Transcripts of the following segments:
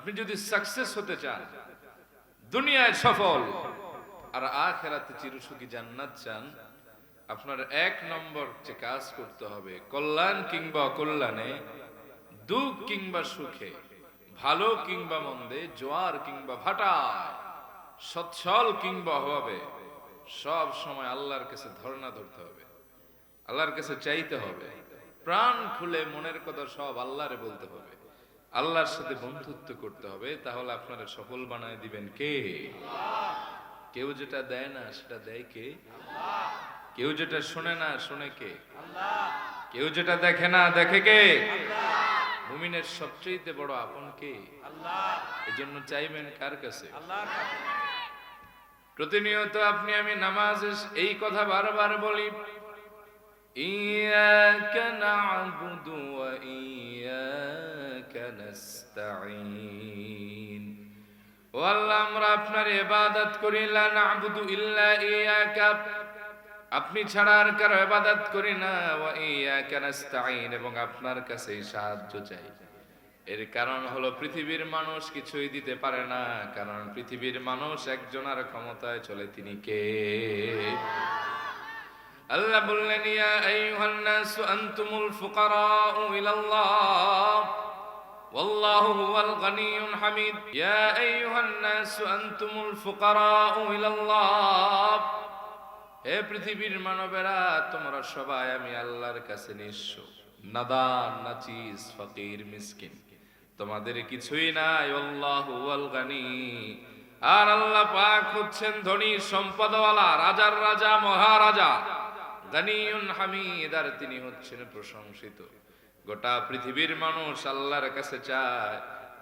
আপনি যদি সাকসেস হতে চান, দুনিয়ায় সফল আর আখিরাতে চিরসুখী জান্নাত চান, আপনার এক নম্বর যে কাজ করতে হবে, কল্যাণ কিংবা অকল্যাণে, দুঃখ কিংবা সুখে, ভালো কিংবা মন্দে, জোয়ার কিংবা ভাটায়, সচ্ছল কিংবা অভাবে, সব সময় আল্লাহর কাছে ধর্ণা ধরতে হবে, আল্লাহর কাছে চাইতে হবে, প্রাণ খুলে মনের কথা সব আল্লাহরে বলতে হবে, আল্লাহর সাথে বন্ধুত্ব করতে হবে। তাহলে আপনারা সফল বানায় দিবেন কে? কেউ যেটা দেয় না সেটা দেয় কে? কেউ যেটা শোনে না শোনে কে? কেউ যেটা দেখে না দেখে কে? মুমিনের সবচেয়ে বড় আপন কে? এজন্য চাইবেন কার কাছে? প্রতিনিয়ত আপনি আমি নামাজে এই কথা বারবার বলি, ইয়াকা না'বুদু ওয়া ইয়াকা নাস্তাঈন। ও আল্লাহ, আমরা আপনার ইবাদত করি, লা না'বুদু ইল্লা ইয়াকা, আপনি ছাড়া আর কারো ইবাদত করি না, ওয়া ইয়াকা নাস্তাঈন, এবং আপনার কাছেই সাহায্য চাই। এর কারণ হলো পৃথিবীর মানুষ কিছুই দিতে পারে না, কারণ পৃথিবীর মানুষ একজনের ক্ষমতায় চলে, তিনি কে? আল্লাহ বললেন, ইয়া আইয়ুহান নাসু আনতুমুল ফুকারাউ ইলাল্লাহ ওয়াল্লাহু হুয়াল গানিয়ুল হামিদ। ইয়া আইয়ুহান নাসু আনতুমুল ফুকারাউ ইলাল্লাহ, হে পৃথিবীর মানবেরা, তোমরা সবাই আমি আল্লাহর কাছে নিঃস্ব, নাদান, নাচিস, ফকির, মিসকিন, তোমাদের কিছুই নাই। আল্লাহু হুয়াল গানি, আর আল্লাহ পাক হচ্ছেন ধনী সম্পদওয়ালা, রাজার রাজা, মহারাজা, গানিয়ুন হামিদ, আর তিনি হচ্ছেন প্রশংসিত। গোটা পৃথিবীর মানুষ আল্লাহর কাছে চায়,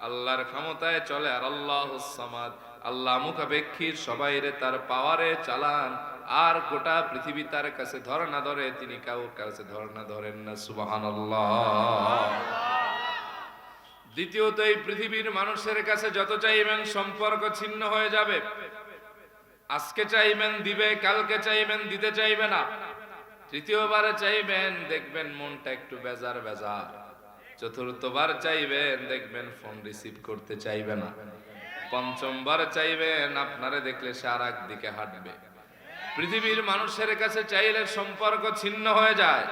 আল্লাহর ক্ষমতায় চলে, আর আল্লাহুস সামাদ, আল্লাহ মুখাপেক্ষী, সবাইরে তার পাওয়ারে চালান, আর গোটা পৃথিবী তার কাছে ধর্ণা ধরে, তিনি কারোর কাছে ধর্ণা ধরেন না। সুবহানাল্লাহ। দ্বিতীয়ত, এই পৃথিবীর মানুষের কাছে যত চাইবেন সম্পর্ক ছিন্ন হয়ে যাবে। আজকে চাইবেন দিবে, কালকে চাইবেন দিতে চাইবে না, তৃতীয়বার চাইবেন দেখবেন মনটা একটু বেজার বেজার, চতুর্থবার চাইবেন দেখবেন ফোন রিসিভ করতে চাইবে না, পঞ্চমবার চাইবেন আপনারে দেখলে সে আর একদিকে হাঁটবে। পৃথিবীর মানুষের কাছে চাইলে সম্পর্ক ছিন্ন হয়ে যায়,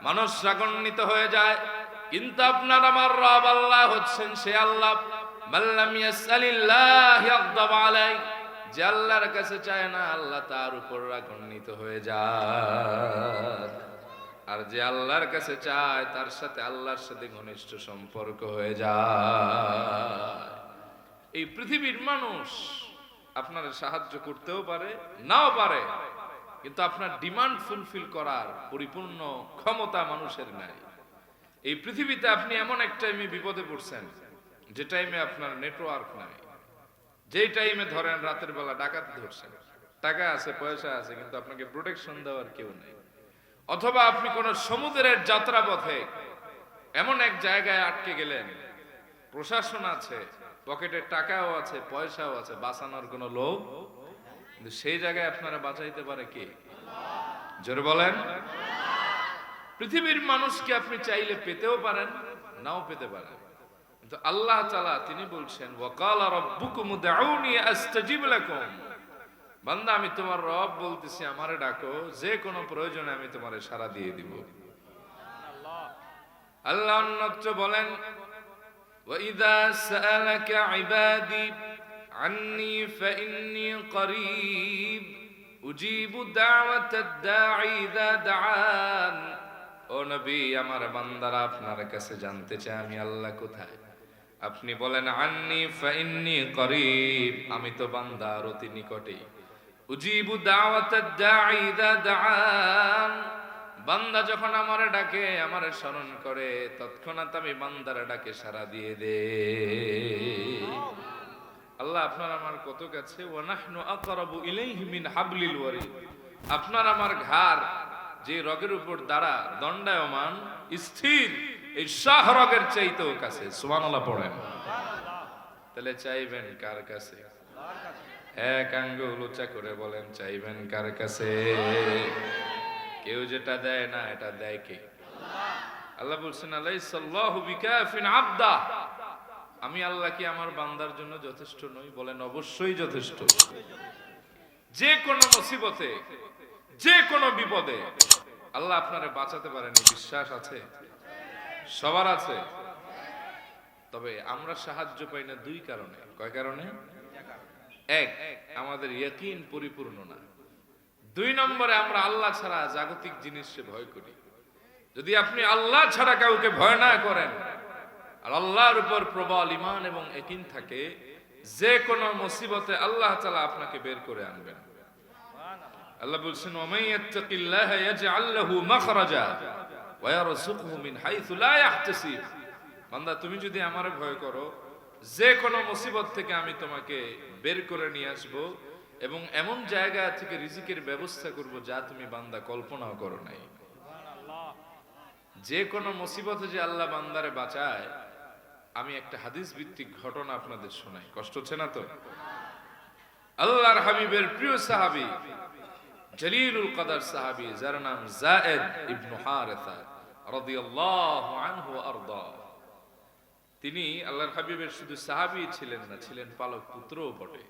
মানুষ রাগান্বিত হয়ে যায়, কিন্তু আপনার আমার রব আল্লাহ হচ্ছেন সে আল্লাহ, মাল্লাম ইয়াসআলিল্লাহ ইয়াগদাব আলাইহি, যে আল্লাহর কাছে চায় না আল্লাহ তার উপর রাগান্বিত হয়ে যায়, আর যে আল্লাহর কাছে চায় তার সাথে আল্লাহর সাথে ঘনিষ্ঠ সম্পর্ক হয়ে যায়। এই পৃথিবীর মানুষ আপনার সাহায্য করতেও পারে, নাও পারে, কিন্তু আপনার ডিমান্ড ফুলফিল করার পরিপূর্ণ ক্ষমতা মানুষের নাই। এই পৃথিবীতে আপনি এমন এক টাইমে বিপদে পড়ছেন, যে টাইমে আপনার নেটওয়ার্ক নাই, যেই টাইমে ধরেন রাতের বেলা ডাকাত ধরছেন, টাকা আছে, পয়সা আছে, কিন্তু আপনাকে প্রোটেকশন দেওয়ার কেউ নেই। অথবা আপনি কোন সমুদ্রের যাত্রাপথে এমন এক জায়গায় আটকে গেলেন, প্রশাসন আছে, পকেটে টাকাও আছে, পয়সাও আছে, বাঁচানোর কোনো লোক, কিন্তু সেই জায়গায় আপনারা বাঁচাইতে পারে কে? জোরে বলেন। পৃথিবীর মানুষকে আপনি চাইলে পেতেও পারেন, নাও পেতে পারেন, কিন্তু আল্লাহ তাআলা তিনি বলছেন, ওয়াকালা রাব্বুকুম উদউনি আস্তাজিব লাকুম, বান্দা আমি তোমার রব বলতেছি, আমারে ডাকো, যে কোনো প্রয়োজনে আমি তোমারে সাড়া দিয়ে দিব। আল্লাহ অন্যত্র বলেন, ওয়াইযা সাআলাকা ইবাদি আন্নী ফাইন্নী করিব উজিবু দাওয়াতাদ দাঈ ইযা দাআন। ও নবী, আমার বান্দারা আপনার কাছে জানতে চায় আমি আল্লাহ কোথায়, আপনি বলেন আন্নী ফাইন্নী করিব, আমি তো বান্দার অতি নিকটে। উজিবু দাওয়াতাদ দাঈ ইযা দাআন, বান্দা যখন আমারে ডাকে, আমারে স্মরণ করে, তৎক্ষণাৎ আমি বান্দার ডাকে সাড়া দিয়ে দে। আল্লাহ আপনার আমার কত কাছে, ওয়া নাহনু আকরাবু ইলাইহি মিন হাবলিল ওয়ারিদ, আপনার আমার ঘাড় যে রগের উপর দাঁড়া দণ্ডায়মান স্থির, এই শাহ রগের চাইতেও কাছে। সুবহানাল্লাহ পড়েন। তাহলে চাইবেন কার কাছে? এক আঙ্গুল উঁচা করে বলেন, চাইবেন কার কাছে? কেউ যেটা দেয় না এটা দেয় কে? আল্লাহ বলছেন, আলাইসাল্লাহু বিকাফিন আবদা, আমি আল্লাহ কি আমার বান্দার জন্য যথেষ্ট নই? বলেন অবশ্যই যথেষ্ট। যে কোনো মুসিবতে, যে কোনো বিপদে আল্লাহ আপনারে বাঁচাতে পারেন, বিশ্বাস আছে? সবার আছে। তবে আমরা সাহায্য পাই না দুই কারণে। কয় কারণে? এক, আমাদের ইয়াকিন পরিপূর্ণ না। দুই নম্বরে আমরা আল্লাহ ছাড়া জাগতিক জিনিসে ভয় করি। যদি আপনি আল্লাহ ছাড়া কাউকে ভয় না করেন আর আল্লাহর উপর প্রবল ঈমান এবং ইয়াকিন থাকে, যে কোনো মুসিবতে আল্লাহ তাআলা আপনাকে বের করে আনবেন। আল্লাহ বলছেন, ওয়া মান ইয়াত্তাকিল্লাহা ইয়াজআল লাহু মাখরাজা ওয়া ইয়ারযুকহু মিন হাইথু লা ইয়াহতাসিব। বান্দা, তুমি যদি আমারে ভয় করো, যে কোনো মুসিবত থেকে আমি তোমাকে বের করে নিয়ে আসব এবং এমন জায়গা থেকে রিজিকের ব্যবস্থা করব যা তুমি বান্দা কল্পনাও করো নাই। যে কোনো মুসিবতে যে আল্লাহ বান্দারে বাঁচায়, আমি একটা হাদিস ভিত্তিক ঘটনা আপনাদের শোনাই। কষ্ট হচ্ছে না তো? আল্লাহর হাবিবের প্রিয় সাহাবী, জলিলুল কদর সাহাবী, যার নাম যায়েদ ইবনে হারেসা রাদিয়াল্লাহু আনহু আরদা। তিনি আল্লাহর হাবিবের শুধু সাহাবী ছিলেন না, ছিলেন পালক পুত্রও বটে।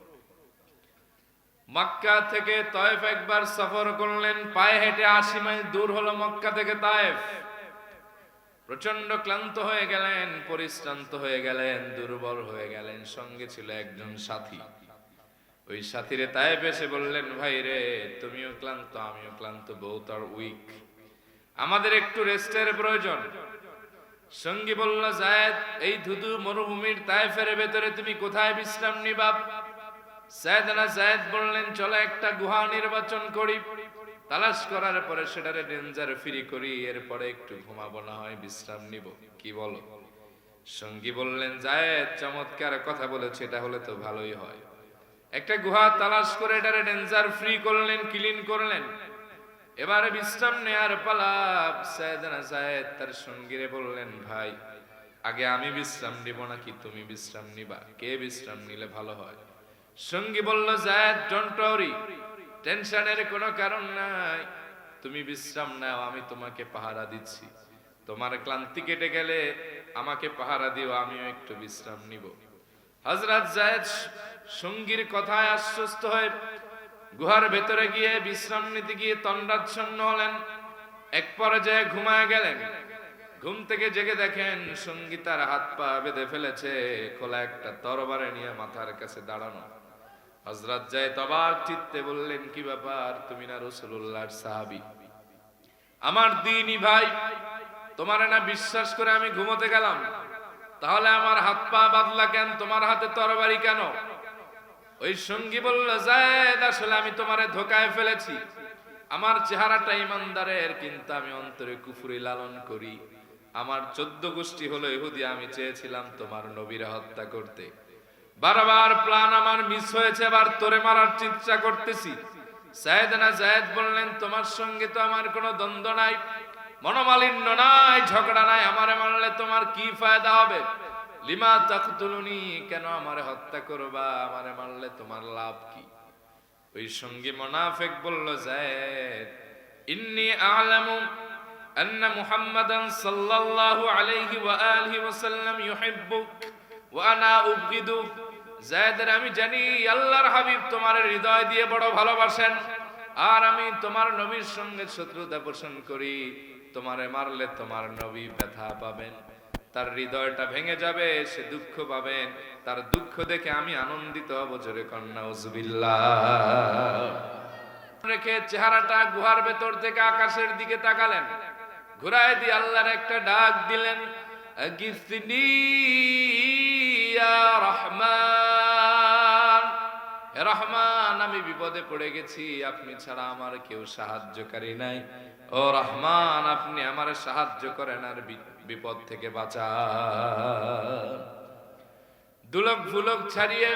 মক্কা থেকে তায়েফ একবার সফর করলেন, পায়ে হেঁটে 80 মাইল দূর হলো মক্কা থেকে তায়েফ। প্রচন্ড ক্লান্ত হয়ে গেলেন, পরিশ্রান্ত হয়ে গেলেন, দুর্বল হয়ে গেলেন। সঙ্গে ছিল একজন সাথী। ওই সাথীরে তায়েফ এসে বললেন, ভাই রে, তুমিও ক্লান্ত, আমিও ক্লান্ত, বহুত আর উইক, আমাদের একটু রেস্টের প্রয়োজন। সঙ্গী বলল, যায়েদ, এই ধুধু মরুভূমির তায়েফের ভেতরে তুমি কোথায় বিশ্রাম নিবা? সাইয়েদনা যায়েদ বললেন, চলো একটা গুহা নির্বাচন করি, তালাশ করার পরে সেটারে ডেঞ্জার ফ্রি করি, এরপরে একটু ঘুমাবো, না হয় বিশ্রাম নিব। কি বলো? সঙ্গী বললেন, যায়েদ, চমৎকার কথা বলেছে, এটা হলে তো ভালোই হয়। একটা গুহা তালাশ করে এটারে ডেঞ্জার ফ্রি করলেন, ক্লিন করলেন। এবারে বিশ্রাম নেয়ার পালা। সাইয়েদনা যায়েদ তার সঙ্গীরে বললেন, ভাই, আগে আমি বিশ্রাম নিব নাকি তুমি বিশ্রাম নিবা? কে বিশ্রাম নিলে ভালো হয়? সঙ্গী বলল, যায়েদ, ডোন্ট ওয়ারি, টেনশনের কোনো কারণ নাই, তুমি বিশ্রাম নাও, আমি তোমাকে পাহারা দিচ্ছি। তোমার ক্লান্তি কেটে গেলে আমাকে পাহারা দিও, আমিও একটু বিশ্রাম নিব। হযরত যায়েদ সঙ্গীর কথায় আশ্বস্ত হয়ে গুহার ভেতরে গিয়ে বিশ্রাম নিতে গিয়ে তন্দ্রাচ্ছন্ন হলেন। এক পর্যায়ে ঘুমায় গেলেন। ঘুম থেকে জেগে দেখেন সঙ্গী তার হাত পা বেঁধে ফেলেছে, খোলা একটা তরবারি নিয়ে মাথার কাছে দাঁড়ানো। হযরত যায়েদ অবাক চিত্তে বললেন, কি ব্যাপার? তুমি না রাসূলুল্লাহর সাহাবী, আমার দ্বীনি ভাই, তোমার না বিশ্বাস করে আমি ঘুমোতে গেলাম, তাহলে আমার হাত পা বাঁধলা কেন? তোমার হাতে তরবারি কেন? ওই সঙ্গী বলল, যায়েদ, আসলে আমি তোমারে ধোকায় ফেলেছি। আমার চেহারাটা ইমানদারের, কিন্তু আমি অন্তরে কুফরি লালন করি। আমার 14 গোষ্ঠী হলো ইহুদি, আমি চেয়েছিলাম তোমার নবীর হত্যা করতে। বারবার প্ল্যান আমার মিস হয়েছে, এবার তোরে মারার চেষ্টা করতেছি। সাইয়েদনা যায়েদ বললেন, তোমার সঙ্গে তো আমার কোনো দ্বন্দ্ব নাই, মনোমালিন্য নাই, ঝগড়া নাই, আমারে মারলে তোমার কি ফায়দা হবে? লিমা তাকতুলুনি, কেন আমারে হত্যা করবা? আমারে মারলে তোমার লাভ কি? ওই সঙ্গী মুনাফিক বলল, যায়েদ, ইন্নী আ'লামু আন্না মুহাম্মাদান সাল্লাল্লাহু আলাইহি ওয়া আলিহি ওয়াসাল্লাম ইউহিব্বুক ওয়া আনা উবগিদুক। যায়েদ, আমি জানি আল্লাহর হাবিব তোমার হৃদয় দিয়ে বড় ভালোবাসেন, আর আমি তোমার নবীর সঙ্গে শত্রুতা পোষণ করি। তোমারে মারলে তোমার নবী ব্যথা পাবেন, তার হৃদয়টা ভেঙে যাবে, সে দুঃখ পাবেন। তার দুঃখ দেখে আমি আনন্দিত হব। জোরে কন্যা উযবিল্লাহ রেখে চেহারাটা গুহার ভেতর থেকে আকাশের দিকে তাকালেন, ঘুরায় দিয়ে আল্লাহর একটা ডাক দিলেন, আগিসনি ইয়া রহমান, হে রহমান, আমি বিপদে পড়ে গেছি, আপনি ছাড়া আমার কেউ সাহায্যকারী নাই। ও রহমান, আপনি আমার সাহায্য করেন আর বিপদ থেকে বাঁচান। দুলক ফুলক ছাড়িয়ে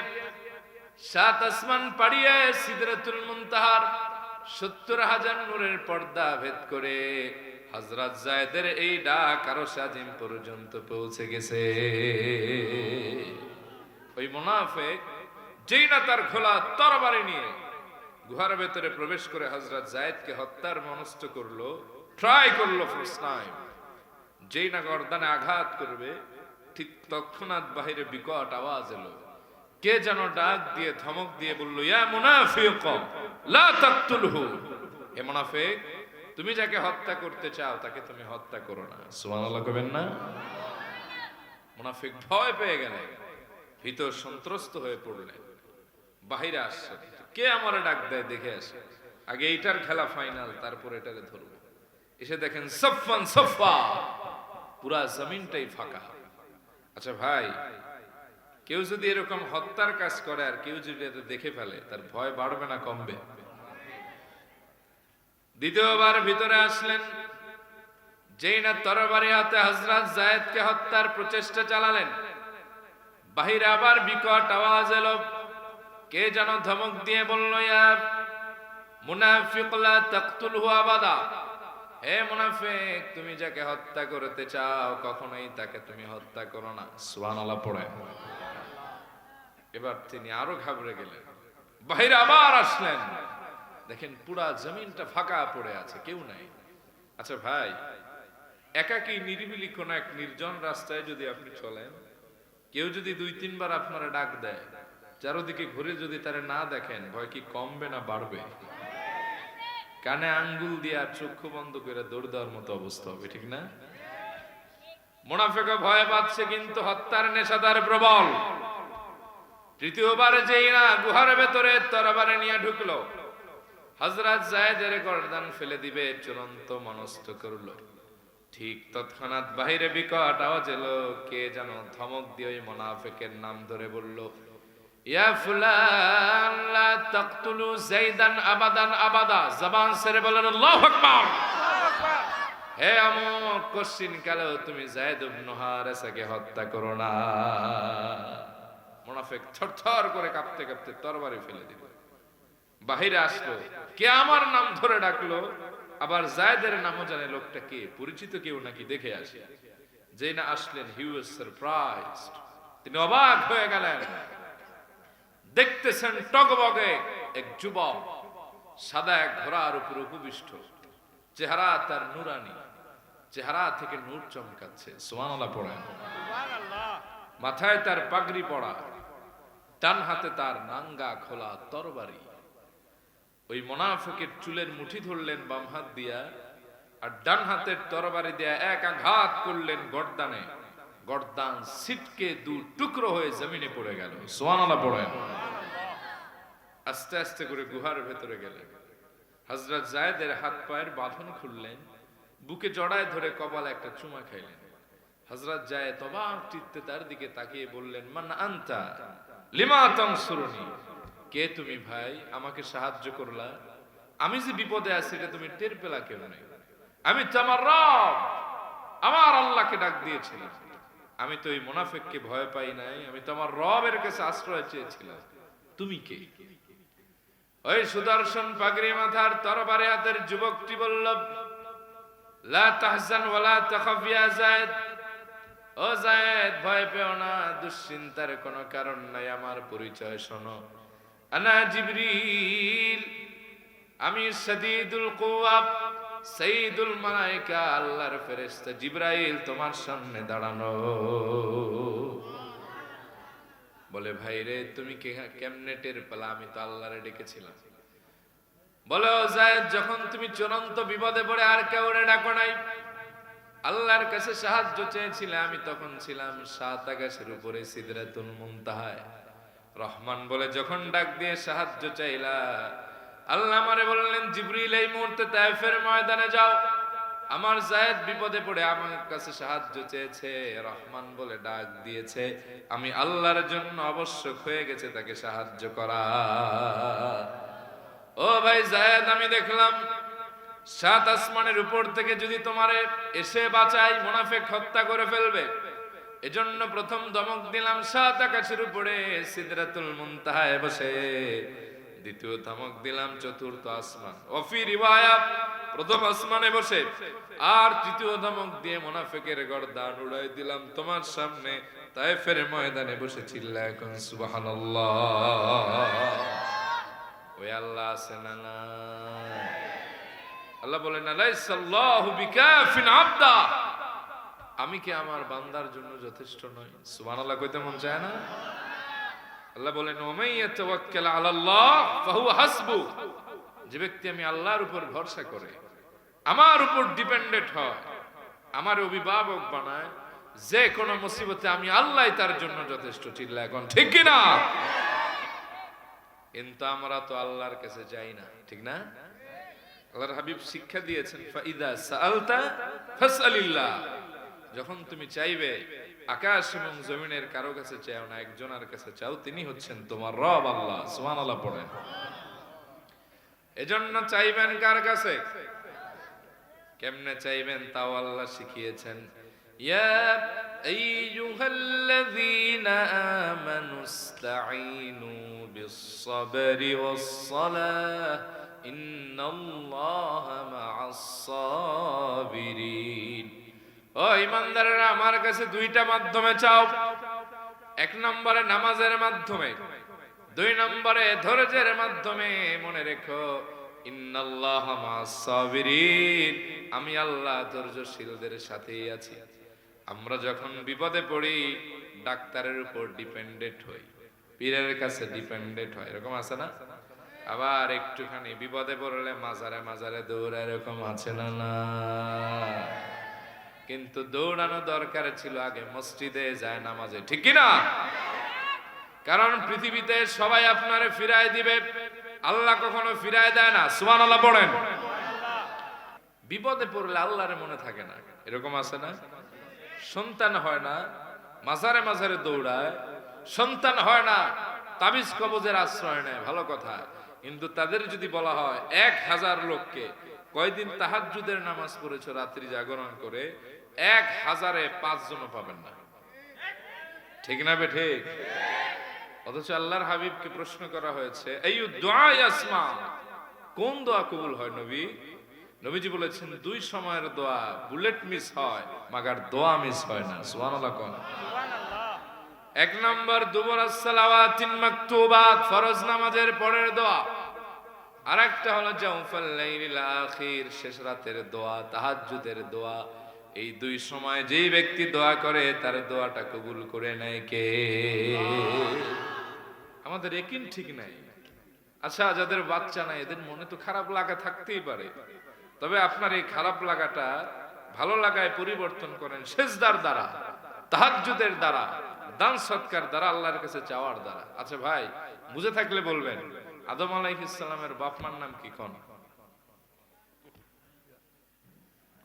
7 আসমান পাড়িয়ে সিদরাতুল মুনতাহার 70,000 নূরের পর্দা ভেদ করে হযরত যায়েদের এই ডাক আরশ আজিম পর্যন্ত পৌঁছে গেছে। ওই মুনাফিক যেই না তার খোলা তরবারি নিয়ে গুহার ভেতরে প্রবেশ করে হযরত যায়েদকে হত্যার মনস্থ করলো, ট্রাই করলো ফার্স্ট টাইম। যেই না গর্দানে আঘাত করবে, ঠিক তৎক্ষণাৎ বাহিরে বিকট আওয়াজ এলো, কে যেন ডাক দিয়ে ধমক দিয়ে বলল, ইয়া মুনাফিক লা তাকতুলহু, হে মুনাফিক, তুমি যাকে হত্যা করতে চাও তাকে তুমি হত্যা করো না। সুবহানাল্লাহ কবেন না? মুনাফিক ভয় পেয়ে গেলেন, ভীত সন্ত্রস্ত হয়ে পড়লেন, বাহিরে আসছে, কে আমারে ডাক দেয় দেখে আসে, আগে এইটার খেলা ফাইনাল, তারপর এটারে ধরবো। এসে দেখেন সফান সফা, পুরা জমিনটাই ফাঁকা। আচ্ছা ভাই, কেউ যদি এরকম হত্যার কাজ করে আর কেউ যদি এটা দেখে ফেলে, তার ভয় বাড়বে না কমবে? দ্বিতীয়বার ভিতরে আসলেন, যেই না তরবারি হাতে হযরত যায়েদকে হত্যার প্রচেষ্টা চালালেন, বাহিরে আবার বিকট আওয়াজ এলো, কে যেন ধমক দিয়ে বলল, ইয়া মুনাফিক লা তাকতুলহু আবাদা, হে মুনাফিক, তুমি যাকে হত্যা করতে চাও কখনোই তাকে তুমি হত্যা করো না। সুবহানাল্লাহ পড়ে। এবার তিনি আরো ঘাবড়ে গেলেন, বাহিরে আবার আসলেন, দেখেন পুরা জমিনটা ফাঁকা পড়ে আছে, কেউ নাই। আচ্ছা ভাই, একাকী নিরিবিলি কোন এক নির্জন রাস্তায় যদি আপনি চলেন, কেউ যদি 2-3 বার আপনারা ডাক দেয়, চারদিকে ঘুরে যদি তারে না দেখেন, ভয় কি কমবে না বাড়বে? কানে আঙ্গুল দিয়ে আর চক্ষু বন্ধ করে দৌড় দেওয়ার মতো অবস্থা হবে, ঠিক না? মুনাফিক ভয় পাচ্ছে, কিন্তু হত্যার নেশা তার প্রবল। তৃতীয়বার যেই না গুহার ভেতরে তরবারি নিয়ে ঢুকলো, হযরত যায়েদের গর্দান ফেলে দিবে চূড়ান্ত মনস্থ করলো, ঠিক তৎক্ষণাৎ বাহিরে বিকট আওয়াজ এলো, কে যেন ধমক দিয়ে ওই মুনাফিকের নাম ধরে বলল, ইয়া ফুলান লা তাকতুলু যায়দান আবাদান আবাদা, জবান ছেড়ে বলেন আল্লাহু আকবার। হে আমুক, কোশ্চিন কালেও তুমি যায়েদ ইবনে হারেসাকে হত্যা করো না। মুনাফিক থরথর করে কাঁপতে কাঁপতে তরবারি ফেলে দিল, বাহিরে আসলো, কে আমার নাম ধরে ডাকলো, আবার যায়েদের নামও জানে, লোকটা কে, পরিচিত কেউ নাকি, দেখে আসে। যেই না আসলেন, হি ওয়াজ সারপ্রাইজড, তিনি অবাক হয়ে গেলেন। দেখতেছেন টগবগে এক যুবক সাদা এক ঘোড়ার উপর উপবিষ্ট, চেহারা তার নুরানি, চেহারা থেকে নূর চমকাচ্ছে। সুবহানাল্লাহ পড়েন। মাথায় তার পাগড়ি পড়া, ডান হাতে তার নাঙ্গা খোলা তরবারি। ওই মুনাফিকের চুলের মুঠি ধরলেন বাম হাত দিয়া, আর ডান হাতের তরবারি দিয়া এক আঘাত করলেন গর্দানে, গর্দান ছিটকে 2 টুকরো হয়ে জমিনে পড়ে গেল। সুবহানাল্লাহ পড়েন। আস্তে আস্তে করে গুহার ভেতরে গেলেন, হযরত যায়েদের হাত পায়ের বাঁধন খুললেন, বুকে জড়ায় ধরে কপালে একটা চুমা খাইলেন। হযরত যায়েদ অবাক চিত্তে তার দিকে তাকিয়ে বললেন, মান আনতা লিমা তানসুরুনি, কে তুমি ভাই, আমাকে সাহায্য করলা, আমি যে বিপদে আছি এটা তুমি টের পেলা কেন? নাই, আমি তো আমার রব, আমার আল্লাহকে ডাক দিয়েছিলাম, আমি তো এই মুনাফিককে ভয় পাই নাই, আমি তো আমার রবের কাছে আশ্রয় চেয়েছিলাম, তুমি কে? ওই সুদর্শন পাগড়ি মাথার তরবারি হাতের যুবকটি বলল, লা তাহজান ওয়ালা তাখাফ ইয়া যায়েদ, ও যায়েদ, ভয় পেও না, দুশ্চিন্তার কোনো কারণ নাই, আমার পরিচয় শোনো, আনা জিবরিল, আমি শাদীদুল কুওয়া, সাইয়্যিদুল মালায়েকা, আল্লাহর ফেরেশতা জিবরাইল তোমার সামনে দাঁড়ানো। বলে, ভাই রে, তুমি কেমনে টের পেলা? আমি তো আল্লাহরে ডেকেছিলাম। বলে, ও যায়েদ, যখন তুমি চূড়ান্ত বিপদে পড়ে আর কেউরে ডাকো নাই, আল্লাহর কাছে সাহায্য চেয়েছিলে, আমি তখন ছিলাম 7 আকাশের উপরে সিদরাতুল মুনতাহায়। রহমান বলে যখন ডাক দিয়ে সাহায্য চাইলা, আল্লাহ আমারে বললেন, জিবরিল এই মুহূর্তে তায়েফের ময়দানে যাও, আমার যায়েদ বিপদে পড়ে আমার কাছে সাহায্য চেয়েছে, রহমান বলে ডাক দিয়েছে, আমি আল্লাহর জন্য আবশ্যক হয়ে গেছে তাকে সাহায্য করা। ও ভাই যায়েদ, আমি দেখলাম 7 আসমানের উপর থেকে যদি তোমারে এসে বাঁচাই, মুনাফিক হত্যা করে ফেলবে, এজন্য প্রথম ধমক দিলাম 7 আকাশের উপরে সিদরাতুল মুনতাহায় বসে, দ্বিতীয় ধমক দিলাম 4র্থ আসমান, ওফি রিওয়ায়াত প্রথম আসমানে বসে, আর তৃতীয় ধমক দিয়ে মুনাফিকের গর্দান উড়াই দিলাম তোমার সামনে তায়েফের ময়দানে বসে। চিল্লা এখন সুবহানাল্লাহ। ওই আল্লাহ আছেন না? আল্লাহ বলেন, আলাইসাল্লাহু বিকাফিন আবদা, আমি কি আমার বান্দার জন্য যথেষ্ট নই? সুবহানাল্লাহ কইতে মন চায় না? আল্লাহ বলেন ওমাই ইয়াতাওয়াক্কাল আলাল্লাহ ফাহুয়া হাসবু, যে ব্যক্তি আমি আল্লাহর উপর ভরসা করে, আমার উপর ডিপেন্ডেন্ট হয়, আমার অভিভাবক বানায়, যে কোনো মুসিবতে আমি আল্লাহই তার জন্য যথেষ্ট। চিল্লা এখন ঠিক কি না? কিন্তু আমরা তো আল্লাহর কাছে যাই না, ঠিক না? আল্লাহর হাবিব শিক্ষা দিয়েছেন ফাইদা সাআলতা ফাসআলিল্লাহ, যখন তুমি চাইবে আকাশ এবং জমিনের কারো কাছে চাও না, একজনের কাছে চাও, তিনি হচ্ছেন তোমার রব আল্লাহ। সুবহানাল্লাহ পড়েন। এজন্য চাইবেন কার কাছে? কেমনে চাইবেন তাও আল্লাহ শিখিয়েছেন। ইয়া আইয়ুহাল্লাযীনা আমানুস্তাঈনু বিস-সাবরি ওয়াস-সালাহ ইন্নাল্লাহা মা'আস-সাবিরিন। ও ঈমানদাররা, আমার কাছে দুইটা মাধ্যমে চাও। এক নম্বরে নামাজের মাধ্যমে, দুই নম্বরে ধৈর্যের মাধ্যমে। মনে রেখো ইন্নাল্লাহা মা'আস-সাবিরিন, আমি আল্লাহ ধৈর্যশীলদের সাথেই আছি। আমরা যখন বিপদে পড়ি ডাক্তারের উপর ডিপেন্ডেন্ট হই, পীরের কাছে ডিপেন্ডেন্ট হয়, এরকম আছে না? আবার একটুখানি বিপদে পড়লে মাজারে মাজারে দৌড়া, এরকম আছে না? না, কিন্তু দৌড়ানো দরকার ছিল আগে মসজিদে যায় নামাজে, ঠিক কি না? কারণ পৃথিবীতে সবাই আপনারে ফিরায় দিবে, আল্লাহ কখনো ফিরায় দেয় না। সুবহানাল্লাহ পড়েন। বিপদে পড়লে আল্লাহর মনে থাকে না, এরকম আছে না? সন্তান হয় না, মাজারে মাজারে দৌড়ায়, সন্তান হয় না, তাবিজ কবজের আশ্রয় নেয়, ভালো কথা। কিন্তু তাদের যদি বলা হয় 1000 লোককে কয়দিন তাহাজ্জুদের নামাজ পড়েছো রাত্রি জাগরণ করে, 1000-এ 5 জনও পাবেন না, ঠিক না বে ঠিক? অথচ আল্লাহর হাবিবকে প্রশ্ন করা হয়েছে আইয়ু দুআ ইয়াসমা, কোন দোয়া কবুল হয় নবী? নবীজি বলেছেন 2 সময়ের দোয়া বুলেট মিস হয়, মাগার দোয়া মিস হয় না। সুবহানাল্লাহ কোন? সুবহানাল্লাহ। 1 নম্বর দুবুরাস সালাওয়াতিন মাকতুবাত, ফরজ নামাজের পরের দোয়া। আরেকটা হলো জাওফাল লাইলিল আখির, শেষ রাতের দোয়া, তাহাজ্জুদের দোয়া। এই 2 সময় যেই ব্যক্তি দোয়া করে তার দোয়াটা কবুল করে নেয় কে? আমাদের একিন ঠিক নাই। আচ্ছা, যাদের বাচ্চা নাই এদের মনে তো খারাপ লাগা থাকতেই পারে, তবে আপনার এই খারাপ লাগাটা ভালো লাগায় পরিবর্তন করেন সেজদার দ্বারা, তাহাজ্জুদের দ্বারা, দান সৎকার দ্বারা, আল্লাহর কাছে চাওয়ার দ্বারা। আচ্ছা ভাই, বুঝে থাকলে বলবেন, আদম আলাইহিস সালামের বাপ মার নাম কি? কোন?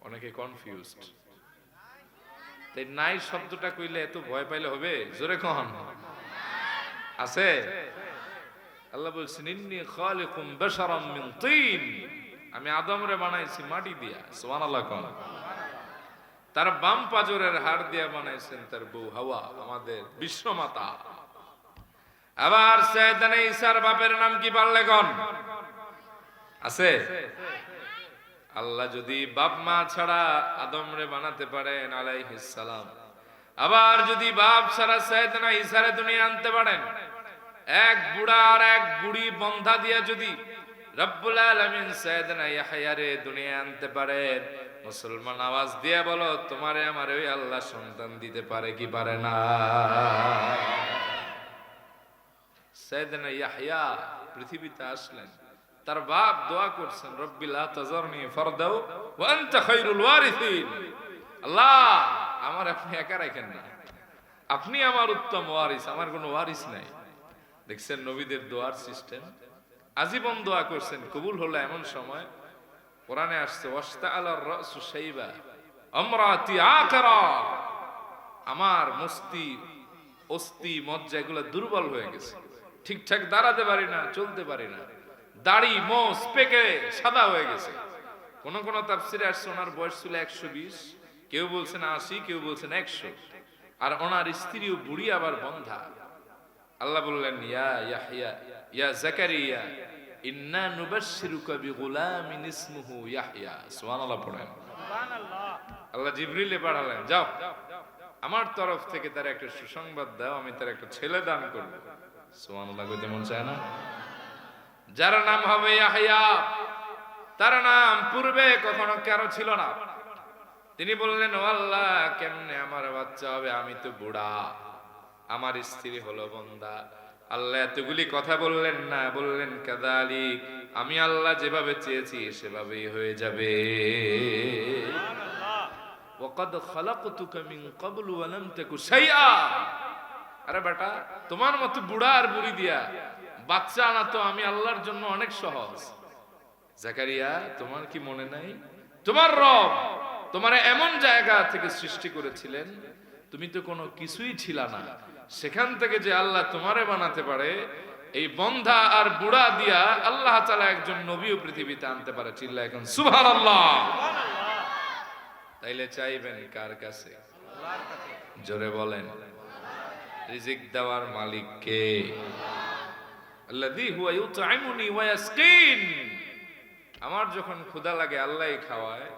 অনেকে কনফিউজড। তাই নাই শব্দটা কইলে এত ভয় পাইলে হবে? জোরে কোন আছে? আল্লাহ বলছেন ইন্নী খালিকুম বাশারাম মিন তিন, আমি আদমরে বানাইছি মাটি দিয়া। সুবহানাল্লাহ কোন? তার বাম পাজরের হাড় দিয়া বানাইছেন তার বউ হাওয়া, আমাদের বিশ্বমাতা। আবার সাইয়েদানা ঈসার বাপের নাম কি পারলে কোন? আছে? আল্লাহ যদি বাপ মা ছাড়া আদমরে বানাতে পারেন আলাইহিস সালাম, আবার যদি বাপ ছাড়া সাইয়েদানা ঈসারে দুনিয়া আনতে পারেন, এক বুড়া আর এক বুড়ি বন্ধা দিয়া যদি রব্বুল আলামিন সাইয়েদানা ইয়াহইয়ারে দুনিয়া আনতে পারেন, মুসলমান আওয়াজ দিয়ে বলো তোমারে আমারে ওই আল্লাহ সন্তান দিতে পারে কি পারে না? সাইয়েদানা ইয়াহইয়া পৃথিবীতে আসলেন, তার বাপ দোয়া করছেন রব্বি লা তাজারনি ফারদাও ওয়া আনতা খায়রুল ওয়ারিসিন, আল্লাহ আমার আপনি একা রাখেন না, আপনি আমার উত্তম ওয়ারিস, আমার কোনো ওয়ারিস নাই। দেখছেন নবীদের দোয়ার সিস্টেম, আজীবন দোয়া করছেন, কবুল হলো এমন সময় কোরআনে আসছে ওয়াস্তাআলার রাসু শাইবা আমরাতি আকারা, আমার মস্তি অস্থি মজ্জা এগুলো দুর্বল হয়ে গেছে, ঠিকঠাক দাঁড়াতে পারি না, চলতে পারি না, দাড়ি মোষ পেকে সাদা হয়ে গেছে। কোন কোন তাফসিরে আসছে ওনার বয়স ছিল 120, কেউ বলছেন 80, কেউ বলছেন 100, আর ওনার স্ত্রীও বুড়ি আবার বন্ধা। আল্লাহ বললেন ইয়া ইয়াহইয়া ইয়া যাকারিয়া ইন্না নুবাশশিরুকা বিগুলামিন ইসমুহু ইয়াহইয়া। সুবহানাল্লাহ পড়েন। সুবহানাল্লাহ। আল্লাহ জিবরিলে পাঠালেন, যাও আমার তরফ থেকে তার একটা সুসংবাদ দাও, আমি তার একটা ছেলে দান করব। সুবহানাল্লাহ কইতে মন চায় না? যার নাম হবে ইয়াহইয়া, তার নাম পূর্বে কখনো কারো ছিল না। তিনি বললেন, ও আল্লাহ, কেমনে আমার বাচ্চা হবে? আমি তো বুড়া, আমার স্ত্রী হলো বন্ধা। আল্লাহ এতগুলি কথা বললেন না, বললেন কাযালিক, আমি আল্লাহ যেভাবে চেয়েছি সেভাবেই হয়ে যাবে। ওয়াকাদ খালাকতুকা মিন ক্বাবলু ওয়া লাম তাকু শাইআ। আরে বেটা, তোমার মতো বুড়া আর বুড়ি দিয়া বাচ্চা আনা তো আমি আল্লাহর জন্য অনেক সহজ। জাকারিয়া, তোমার কি মনে নাই তোমার রব তোমারে এমন জায়গা থেকে সৃষ্টি করেছিলেন, তুমি তো কোনো কিছুই ছিলা না, সেখান থেকে যে আল্লাহ তোমারে বানাতে পারে, এই বন্ধা আর বুড়া দিয়া আল্লাহ তাআলা একজন নবীও পৃথিবীতে আনতে পারে। চিল্লায় এখন সুবহানাল্লাহ। তাইলে চাইবেন কার কাছে? আল্লাহর কাছে। জোরে বলেন। রিজিক দেওয়ার মালিক কে? আল্লাযী হুয়া ইউত'ইমুনি ওয়া ইয়াসকিন। আমার যখন ক্ষুধা লাগে আল্লাহই খাওয়ায়,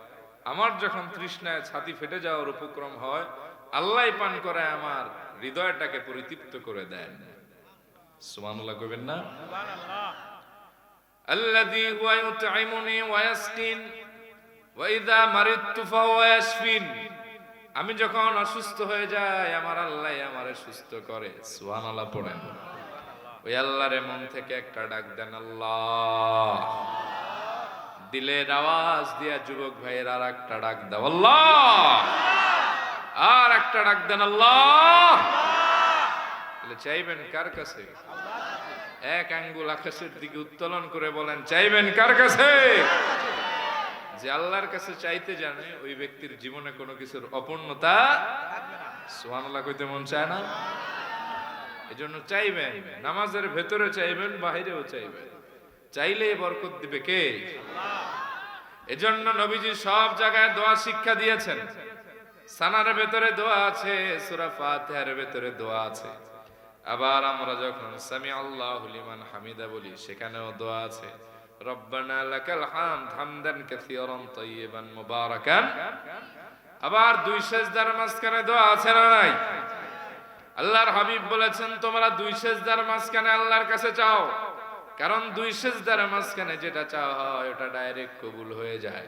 আমার যখন তৃষ্ণায় ছাতি ফেটে যাওয়ার উপক্রম হয় আল্লাহই পান করায়, আমার হৃদয়টাকে পরিতৃপ্ত করে দেন। সুবহানাল্লাহ কইবেন না? সুবহানাল্লাহ। আল্লাযী হুয়া ইউত'ইমুনি ওয়া ইয়াসকিন ওয়া ইযা মারিদতু ফাহুয়া ইয়াশফিন। আমি যখন অসুস্থ হয়ে যাই আমার আল্লাহ আমারে সুস্থ করে। সুবহানাল্লাহ পড়েন। ওই আল্লাহরে মন থেকে একটা ডাক দেন, আল্লাহ। দিলের আওয়াজ দিয়া যুবক ভাইয়ের আর একটা ডাক দাও, আল্লাহ। আর একটা ডাক দেন, আল্লাহ। তাহলে চাইবেন কার কাছে? এক আঙ্গুল আকাশের দিকে উত্তোলন করে বলেন, চাইবেন কার কাছে? যে আল্লাহর কাছে চাইতে জানে ওই ব্যক্তির জীবনে কোনো কিছুর অপূর্ণতা সুবহানাল্লাহ কইতে মন চায় না। এজন্য চাইবেন, নামাজের ভেতরে চাইবেন, বাহিরেও চাইবেন। চাইলেই বরকত দিবে কে? আল্লাহ। এজন্য নবীজি সব জায়গায় দোয়া শিক্ষা দিয়েছেন। সানার ভেতরে দোয়া আছে, সূরা ফাতিহার ভেতরে দোয়া আছে। আবার আমরা যখন সামি আল্লাহু লিমান হামিদা বলি সেখানেও দোয়া আছে, রব্বানা লাকাল হামদ হামদান কাসীরান তাইয়িবান মুবারাকান। আবার দুই সিজদার মাঝখানে দোয়া আছে না নাই? আল্লাহর হাবিব বলেছেন, তোমরা দুই সিজদার মাঝখানে আল্লাহর কাছে চাও, কারণ দুই সিজদার মাঝখানে যেটা চাওয়া হয় ওটা ডাইরেক্ট কবুল হয়ে যায়।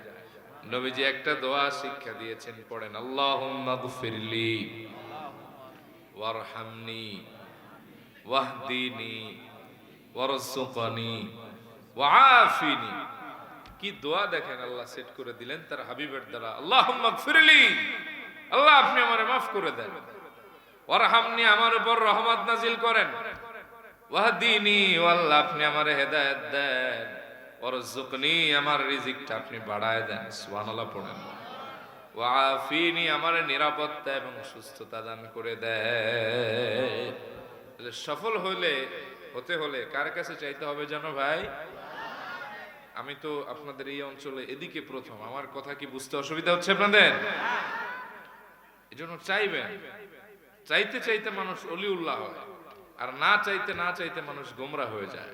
নবীজি একটা দোয়া শিক্ষা দিয়েছেন, পড়েন, আল্লাহুম্মা গফিরলি ওয়ারহামনি ওয়াহদিনি ওয়ারযুকনি ওয়াআফিনি। কি দোয়া দেখেন, আল্লাহ সেট করে দিলেন তার হাবিবের দ্বারা। আল্লাহুম্মা গফিরলি, আল্লাহ আপনি আমারে মাফ করে দেন। ওয়ারহামনি, আমার উপর রহমত নাজিল করেন। ওয়াহদিনি, আল্লাহ আপনি আমারে হেদায়েত দেন। ওয়ারযুকনি, আমার রিজিকটা আপনি বাড়ায় দেন। সুবহানাল্লাহ পড়েন। ওয়াআফিনি, আমারে নিরাপত্তা এবং সুস্থতা দান করে দেন। সফল হতে হলে কার কাছে চাইতে হবে জানো ভাই? আমি তো আপনাদের এই অঞ্চলে এদিকে প্রথম, আমার কথা কি বুঝতে অসুবিধা হচ্ছে আপনাদের? এজন্য চাইবেন। চাইতে চাইতে মানুষ অলিউল্লাহ হয়, আর না চাইতে মানুষ গোমরা হয়ে যায়।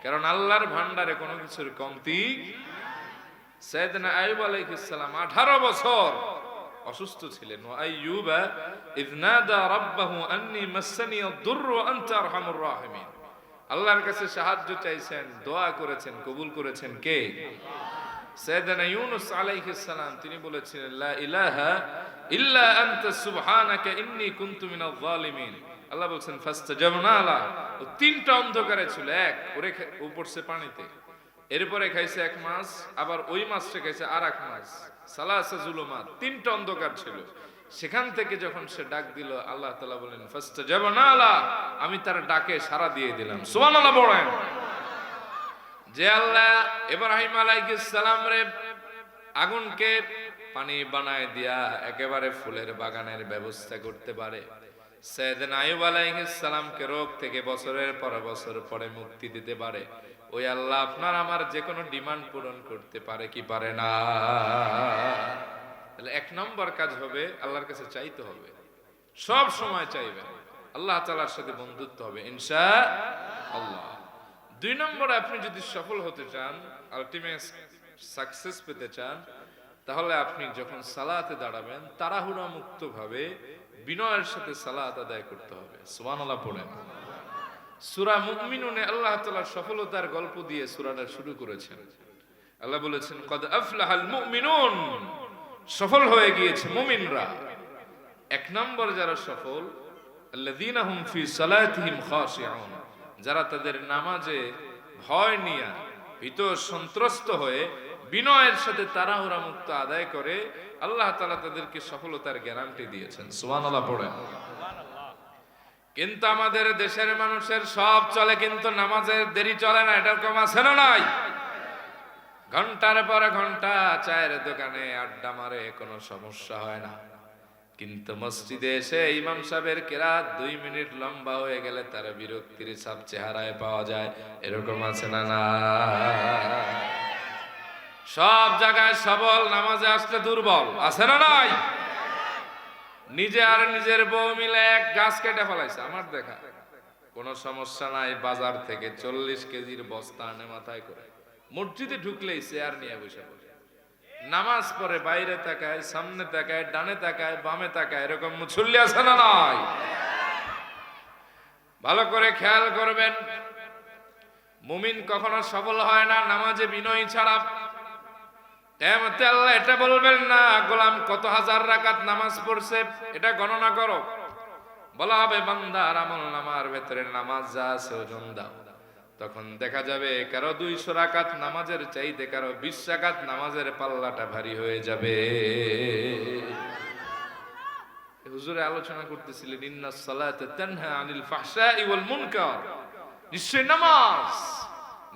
কারণ আল্লাহর ভান্ডারে কোনো কিছুর কমতি। সাইয়েদনা আইয়ুব আলাইহিস সালাম 18 বছর অসুস্থ ছিলেন। আইয়ুব ইয নাদা রাব্বাহু আন্নী মাসসানি আদ-দুররু ওয়া আনতা আরহামুর রাহিমিন। আল্লাহর কাছে সাহায্য চাইছেন, দোয়া করেছেন, কবুল করেছেন কে? সাইয়েদনা ইউনূস আলাইহিস সালাম, তিনি বলেছিলেন, লা ইলাহা ইল্লা আনতা সুবহানাকা ইন্নী কুনতু মিনাল যালিমিন। আল্লাহ বলছেন ফাস্তাজাবনা লা। ও তিনটা অন্ধকারে ছিল, এক ওরে পড়ছে পানিতে, এরপরে খাইছে এক মাস, আবার ওই মাসটা খাইছে আর এক মাস, সালাসা জুলুমাত, তিনটা অন্ধকার ছিল। সেখান থেকে যখন সে ডাক দিল, আল্লাহ তাআলা বলেন ফাস্তাজাবনা লা, আমি তার ডাকে সাড়া দিয়ে দিলাম। সুবহানাল্লাহ বলেন। যে আল্লাহ ইব্রাহিম আলাইহিস সালাম রে আগুনকে পানি বানায় দিয়া একেবারে ফুলের বাগানের ব্যবস্থা করতে পারে, সাইয়েদনা আইয়ুব আলাইহিস সালামকে রোগ থেকে বছরের পর বছর পরে মুক্তি দিতে পারে, ওই আল্লাহ আপনার আমার যে কোনো ডিমান্ড পূরণ করতে পারে কি পারে না? তাহলে এক নম্বর কাজ হবে আল্লাহর কাছে চাইতে হবে, সব সময় চাইবেন। আল্লাহ তাআলার সাথে বন্ধুত্ব হবে ইনশাআল্লাহ। দুই নম্বরে আপনি যদি সফল হতে চান, আলটিমেট সাকসেস পেতে চান, তাহলে আপনি যখন সালাতে দাঁড়াবেন তাড়াহুড়া মুক্ত ভাবে বিনয়ের সাথে সালাত আদায় করতে হবে। সুবহানাল্লাহ পড়েন। সূরা মুমিনুনে আল্লাহ তাআলা সফলতার গল্প দিয়ে সূরাটা শুরু করেছেন। আল্লাহ বলেছেন, কদ আফলাহাল মুমিনুন, সফল হয়ে গিয়েছে মুমিনরা। এক নম্বর যারা সফল, আল্লাযীনা হুম ফি সালাতিহিম খাশিউন, যারা তাদের নামাজে ভয় নিয়ে ভীত সন্ত্রস্ত হয়ে বিনয়ের সাথে তাড়াহুড়া মুক্ত আদায় করে, আল্লাহ তাআলা তাদেরকে সফলতার গ্যারান্টি দিয়েছেন। সুবহানাল্লাহ পড়েন। কিন্তু আমাদের দেশের মানুষের সব চলে, কিন্তু নামাজের দেরি চলে না। এটার কম আছে না নাই? ঘন্টার পর ঘন্টা চায়ের দোকানে আড্ডা মারে, কোনো সমস্যা হয় না। কিন্তু মসজিদে এসে ইমাম সাহেবের কেরাত 2 মিনিট লম্বা হয়ে গেলে তার বিরক্তির ছাপ চেহারায় পাওয়া যায়। এরকম আছে না না? সব জায়গায় সবল, নামাজে আসলে দুর্বল আছে না নাই? নিজে আর নিজের বউ মিলে এক গাছ কেটে ফেলাইছে। আমার দেখা কোনো সমস্যা নাই, বাজার থেকে 40 কেজির বস্তা আনে মাথায় করে, মসজিদে ঢুকলেই চেয়ার নিয়ে বসে পড়ে, নামাজ পড়ে, বাইরে তাকায়, সামনে তাকায়, ডানে তাকায়, বামে তাকায়। এরকম মুসল্লি আছে না নাই? ভালো করে খেয়াল করবেন, মুমিন কখনো সফল হয় না নামাজে বিনয় ছাড়া। কিয়ামতে আল্লাহ এটা বলবেন না, গোলাম কত হাজার রাকাত নামাজ পড়ছে এটা গণনা করো। বলা হবে বান্দার আমলনামার ভেতরে নামাজ যা আছে ওজন দাও। তখন দেখা যাবে কারো 200 রাকাত নামাজের চাইতে কারো 20 রাকাত নামাজের পাল্লাটা ভারী হয়ে যাবে। হুজুরে আলোচনা করতেছিলেন, ইন্নাস সালাতা তানহা আনিল ফাহশাই ওয়াল মুনকার, নিশ্চয় নামাজ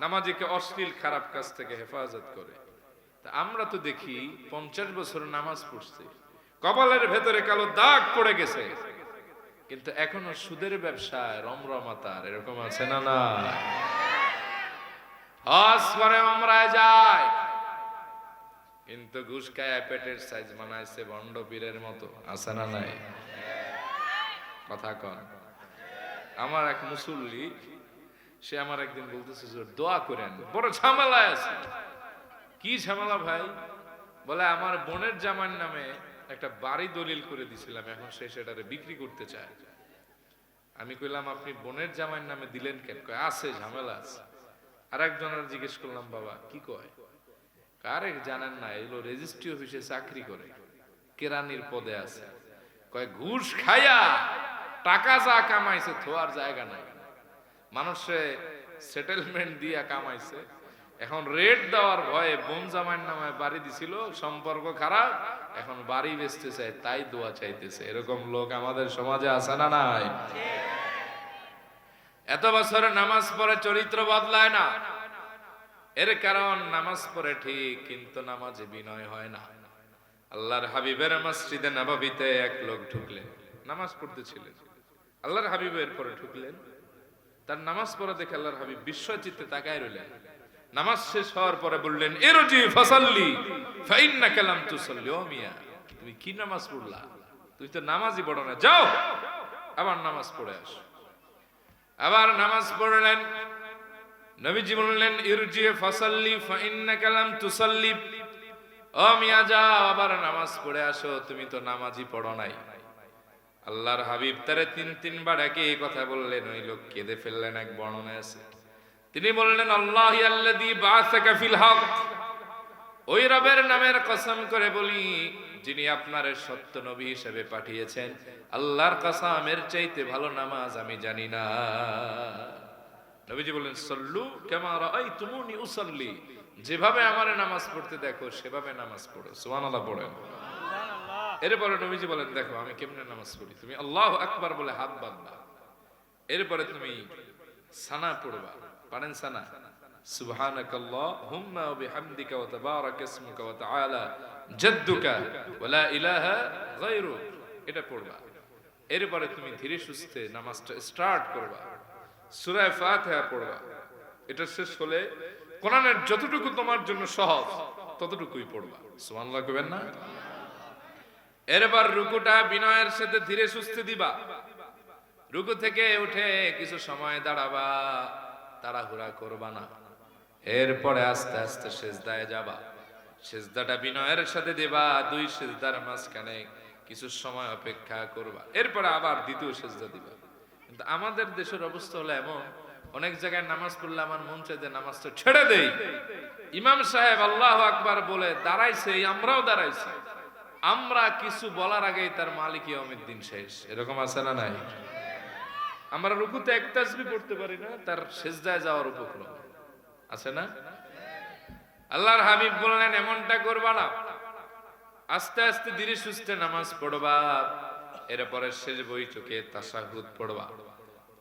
নামাজীকে অশ্লীল খারাপ কাজ থেকে হেফাজত করে। তা আমরা তো দেখি 50 বছর নামাজ পড়ছে, কপালের ভেতরে কালো দাগ পড়ে গেছে, কিন্তু এখনো সুদের ব্যবসায় রমরমাতার। এরকম আছে না না? হজ করে উমরায় যায়, কিন্তু ঘুষ খায় পেটের সাইজ বানাইছে ভণ্ড পীরের মতো। আছে না নাই? কথা কন। আমার এক মুসল্লি, সে আমার একদিন বলতেছে যে দোয়া করেন, বড় ঝামেলায় আছে। কি ঝামেলা ভাই? বলে আমার বোনের জামাইয়ের নামে একটা বাড়ি দলিল করে দিছিলাম, এখন সে সেটারে বিক্রি করতে চায়। আমি কইলাম আপনি বোনের জামাইয়ের নামে দিলেন কেন? কয় আছে, ঝামেলা আছে। আর একজনের জিজ্ঞেস করলাম, বাবা কি কয়? কারে জানেন না, এগুলো রেজিস্ট্রি অফিসে চাকরি করে, কেরানির পদে আছে। কয় ঘুষ খাইয়া টাকা যা কামাইছে থোয়ার জায়গা নাই, মানুষে সেটেলমেন্ট দিয়া কামাইছে। এখন রেট দেওয়ার ভয়ে বোন জামাইয়ের নামে বাড়ি দিছিল, সম্পর্ক খারাপ, এখন বাড়ি বেচতে চায়, তাই দোয়া চাইতেছে। এরকম লোক আমাদের সমাজে আছে না নাই? এত বছরে নামাজ পড়ে চরিত্র বদলায় না। এর কারণ নামাজ পড়ে ঠিক, কিন্তু নামাজে বিনয় হয় না। আল্লাহর হাবিবের মসজিদে নববীতে এক লোক ঢুকলেন, নামাজ পড়তেছিলেন। আল্লাহর হাবিবের পরে ঢুকলেন, তার নামাজ পড়া দেখে আল্লাহর হাবিব বিস্ময় চিত্তে তাকায় রইলেন। নামাজ শেষ হওয়ার পরে বললেন, ইরজি ফাসাল্লি ফাইন্নাকা লাম তুসাল্লি। ও মিয়া, তুমি কি নামাজ পড়লা? তুই তো নামাজই পড়ো না, যাও আবার নামাজ পড়ে আসো। আবার নামাজ পড়লেন, নবীজি বললেন, ইরজি ফাসাল্লি ফাইন্নাকা লাম তুসাল্লি। ও মিয়া, যাও আবার নামাজ পড়ে আসো, তুমি তো নামাজই পড়ো নাই। আল্লাহর হাবিব তারে 3-3 একই কথা বললেন। ওই লোক কেঁদে ফেললেন। এক বর্ণনায় আছে, তিনি বললেন, আল্লাহি আল্লাযী বাআসাকা ফিল হক, ওই রবের নামের কসম করে বলি যিনি আপনারে সত্য নবী হিসেবে পাঠিয়েছেন, আল্লাহর কসম এর চাইতে ভালো নামাজ আমি জানি না। নবীজি বললেন, সাল্লু কামা রাআইতুমুনি উসাল্লি, যেভাবে আমারে নামাজ পড়তে দেখো সেভাবে নামাজ পড়ো। সুবহানাল্লাহ পড়েন। এরপরে নবীজি বলেন, দেখো আমি কেমনে নামাজ পড়ি, তুমি আল্লাহু আকবার বলে হাত বাঁধবা, এরপরে তুমি সানা পড়বা। পারেন সানা? সুবহানাকাল্লাহুম্মা ওয়া বিহামদিকা ওয়া তাবারাকা ইসমুকা ওয়া তাআলা জাদ্দুকা ওয়া লা ইলাহা গায়রুক, এটা পড়বা। এরপরে তুমি ধীরে সুস্থে নামাজটা স্টার্ট করবা, সূরা ফাতিহা পড়বা। এটা শেষ হলে কোরআনের যতটুকু তোমার জন্য সহজ ততটুকুই পড়বা। সুবহানাল্লাহ কইবেন না? এরপর রুকুটা বিনয়ের সাথে ধীরে সুস্থে দিবা। রুকু থেকে উঠে কিছু সময় দাঁড়াবা, তাড়াহুড়া করবা না। এরপরে আস্তে আস্তে সিজদায় যাবা, সিজদাটা বিনয়ের সাথে দিবা। 2 সিজদার মাঝখানে কিছু সময় অপেক্ষা করবা, এরপরে আবার দ্বিতীয় সিজদা দিবা। কিন্তু আমাদের দেশের অবস্থা হলো এমন, অনেক জায়গায় নামাজ পড়লে আমার মন চায় যে নামাজটা ছেড়ে দেই। ইমাম সাহেব আল্লাহু আকবার বলে দাঁড়াইছে, আমরাও দাঁড়াইছি, আমরা কিছু বলার আগেই তার মালিক ইয়াউমিদ দিন শেষ, এরকম আছে না নাই? আমরা রুকুতে এক তাসবিহ পড়তে পারি না, তার সিজদায় যাওয়ার উপক্রম আছে না? আল্লাহর হাবিব বললেন এমনটা করবা না, আস্তে আস্তে ধীরে সুস্থে নামাজ পড়বা, এরপরে শেষ বৈঠকে তাশাহুদ পড়বা,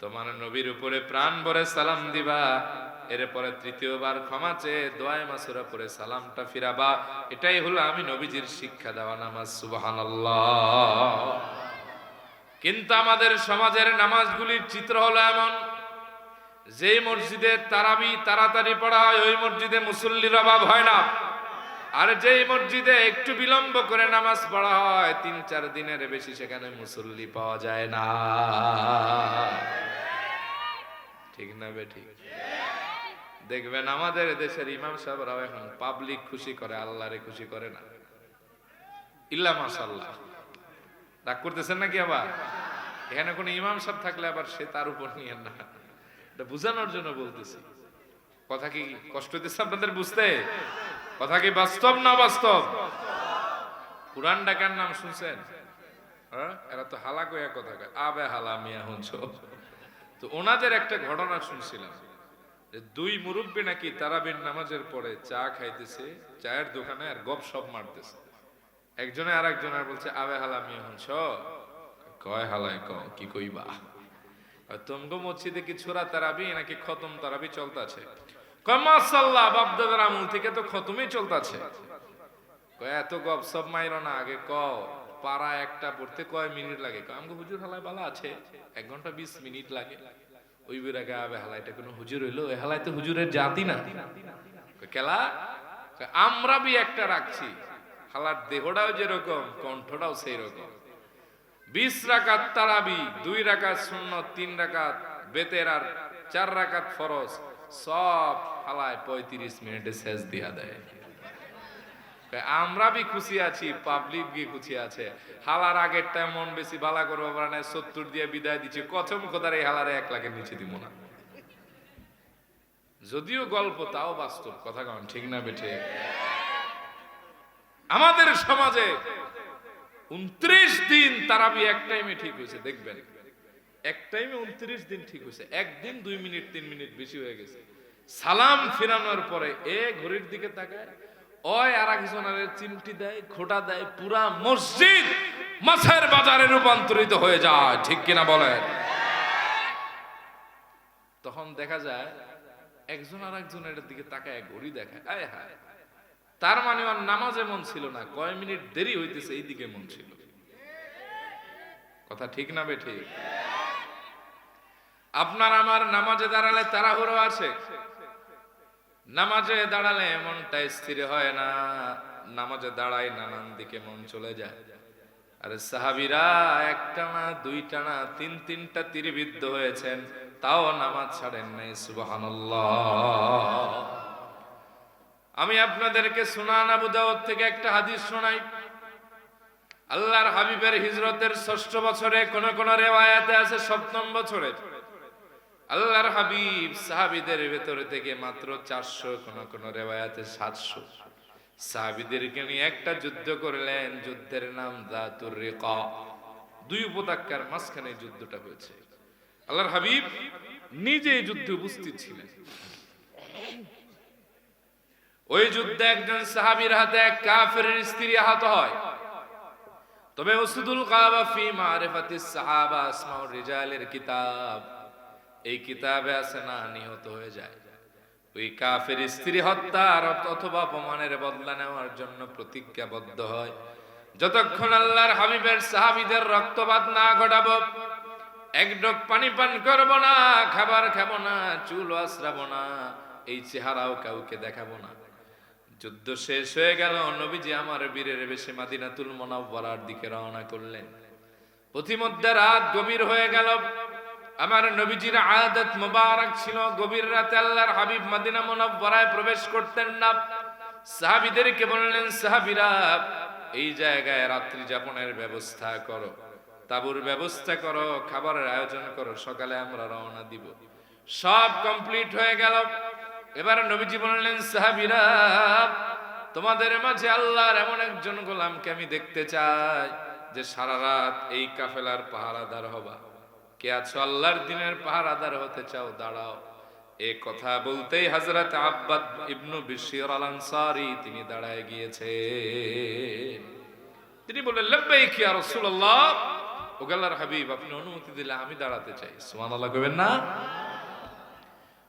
তোমার নবীর উপরে প্রাণ ভরে সালাম দিবা, এরপরে তৃতীয়বার ক্ষমা চেয়ে দোয়ায়ে মাসুরা পড়ে সালামটা ফিরাবা। এটাই হলো আমি নবীজির শিক্ষা দেওয়া নামাজ। সুবহানাল্লাহ। কিন্তু আমাদের সমাজের নামাজগুলির চিত্র হলো এমন, যে মসজিদে তারাবি তাড়াতাড়ি পড়া হয় ওই মসজিদে মুসল্লির অভাব হয় না, আর যেই মসজিদে একটু বিলম্ব করে নামাজ পড়া হয় ৩-৪ দিনের বেশি সেখানে মুসল্লি পাওয়া যায় না। ঠিক না বেঠিক? দেখবেন আমাদের দেশের ইমাম সাহেবরাও এখন পাবলিক খুশি করে, আল্লাহরে খুশি করে না। ইল্লা মাশাআল্লাহ। রাগ করতেছেন নাকি? আবার এখানে কোন ইমাম সাহেব থাকলে আবার সে তার উপর নিয়ে না, এটা বুঝানোর জন্য বলতেছি। কথা কি কষ্ট হইতেছে আপনাদের বুঝতে? কথা কি বাস্তব না বাস্তব? পুরান ঢাকার নাম শুনছেন? এরা তো হালা কইয়া কথা কয়, আবে হালা মিয়া হুনছ। তো ওনাদের একটা ঘটনা শুনছিলাম যে 2 মুরব্বি নাকি তারাবির নামাজের পরে চা খাইতেছে চায়ের দোকানে, আর গপসপ মারতেছে। একজনে আর একজনের বলছে আবে হালা মিয়া হুনছ। কয় হালায় ক কি কইবা? তোমগো মসজিদে কি ছোরা তারাবি নাকি খতম তারাবি চলতেছে? কয় মাশাআল্লাহ, বাপদাদার আমল থেকে তো খতমই চলতেছে। কয় এত গপসপ মাইরো না, আগে ক পারা একটা পড়তে কয় মিনিট লাগে? কয় আমগো হুজুর হালায় বালা আছে 1 ঘন্টা 20 মিনিট লাগে। ওই বিরাগে আবে হালায় এটা কোন হুজুর হইলো? ওই হালায় তো হুজুরের জাতি না। কেলা আমরা বি একটা রাখছি, হালার দেহটাও যেরকম কণ্ঠটাও সেই রকম। 20 রাকাত তারাবি, 2 রাকাত সুন্নত, 3 রাকাত বেতের আর 4 রাকাত ফরজ, সব হালায় 35 মিনিটে শেষ দিয়া দেয়। আমরা বি খুশি আছি, পাবলিক বি খুশি আছে। হালার আগের টাইম মন বেশি ভালো করবো না, 70 দিয়ে বিদায় দিচ্ছে। কসম খোদার এই হালারে 1 লাখের নিচে দিব না। যদিও গল্প তাও বাস্তব, কথা কন ঠিক না বেঠে? আমাদের সমাজে 29 দিন তারাবি এক টাইমে ঠিক হয়েছে, দেখবেন এক টাইমে 29 দিন ঠিক হয়েছে। একদিন 2 মিনিট 3 মিনিট বেশি হয়ে গেছে। সালাম ফিরানোর পরে এ ঘড়ির দিকে তাকায়, ওই আর একজনের চিমটি দেয়, খোটা দেয়, পুরা মসজিদ মাছের বাজারে রূপান্তরিত হয়ে যায়। ঠিক কিনা বলেন? তখন দেখা যায় একজন আর একজনের দিকে তাকায় ঘড়ি দেখায়, আয় হায়, তার মানে ওর নামাজে মন ছিল না, কয় মিনিট দেরি হইতেছে এই দিকে মন ছিল। কথা ঠিক না বেঠিক? আপনার আমার নামাজে দাঁড়ালে তাড়াহুড়ো আছে, নামাজে দাঁড়ালে মনটা স্থির হয় না, নামাজে দাঁড়ায় নানান দিকে মন চলে যায়। আরে সাহাবীরা 1 টানা 2 টানা 3-3টা তীরবিদ্ধ হয়েছেন, তাও নামাজ ছাড়েন নাই। সুবহানাল্লাহ। আমি আপনাদেরকে সুনান আবু দাউদ থেকে একটা হাদিস শোনাই। আল্লাহর হাবিবের হিজরতের 6ষ্ঠ বছরে, কোন কোন রিওয়ায়াতে আছে 7ম বছরে, আল্লাহর হাবিব সাহাবীদের ভেতর থেকে মাত্র 400, কোন কোন রিওয়ায়াতে 700 সাহাবীদেরকে নিয়ে একটা যুদ্ধ করলেন। যুদ্ধের নাম যাতুর রিকা। 2 উপত্যকার মাঝখানে যুদ্ধটা হয়েছে। আল্লাহর হাবিব নিজে এই যুদ্ধে উপস্থিত ছিলেন। ওই যুদ্ধে একজন সাহাবীর হাতে এক কাফেরের স্ত্রী আহত হয়। তবে উসদুল কাবা ফি মারিফাতিস সাহাবা আসমাউর রিজালের কিতাব, এই কিতাবে আছে না নিহত হয়ে যায়। ওই কাফের স্ত্রী হত্যার অথবা অপমানের বদলা নেওয়ার জন্য প্রতিজ্ঞাবদ্ধ হয়, যতক্ষণ আল্লাহর হাবিবের সাহাবীদের রক্তপাত না ঘটাবো, 1 ঢোক পানি পান করব না, খাবার খাবো না, চুল আঁচড়াবো না, এই চেহারাও কাউকে দেখাবো না। যুদ্ধ শেষ হয়ে গেল, নবীজি আমার বীরের বেশে মদিনাতুল মুনাওয়ারার দিকে রওনা করলেন। পথিমধ্যে রাত গভীর হয়ে গেল। আমার নবীজির আদত মুবারক ছিল গভীর রাতে আল্লাহর হাবিব মদিনা মুনাওয়ারায় প্রবেশ করতেন না। সাহাবীদেরকে বললেন, সাহাবীরা এই জায়গায় রাত্রি যাপনের ব্যবস্থা করো, তাঁবুর ব্যবস্থা করো, খাবারের আয়োজন করো, সকালে আমরা রওনা দিব। সব কমপ্লিট হয়ে গেল। এবার নবীজি বললেন, সাহাবীরা তোমাদের মাঝে আল্লাহর এমন একজন গোলামকে আমি দেখতে চাই যে সারা রাত এই কাফেলার পাহারাদার হবা। কে আছো আল্লাহর দিনের পাহারাদার হতে চাও? দাঁড়াও। এই কথা বলতেই হযরত আব্বাদ ইবনু বিশর আল আনসারী তিনি দাঁড়ায় গিয়েছে। তিনি বললেন, লাব্বাইক ইয়া রাসূলুল্লাহ, ও আল্লাহর হাবিব, আপনি অনুমতি দিলে আমি দাঁড়াতে চাই। সুবহানাল্লাহ কইবেন না?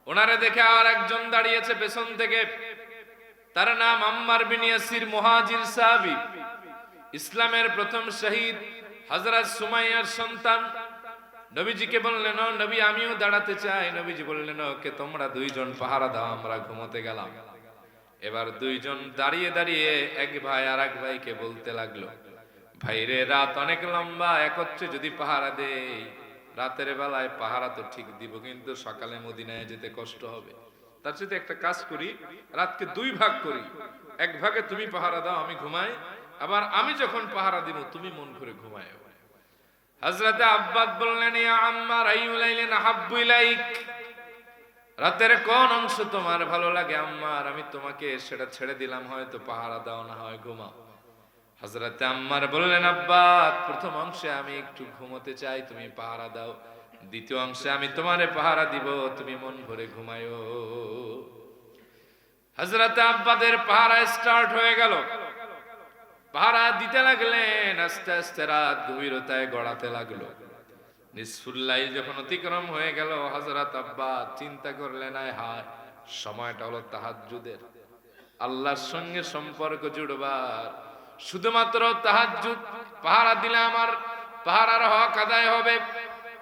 ওনারে দেখে আর একজন দাঁড়িয়েছে পেছন থেকে। তার নাম আম্মার বিন ইয়াসির, মুহাজির সাহাবী, ইসলামের প্রথম শহীদ, হযরত সুমাইয়ার সন্তান। নবীজিকে বললেন, ও নবী, আমিও দাঁড়াতে চাই। নবীজি বললেন, ওকে তোমরা দুইজন পাহারা দাও, আমরা ঘুমোতে গেলাম। এবার দুইজন দাঁড়িয়ে দাঁড়িয়ে এক ভাই আর এক ভাইকে বলতে লাগলো, ভাইরে, রাত অনেক লম্বা, একত্রে যদি পাহারা দেই, রাতের বেলায় পাহারা তো ঠিক দিব, কিন্তু সকালে মদিনায় যেতে কষ্ট হবে। তার সাথে একটা কাজ করি, রাতকে দুই ভাগ করি, এক ভাগে তুমি পাহারা দাও, আমি ঘুমাই, আবার আমি যখন পাহারা দিব তুমি মন করে ঘুমায়। হযরত আব্বাদ বললেন, ইয়া আম্মার, আইয়ুল লাইলিন আহাব্বু ইলাইক, রাতের কোন অংশ তোমার ভালো লাগে আম্মার? আমি তোমাকে সেটা ছেড়ে দিলাম, হয়তো পাহারা দাও, না হয় ঘুমাও। হযরত আম্মার বললেন, আব্বাদ, প্রথম অংশে আমি একটু ঘুমোতে চাই, তুমি পাহারা দাও। দ্বিতীয় অংশে আমি তোমারে পাহারা দিব, তুমি মন ভরে ঘুমায়ো। হযরত আব্বাদের পাহারা স্টার্ট হয়ে গেল। পাহারা দিতে লাগলেন। আস্তে আস্তে রাত গভীরতায় গড়াতে লাগলো। নিসফুল লাইল যখন অতিক্রম হয়ে গেল, হযরত আব্বাদ চিন্তা করলেন, আয় হায়, সময়টা হলো তাহাজ্জুদের, আল্লাহর সঙ্গে সম্পর্ক জুড়বার। শুধুমাত্র তাহাজ্জুদ পাহারা দিলে আমার পাহারার হক আদায় হবে।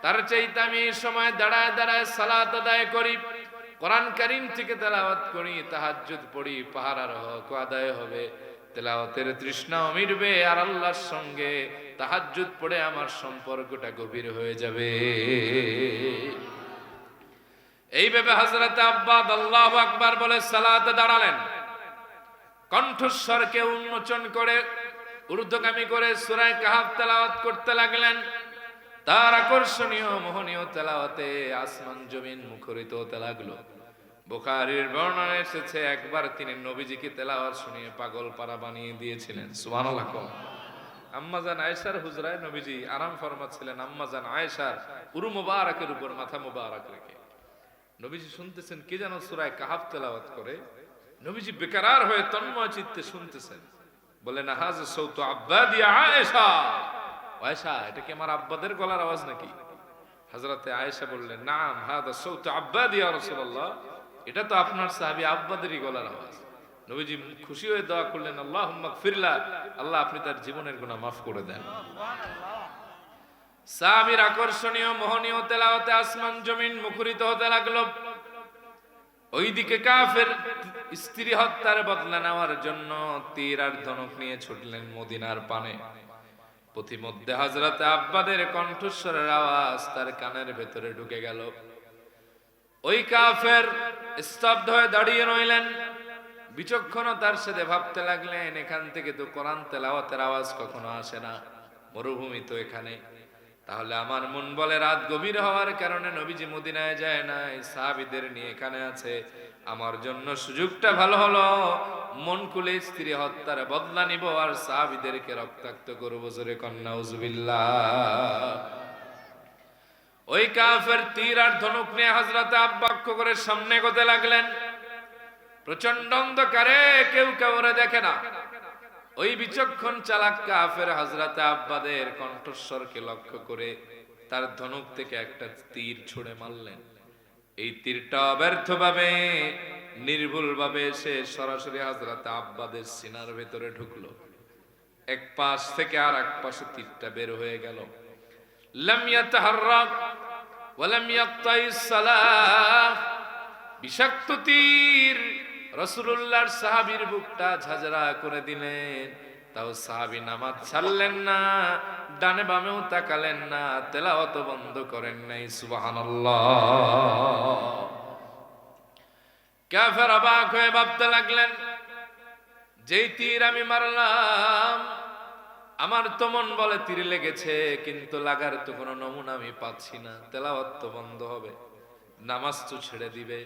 তার চাইতে আমি এই সময় দাঁড়ায় দাঁড়ায় সালাত আদায় করি, কোরআন কারীম থেকে তেলাওয়াত করি, তাহাজ্জুদ পড়ি, পাহারার হক আদায় হবে, তেলাওয়াতের তৃষ্ণাও মিটবে, আর আল্লাহর সঙ্গে তাহাজ্জুদ পড়ে আমার সম্পর্কটা গভীর হয়ে যাবে। এইভাবে হযরত আব্বাদ আল্লাহু আকবার বলে সালাতে দাঁড়ালেন। কণ্ঠস্বরকে উন্মোচন করে ঊর্ধ্বগামী করে সূরা কাহফ তেলাওয়াত করতে লাগলেন। তার আকর্ষণীয় মোহনীয় তেলাওয়াতে আসমান জমিন মুখরিত হতে লাগলো। বুখারীর বর্ণনায় এসেছে, একবার তিনি নবীজিকে তেলাওয়াত শুনিয়ে পাগল পারা বানিয়ে দিয়েছিলেন। সুবহানাল্লাহ। আম্মাজান আয়েশার হুজরায় নবীজি আরাম ফরমাচ্ছিলেন, আম্মাজান আয়েশার উরু মুবারাকের উপর মাথা মুবারক রেখে। নবীজি শুনতেছেন কে যেন সূরা কাহফ তেলাওয়াত করে। নবীজি বেকরার হয়ে তন্ময় চিত্তে শুনতেছেন। বলেন, হাজ সাউতু আব্বাদি আয়েশা। আয়েশা, এটা কি আমার আব্বাদের গলার আওয়াজ নাকি? হযরতে আয়েশা বললেন, নাম, হাদা সাউতু আব্বাদি ইয়া রাসূলুল্লাহ, এটা তো আপনার সাহাবী আব্বাদেরই গলার আওয়াজ। নবীজি খুশি হয়ে দোয়া করলেন, আল্লাহুম্মা গফিরলা, আল্লাহ আপনি তার জীবনের গুনাহ মাফ করে দেন। সাহাবীর আকর্ষণীয় মোহনীয় তেলাওয়াতে আসমান জমিন মুখরিত হতে লাগলো। ওইদিকে কাফের স্ত্রী হত্যার বদলা নেওয়ার জন্য তীর আর ধনুক নিয়ে ছুটলেন মদিনার পানে। পথিমধ্যে হযরত আব্বাদের কণ্ঠস্বরের আওয়াজ তার কানের ভেতরে ঢুকে গেল। ওই কাফের স্তব্ধ হয়ে দাঁড়িয়ে রইলেন। বিচক্ষণতার সাথে ভাবতে লাগলেন, এখান থেকে তো কোরআন তেলাওয়াতের আওয়াজ কখনো আসে না, মরুভূমি তো এখানে, তাহলে আমার মন বলে রাত গভীর হওয়ার কারণে নবীজি মদিনায় যায় নাই, সাহাবীদের নিয়ে এখানে আছে। আমার জন্য সুযোগটা ভালো হলো, মন খুলে স্ত্রী হত্যার বদলা নিব আর সাহাবীদেরকে রক্তাক্ত করব। জোরে কন্যা উযুবিল্লাহ। ওই কাফের তীর আর ধনুক নিয়ে হযরত আব্বা লক্ষ্য করে সামনে এগোতে লাগলেন। প্রচন্ড অন্ধকারে কেউ কাউরে দেখে না। ওই বিচক্ষণ চালাক কাফের হযরত আব্বাদের কণ্ঠস্বরকে লক্ষ্য করে তার ধনুক থেকে একটা তীর ছুঁড়ে মারলেন। এই তীরটা ব্যর্থভাবে নির্ভুলভাবে এসে সরাসরি হযরত আব্বাদের সিনার ভেতরে ঢুকলো। এক পাশ থেকে আর এক পাশে তীরটা বের হয়ে গেল। লাম ইয়াতাহাররাক ওয়া লাম ইয়াকতাইস সালাহ। বিষাক্ত তীর রাসূলুল্লাহর সাহাবীর বুকটা ঝাঁঝরা করে দিলেন। তাও সাহাবী নামাজ ছাড়লেন না, ডানে বামেও তাকালেন না, তেলাওয়াত বন্ধ করেন নাই। সুবহানাল্লাহ। কাফের অবাক হয়ে ভাবতে লাগলেন, যেই তীর আমি মারলাম, আমার তো মন বলে তীর লেগেছে, কিন্তু লাগার তো কোনো নমুনা আমি পাচ্ছি না, তেলাওয়াত তো বন্ধ হবে। নামাজ তো ছেড়ে দিবে,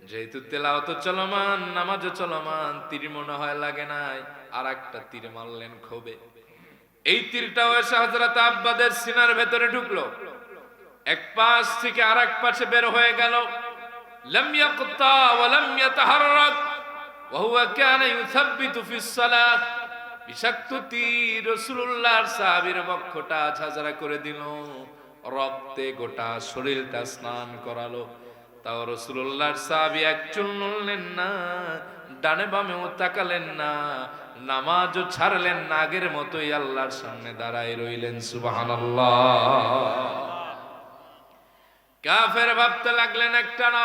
যেহেতু তেলাওয়াত চলমান, নামাজও চলমান, তীর মনে হয় লাগে নাই, আর একটা তীর মারলেন খোবে। এই তীরটাও এসে হযরত আব্বাদের সিনার ভেতরে ঢুকলো, এক পাশ থেকে আরেক পাশে বের হয়ে গেল। লাম ইয়াকতা ওয়া লাম ইয়াতাহাররাক ওয়া হুয়া কানা ইউসাব্বিতু ফিস সালাত। বিষাক্ত তীর রাসূলুল্লাহর সাহাবীর বক্ষটা ঝাঁঝরা করে দিল, রক্তে গোটা শরীরটা স্নান করালো। তাও রাসূলুল্লাহর সাহাবী এক চুল নড়লেন না, ডানে বামেও তাকালেন না, নামাজও ছাড়লেন না, আগের মতোই আল্লাহর সামনে দাঁড়ায় রইলেন। সুবহানাল্লাহ। কাফের ভাবতে লাগলেন একটা না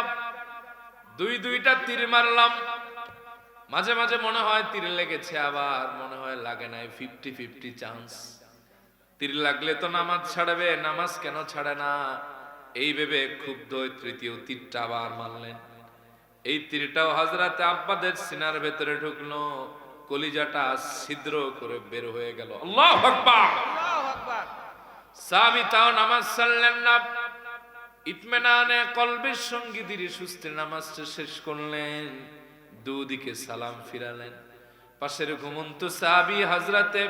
দুইটা তীর মারলাম, মাঝে মাঝে মনে হয় তীর লেগেছে, আবার মনে হয় লাগে নাই, 50-50 চান্স। তীর লাগলে তো নামাজ ছাড়বে, নামাজ কেন ছাড়ে না, এই ভেবে ক্ষুব্ধ তৃতীয় তীরটা আবার মারলেন। এই তীরটাও হযরত আব্বাদের সিনার ভেতরে ঢুকলো, কলিজাটা ছিদ্র করে বের হয়ে গেল। আল্লাহু আকবার, আল্লাহু আকবার। সাহাবী তাও নামাজ ছাড়লেন না, ইতমিনানে কলবের সঙ্গে ধীরে সুস্থে নামাজটা শেষ করলেন, দুদিকে সালাম ফিরালেন। পাশের ঘুমন্ত সাহাবী হযরতে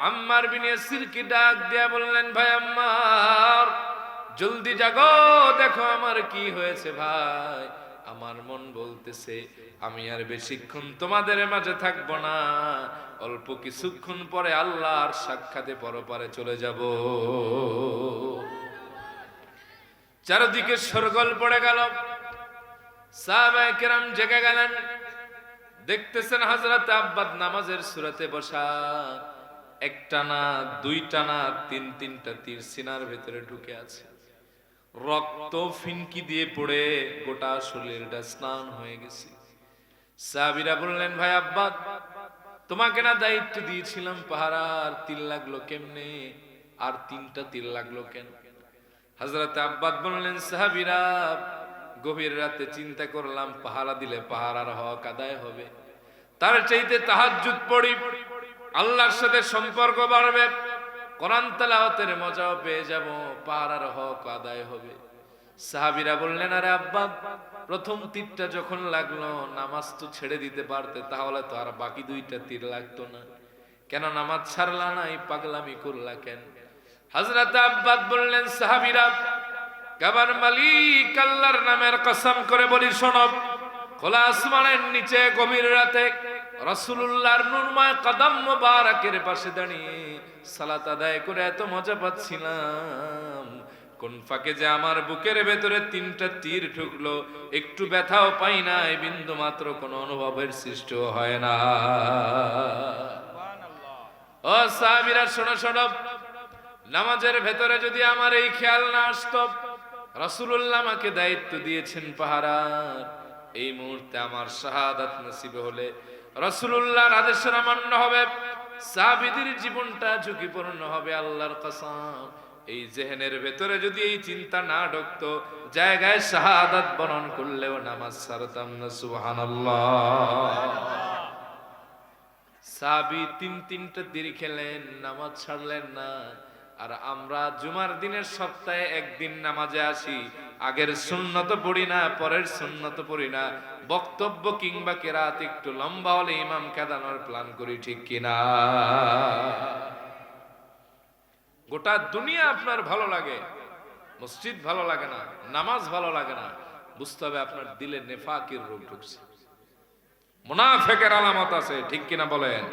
আম্মার বিন ইয়াসিরকে ডাক দিয়া বললেন, ভাই আম্মার, জলদি জাগো, দেখো আমার কি হয়েছে ভাই। আমার মন বলতেছে আমি আর বেশিক্ষণ তোমাদের মাঝে থাকবো না, অল্প কিছুক্ষণ পরে আল্লাহর সাক্ষাতে পরপারে চলে যাব। চারদিকে শোরগোল পড়ে গেল, সাহাবায়ে কেরাম জেগে গেলেন। দেখতেছেন হযরত আব্বাদ নামাজের সুরাতে বসা, একটা না দুইটা না তিনটা তীর সিনার ভেতরে ঢুকে আছে, রক্ত ফিনকি দিয়ে পড়ে গোটা শরীরটা স্নান হয়ে গেছে। সাহাবীরা বললেন, ভাই আব্বাদ, তোমাকে না দায়িত্ব দিয়েছিলাম পাহারার, তীর লাগলো কেমনে, আর তিনটা তীর লাগলো কেন? হযরত আব্বাদ বললেন, সাহাবীরা, গভীর রাতে চিন্তা করলাম পাহারা দিলে পাহারার হক আদায় হবে, তার চাইতে তাহাজ্জুদ পড়ি, আল্লাহর সাথে সম্পর্ক বাড়বে, কোরআন তেলাওয়াতের মজাও পেয়ে যাব, পাহারার হক আদায় হবে। সাহাবীরা বললেন, আরে আব্বা, প্রথম তীরটা যখন লাগলো নামাজ তো ছেড়ে দিতে পারতে, তাহলে তো আর বাকি দুইটা তীর লাগতো না, কেন নামাজ ছাড়লা না, এই পাগলামি করলা কেন? হযরত আব্বাদ বললেন, সাহাবীরা, কাবার মালিক আল্লাহর নামের কসম করে বলি শোনো, খোলা আসমানের নিচে গভীর রাতে রাসূলুল্লাহর নূরময় কদম মোবারকের পাশে দাঁড়িয়ে সালাত আদায় করে এত মজা পাচ্ছিলাম, কোন ফাঁকে যে আমার বুকের ভেতরে তিনটা তীর ঢুকলো, একটু ব্যথাও পাই না, বিন্দু মাত্র কোনো অনুভবের সৃষ্টি হয় না। ও সাহাবীরা, শোনো শোনো, নামাজের ভেতরে যদি আমার এই খেয়াল না আসতো, রাসূলুল্লাহ আমাকে দায়িত্ব দিয়েছেন পাহারার, এই মুহূর্তে আমার শাহাদাত নসিব হলে রাসূলুল্লাহর আদেশের অমান্য হবে, সাহাবীদের জীবনটা ঝুঁকিপূর্ণ হবে, আল্লাহর কসম। এই জেহেনের ভেতরে যদি এই চিন্তা না ঢুকতো, জায়গায় শাহাদাত বরণ করলেও নামাজ ছাড়তাম না। সুবহানাল্লাহ। সাহাবী তিনটা তীর খেলেন, নামাজ ছাড়লেন না। আর আমরা জুমার দিনের সপ্তাহে একদিন নামাজে আসি, আগের সুন্নত পড়ি না, পরের সুন্নত পড়ি না, বক্তব্য কিংবা কেরাত একটু লম্বা হলে ইমাম কাদানোর প্ল্যান করি, ঠিক কিনা? গোটা দুনিয়া আপনার ভালো লাগে, মসজিদ ভালো লাগে না, নামাজ ভালো লাগে না, বুঝতে হবে আপনার দিলে নেফাকের রোগ ঢুকছে, মুনাফিকের আলামত আছে, ঠিক কিনা বলেন?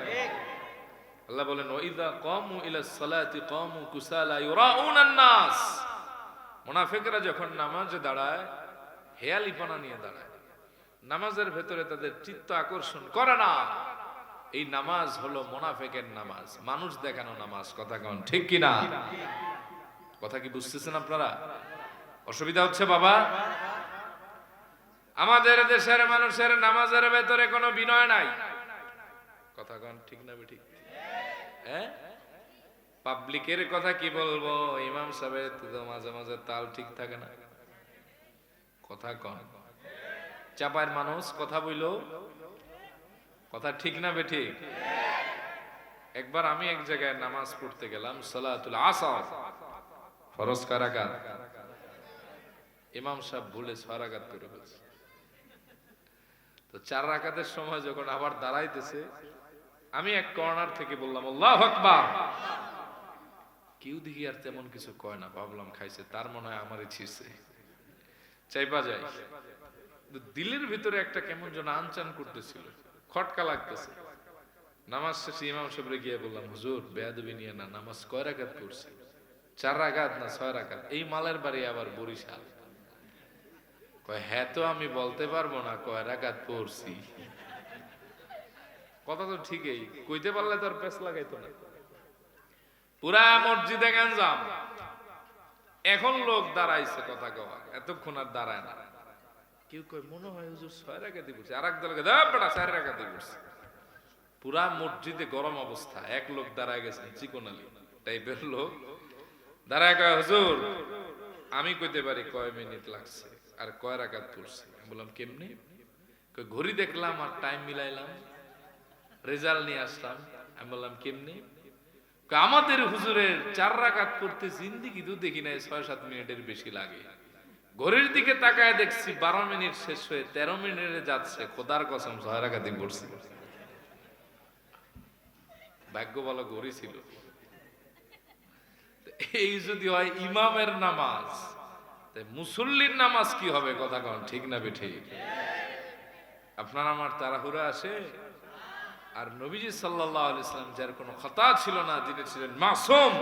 আল্লাহ বলেন, ওয়াইদা কামু ইলাস সালাতি কামু কুসালা ইউরাউনান নাস। মুনাফিকরা যখন নামাজে দাঁড়ায় হেয়ালিপনা নিয়ে দাঁড়ায়, নামাজের ভেতরে তাদের চিত্ত আকর্ষণ করে না। এই নামাজ হলো মুনাফিকের নামাজ, মানুষ দেখানো নামাজ। কথা কোন ঠিক কিনা? কথা কি বুঝতেছেন আপনারা? অসুবিধা হচ্ছে বাবা? আমাদের দেশের মানুষের নামাজের ভেতরে কোনো বিনয় নাই। কথা কোন ঠিক না ঠিক? পাবলিকের কথা কি বলবো, ইমাম সাহেবের তো মাঝে মাঝে তাল ঠিক থাকে না। কথা কন, চাপার মানুষ কথা বইল, কথা ঠিক না বেঠিক? একবার আমি এক জায়গায় নামাজ পড়তে গেলাম, সালাতুল আসর, ফরজ কারাকাত, ইমাম সাহেব ভুলে 6 রাকাত করে ফেলছে। তো 4 রাকাতের সময় যখন আবার দাঁড়াইতেছে, আমি এক কর্নার থেকে বললাম আল্লাহু আকবার। কেউ দেখি আর তেমন কিছু কয় না, ভাবলাম খাইছে, তার মনে হয় আমারই ছিঁড়ছে, চাইপা যায়। দিলের ভিতরে একটা কেমন যেন আনচান করতেছিল, খটকা লাগতেছে। নামাজ শেষে ইমাম সাহেবরে গিয়ে বললাম হুজুর বেয়াদবি নিয়ে না, নামাজ কয় রাকাত পড়ছি? 4 রাকাত না 6 রাকাত? এই মালের বাড়ি আবার বরিশাল। কয় হ্যাঁ তো আমি বলতে পারবো না কয় রাকাত পড়ছি। কথা তো ঠিকই, কইতে পারলে তো আর পেছ লাগাইতো না। পুরা মসজিদে গঞ্জাম, এখন লোক দাঁড়াইছে কথা কওয়া, এতক্ষণ আর দাঁড়ায় না। কেউ কয় মনে হয় হুজুর 6 রাকাতই পড়ছে, আর এক দলকে দা বেটা 4 রাকাতই পড়ছে। পুরা মসজিদে গরম অবস্থা। এক লোক দাঁড়ায় গেছেন, চিকন আলী টাইপের লোক, দাঁড়ায় কয় হুজুর আমি কইতে পারি কয় মিনিট লাগছে আর কয় রাকাত পড়ছে। আমি বললাম কেমনে? কয় ঘড়ি দেখলাম আর টাইম মিলাইলাম, রেজাল্ট নিয়ে আসলাম। আমি বললাম কেমনে? কয় আমাদের হুজুরের 4 রাকাত পড়তে জিন্দেগি তো দেখি নাই 6-7 মিনিটের বেশি লাগে। ঘড়ির দিকে তাকায় দেখছি 12 মিনিট শেষ হয়ে 13 মিনিটে যাচ্ছে। খোদার কসম 6 রাকাতই পড়ছি। ভাগ্য ভালো ঘড়ি ছিল। এই যদি হয় ইমামের নামাজ, তাই মুসল্লির নামাজ কি হবে? কথা কন ঠিক না বেঠিক? আপনার আমার তাড়াহুড়া আসে। আর নবীজি সাল্লাল্লাহু আলাইহি সাল্লাম যার কোনো খাতা ছিল না, যিনি ছিলেন মাসুম,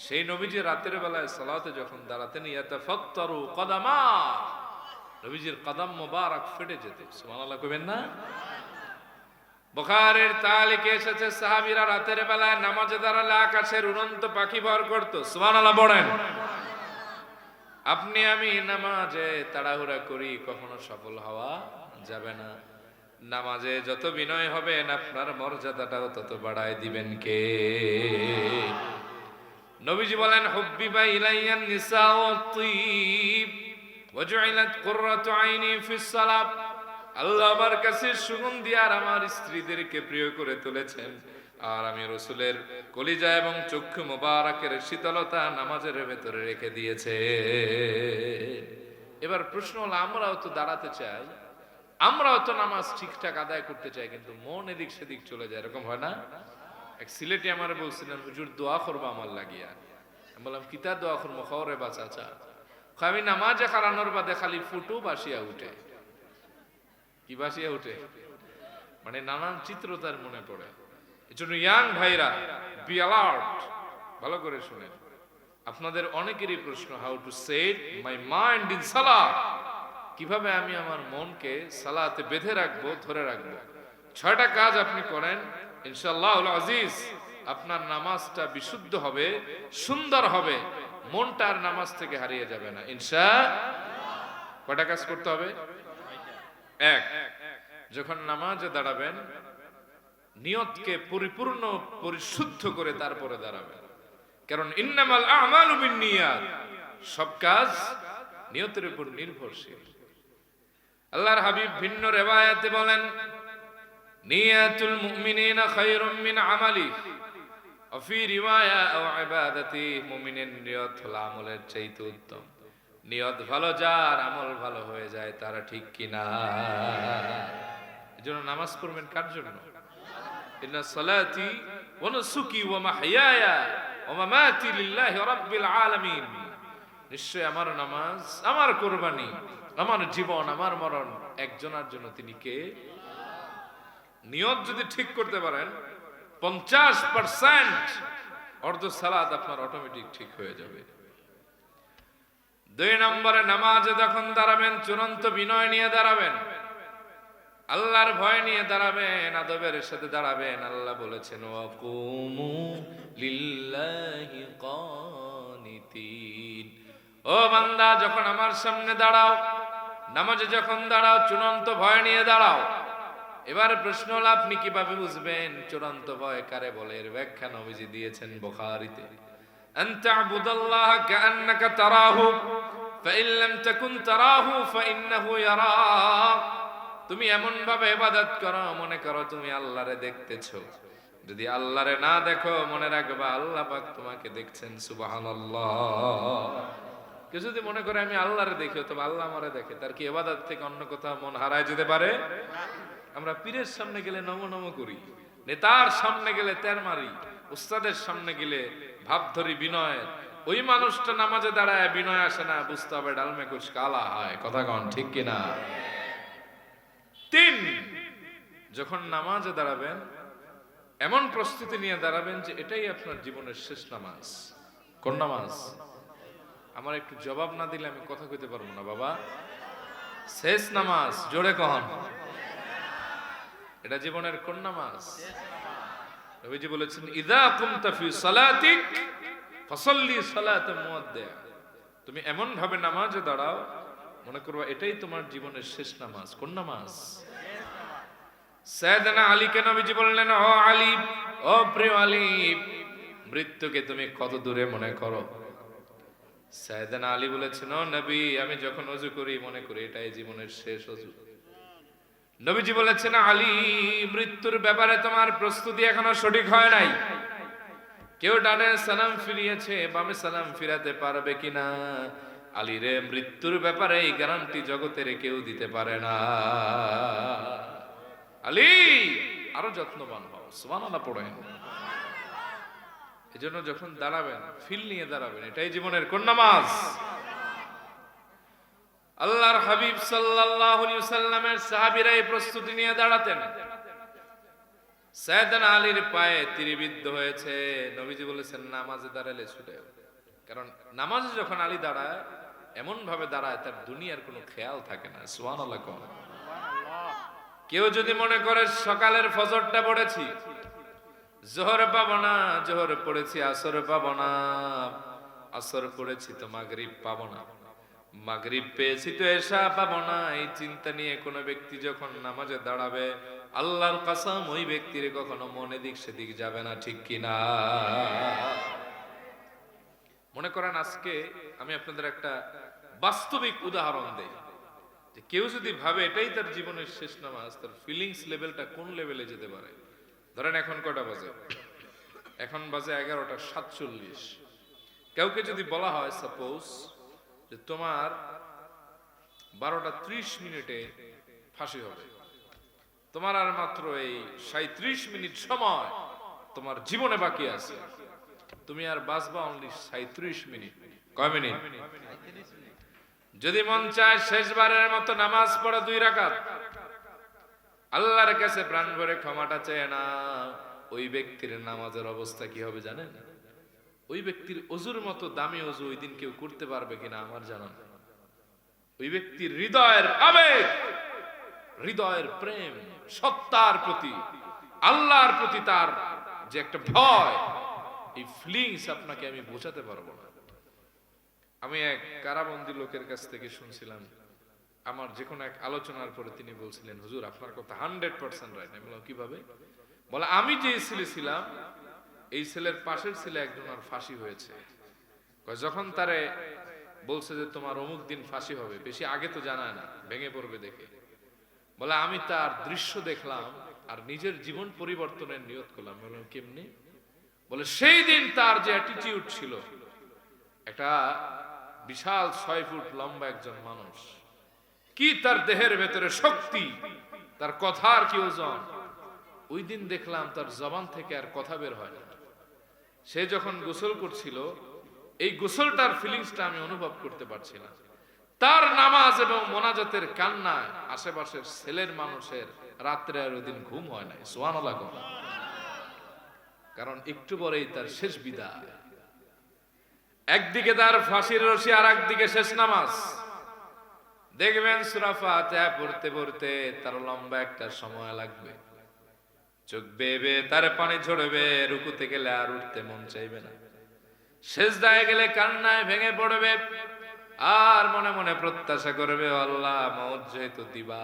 সেই নবীজি রাতের বেলায় সালাতে যখন দাঁড়াতেন ইয়াতাফাত্তারু কদামা, নবীজির কদম মোবারক ফেটে যেত। সুবহানাল্লাহ কইবেন না? বুখারীর তালিকে এসেছে সাহাবীরা রাতের বেলায় নামাজে দাঁড়ালে আকাশের উড়ন্ত পাখি ভর করত। সুবহানাল্লাহ বলেন। আপনি আমি নামাজে তাড়াহুড়া করি, কখনো সফল হওয়া যাবে না। নামাজে যত বিনয় হবেন আপনার মর্যাদাটাও তত বাড়ায় দিবেন কে? নবীজি বলেন হুব্বিবা ইলাইয়ান নিসাউ ওয়াত-তিব ওয়াজুইলাত কুররাতু আইনি ফিস সালাত। আল্লাহ আমার কাছে সুগন্ধি আর আমার স্ত্রীদেরকে প্রিয় করে তুলেছেন, আর আমি রাসূলের কলিজা এবং চক্ষু মোবারকের শীতলতা নামাজের ভেতরে রেখে দিয়েছে। এবার প্রশ্ন হলো, আমরাও তো দাঁড়াতে চাই, আমরাও তো নামাজ ঠিকঠাক আদায় করতে চাই, কিন্তু মন এদিক সেদিক চলে যায়, এরকম হয় না? এক সিলেটি আমার বলছিলেন হুজুর দোয়া করবো আমার লাগিয়া। আমি বললাম কিতা দোয়া করবো? খবরে বা চাচা আমি নামাজে খারানোর বাদে খালি ফুটু বাসিয়া উঠে। কি বাসিয়া উঠে? মানে নানান চিত্র তার মনে পড়ে। এই জন্য ইয়াং ভাইরা বি অ্যালার্ট, ভালো করে শুনেন। আপনাদের অনেকেরই প্রশ্ন, how to said my mind in সালাত, কিভাবে আমি আমার মনকে সালাতে বেঁধে রাখবো, ধরে রাখবো। 6টা কাজ আপনি করেন, ইনশাআল্লাহুল আজিজ আপনার নামাজটা বিশুদ্ধ হবে, সুন্দর হবে, মনটা আর নামাজ থেকে হারিয়ে যাবে না ইনশাআল্লাহ। কয়টা কাজ করতে হবে? 1, যখন নামাজে দাঁড়াবেন নিয়তকে পরিপূর্ণ পরিশুদ্ধ করে তারপরে দাঁড়াবেন। কারণ ইন্নামাল আমালু বিন্নিয়াত, সব কাজ নিয়তের উপর নির্ভরশীল। আল্লাহর হাবিব ভিন্ন রিওয়ায়াতে বলেন নিয়াতুল মুমিনিনা খায়রুম মিন আমালি, ওয়া ফি রিওয়ায়া আও ইবাদাতি, মুমিনের নিয়ত হলো আমলের চাইতে উত্তম। নিয়ত ভালো যার, আমল ভালো হয়ে যায় তার, ঠিক কিনা? এজন্য নামাজ পড়বেন কার জন্য? ইন্না সালাতি ওয়া নুসুকি ওয়া মাহইয়ায়া ওয়া মামাতি লিল্লাহি রাব্বিল আলামিন, নিশ্চয় আমার নামাজ, আমার কুরবানি, আমার জীবন, আমার মরণ একজনের জন্য, তিনি কে? নিয়ত যদি ঠিক করতে পারেন 50% অর্ধ সালাত আপনার অটোমেটিক ঠিক হয়ে যাবে। 2 নম্বরে নামাজে যখন দাঁড়াবেন চূড়ান্ত বিনয় নিয়ে দাঁড়াবেন, আল্লাহর ভয় নিয়ে দাঁড়াবেন, আদবের সাথে দাঁড়াবেন। আল্লাহ বলেছেন ওয়াকুমু লিল্লাহি কানিতিন, ও বান্দা যখন আমার সামনে দাঁড়াও, নামাজে যখন দাঁড়াও চূড়ান্ত ভয় নিয়ে দাঁড়াও। এবার প্রশ্ন হলো আপনি কিভাবে বুঝবেন চূড়ান্ত ভয় কারে বলে? এর ব্যাখ্যা নবীজি দিয়েছেন বুখারীতে, আনতা আবুদাল্লাহ কাআন্নাকা তারাহু ফাইন লাম তাকুন তারাহু ফাইন্নাহু ইয়ারাক। তুমি এমন ভাবে ইবাদত করো মনে করো তুমি আল্লাহরে দেখতেছো, যদি আল্লাহরে না দেখো মনে রাখবা আল্লাহ পাক তোমাকে দেখছেন। সুবহানাল্লাহ। কেউ যদি মনে করে আমি আল্লাহরে দেখি, তবে আল্লাহ আমারে দেখে, তার কি ইবাদত থেকে অন্য কোথাও মন হারায় যেতে পারে? আমরা পীরের সামনে গেলে নম নম করি, নেতার সামনে গেলে তের মারি, উস্তাদের সামনে গেলে ভাব ধরি বিনয়। ওই মানুষটা নামাজে দাঁড়ায় বিনয় আসে না, বুঝতে হবে ডালমে কুছ কালা হয়। কথা কন ঠিক কিনা? 3, যখন নামাজে দাঁড়াবেন এমন প্রস্তুতি নিয়ে দাঁড়াবেন যে এটাই আপনার জীবনের শেষ নামাজ। কোন নামাজ? আমার একটু জবাব না দিলে আমি কথা কইতে পারবো না বাবা। শেষ নামাজ, জোরে কন। এটা জীবনের কোন নামাজ? নবীজি বলেছেন, ইযা কুমতা ফি সালাতিক ফাসাল্লি সালাতা মুয়াদ্দিয়া। তুমি এমন ভাবে নামাজে দাঁড়াও মনে করবা এটাই তোমার জীবনের শেষ নামাজ। কোন নামাজ? সাইয়েদনা আলীকে নবীজি বললেন, ও আলী, ও প্রিয় আলী, মৃত্যুকে তুমি কত দূরে মনে করো? সাইয়েদনা আলী বলেছেন, ও নবী, আমি যখন ওযু করি মনে করি এটাই জীবনের শেষ ওযু। নবীজি বলেছেন, আলী, মৃত্যুর ব্যাপারে তোমার প্রস্তুতি এখনো সঠিক হয় নাই। কেউ ডানে সালাম ফিরিয়েছে, বামে সালাম ফিরাতে পারবে কিনা? আলী রে, মৃত্যুর ব্যাপারে এই গ্যারান্টি জগতের কেউ দিতে পারে না। আলী, আরো যত্নবান হও, সুবহানাল্লাহ পড়েন। এজন্য যখন দাঁড়াবেন ফিল নিয়ে দাঁড়াবেন, এটাই জীবনের কোন নামাজ? আল্লাহর হাবিব সাল্লাল্লাহু আলাইহি ওয়াসাল্লামের সাহাবীরা এই প্রস্তুতি নিয়ে দাঁড়াতেন। সাইয়েদনা আলীর পায়ে তীরবিদ্ধ হয়েছে। নবীজি বলেছেন, নামাজে দাঁড়ালে ছুটে, কারণ নামাজে যখন আলী দাঁড়ায় এমন ভাবে দাঁড়ায় তার দুনিয়ার কোনো খেয়াল থাকে না। সুবহানাল্লাহ। কেউ যদি মনে করে সকালের ফজরটা পড়েছি, জোহর পাবো না, জোহর পড়েছি আসর পাবো না, আসর পড়েছি তো মাগরিব পাবো না, মাগরিব পেয়েছি তো এশা পাবো না, এই চিন্তা নিয়ে কোনো ব্যক্তি যখন নামাজে দাঁড়াবে, আল্লাহর কসম ওই ব্যক্তির কখনো মনে দিক সেদিক যাবে না। ঠিক কিনা? মনে করেন আজকে আমি আপনাদের একটা বাস্তবিক উদাহরণ দেই, যে কেউ যদি ভাবে এটাই তার জীবনের শেষ নামাজ, তার ফিলিংস লেভেলটা কোন লেভেলে যেতে পারে। ধরেন এখন কটা বাজে? এখন বাজে 11:47। কাউকে যদি বলা হয় সাপোজ যে তোমার 12:30 ফাঁসি হবে, তোমার আর মাত্র এই 37 মিনিট সময় তোমার জীবনে বাকি আছে, তুমি আর বাঁচবা অনলি 37 মিনিট। কয় মিনিট? যদি মন চায় শেষবারের মতো নামাজ পড়া 2 রাকাত, আল্লাহর কাছে প্রাণ ভরে ক্ষমাটা চেয়ে না, ওই ব্যক্তির নামাজের অবস্থা কি হবে জানেন? ওই ব্যক্তির ওযুর মতো দামি ওযু ওই দিন কেউ করতে পারবে কিনা আমার জানা নেই। ওই ব্যক্তির হৃদয়ের আবেগ, হৃদয়ের প্রেম, সত্তার প্রতি, আল্লাহর প্রতি তার যে একটা ভয়, এই ফিলিংস আপনাকে আমি বোঝাতে পারবো না। আমি এক কারাবন্দী লোকের কাছ থেকে শুনছিলাম, আমার যে কোনো এক আলোচনার পরে তিনি বলছিলেন, হুজুর আপনার কথা 100% রাইট। আমি বললাম কিভাবে? বলে, আমি যে ছেলে ছিলাম এই ছেলের পাশের ছেলে একজনের ফাঁসি হয়েছে। যখন তারে বলছে যে তোমার অমুক দিন ফাঁসি হবে, বেশি আগে তো জানায় না, ভেঙে পড়বে দেখে, বলে আমি তার দৃশ্য দেখলাম আর নিজের জীবন পরিবর্তনের নিয়ত করলাম। বললাম কেমনি? বলে সেই দিন তার যে অ্যাটিটিউড ছিল, একটা বিশাল 6 ফুট লম্বা একজন মানুষ, কি তার দেহের ভেতরে শক্তি, তার কথার কি ওজন, ওই দিন দেখলাম তার জবান থেকে আর কথা বের হয় না। সে যখন গোসল করছিল, এই গোসলটার ফিলিংসটা আমি অনুভব করতে পারছিলাম। তার নামাজ এবং মোনাজাতের কান্নায় আশেপাশের ছেলের মানুষের রাত্রে আর ওই দিন ঘুম হয় নাই। সুবহানাল্লাহ। কারণ একটু পরেই তার শেষ বিদায়। একদিকে তার ফাঁসির রশি, আর একদিকে শেষ নামাজ। দেখবেন সূরা ফাতিহা পড়তে পড়তে তার লম্বা একটা সময় লাগবে, চোখ বেয়ে বেয়ে তার পানি ঝরবে, রুকুতে গেলে আর উঠতে মন চাইবে না, সিজদায় গেলে কান্নায় ভেঙে পড়বে, আর মনে মনে প্রত্যাশা করবে, আল্লাহ মওত যেহেতু দিবা,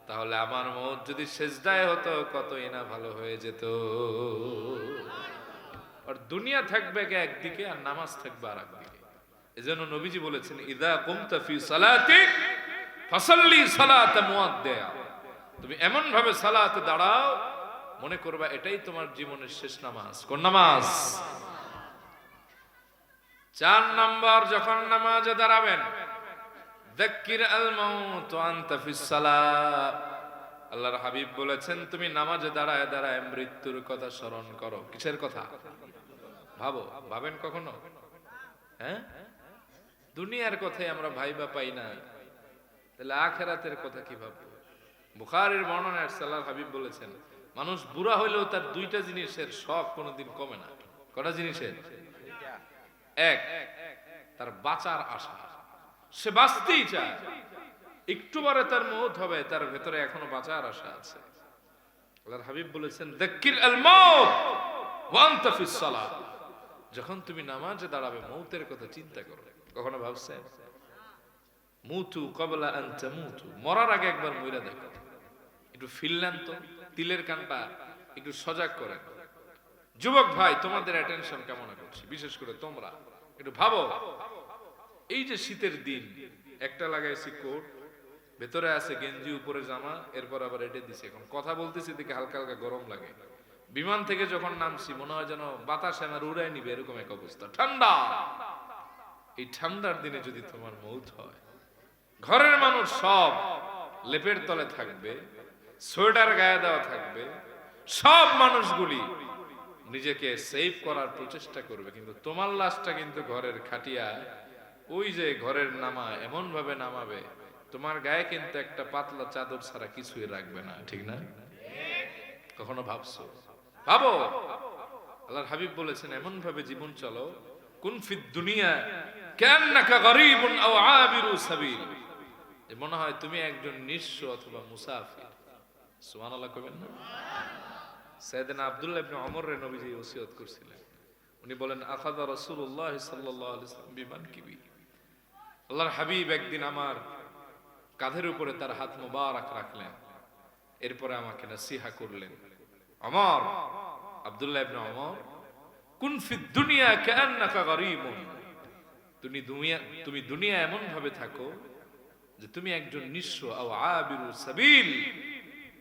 তাহলে আমার মওত যদি সিজদায় হতো কতই না ভালো হয়ে যেত। আর দুনিয়া থাকবে একদিকে আর নামাজ থাকবে আর একদিকে। এজন্য নবীজি বলেছেন, ইযা কুমতা ফি সালাতিক ফাসাল্লি সালাতা মুয়াদ্দিয়া। তুমি এমন ভাবে সালাতে দাঁড়াও মনে করবা এটাই তোমার জীবনের শেষ নামাজ। কোন নামাজ? 4 নম্বর, যখন নামাজে দাঁড়াবেন, যাক্কির আল মাউত ওয়া আনতা ফিস সালাহ। আল্লাহর হাবিব বলেছেন, তুমি নামাজে দাঁড়ায় দাঁড়ায় মৃত্যুর কথা স্মরণ করো। কিসের কথা? ভাবেন কখনো? হ্যাঁ, দুনিয়ার কথাই আমরা ভাইবা পাই না, তাহলে আখিরাতের কথা কি ভাববো? বুখারীর বর্ণনায় আল্লাহর হাবিব বলেছেন, মানুষ বুড়া হইলেও তার 2টা জিনিসের শখ কোনোদিন কমে না। কটা জিনিসের? এক, তার বাঁচার আশা, সে বাঁচতেই চায়। একটু পরে তার মওত হবে, তার ভেতরে এখনো বাঁচার আশা আছে। আল্লাহর হাবিব বলেছেন, যাক্কির আল মাউত ওয়া আনতা ফিস সালাহ। যখন তুমি নামাজে দাঁড়াবে মওতের কথা চিন্তা করো। কখনো ভাবছেন? মুতু ক্বাবলা আন তামুতু, মরার আগে একবার মইরা দেখো। একটু ফিরলেন তো, তিলের কানটা একটু সজাগ করেন। যুবক ভাই, তোমাদের অ্যাটেনশন কেমন করছি, বিশেষ করে তোমরা একটু ভাবো। এই যে শীতের দিন, একটা লাগাইছি কোট, ভেতরে আছে গেঞ্জি, উপরে জামা, এরপর আবার এটে দিছে। এখন কথা বলতেছি দেখে হালকা হালকা গরম লাগে। বিমান থেকে যখন নামছি মনে হয় যেন বাতাস আমার উড়ায় নিবে, এরকম এক অবস্থা, ঠান্ডা। এই ঠান্ডার দিনে যদি তোমার মওত হয়, ঘরের মানুষ সব লেপের তলে থাকবে, সোয়েটার গায়ে দেওয়া থাকবে, সব মানুষগুলি নিজেকে সেভ করার প্রচেষ্টা করবে, কিন্তু তোমার লাশটা কিন্তু ঘরের খাটিয়ায়, ওই যে ঘরের নামা এমন ভাবে নামাবে, তোমার গায়ে কিন্তু একটা পাতলা চাদর ছাড়া কিছুই রাখবে না। ঠিক না? কখনো ভাবছো? ভাবো। আল্লাহর হাবিব বলেছেন, এমন ভাবে জীবন চলো, কুন ফিদ দুনিয়া কান্নাকা গরীবুন আও আবিরু সাবিল, যে মনে হয় তুমি একজন নিঃস্ব অথবা মুসাফির। সুবহানাল্লাহ কইবেন না? সাইয়েদনা আব্দুল্লাহ ইবনে ওমর রে নবীজি ওসিয়ত করেছিলেন। উনি বলেন, আখাযা রাসূলুল্লাহ সাল্লাল্লাহু আলাইহি ওয়াসাল্লাম বিমানকিবি। আল্লাহর হাবিব একদিন আমার কাঁধের উপরে তার হাত মোবারক রাখলেন, এরপরে আমাকে নসিহা করলেন, ওমর, আব্দুল্লাহ ইবনে ওমর, কুন ফিদ দুনিয়া কান্নাকা গরীবুন, তুমি দুনিয়া এমন ভাবে থাকো যে তুমি একজন নিঃস্ব, আও আবিরু সাবিল,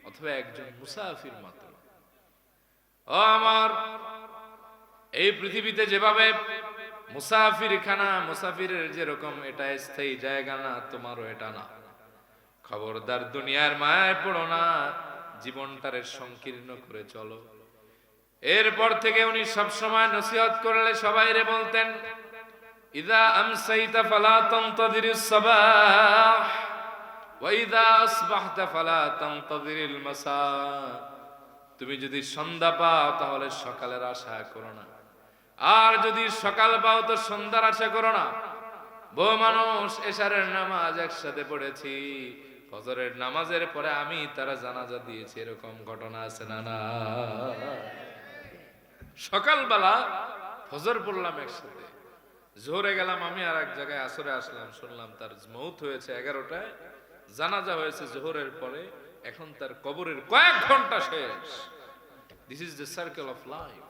অথবা একজন মুসাফির মাত্র। ও আমার, এই পৃথিবীতে যেভাবে মুসাফির খানা, মুসাফিরের যেরকম এটা স্থায়ী জায়গা না, তোমারও এটা না। খবরদার দুনিয়ার মায়ায় পড়ো না, জীবনটারে সংকীর্ণ করে চলো। এরপর থেকে উনি সব সময় নসিহত করলে সবাইরে বলতেন, ইযা আমসাইতা ফালা তানতাযিরিস সাবাহ ওয়া ইযা আসবাহতা ফালা তানতাযিরিল মাসা। তুমি যদি সন্ধ্যা পাও তাহলে সকালের আশা করো না, আর যদি সকাল পাও তো সন্ধ্যার আশা করো না। বহু মানুষ এশারের নামাজ একসাথে পড়েছি, ফজরের নামাজের পরে আমি তারা জানাজা দিয়েছি, এরকম ঘটনা আছে না? না, সকালবেলা ফজর পড়লাম একসাথে, জোহরে গেলাম আমি আর এক জায়গায়, আসরে আসলাম, শুনলাম তার মওত হয়েছে 11টায়, জানাজা হয়েছে জোহরের পরে, এখন তার কবরের কয়েক ঘন্টা শেষ। This is the circle of life.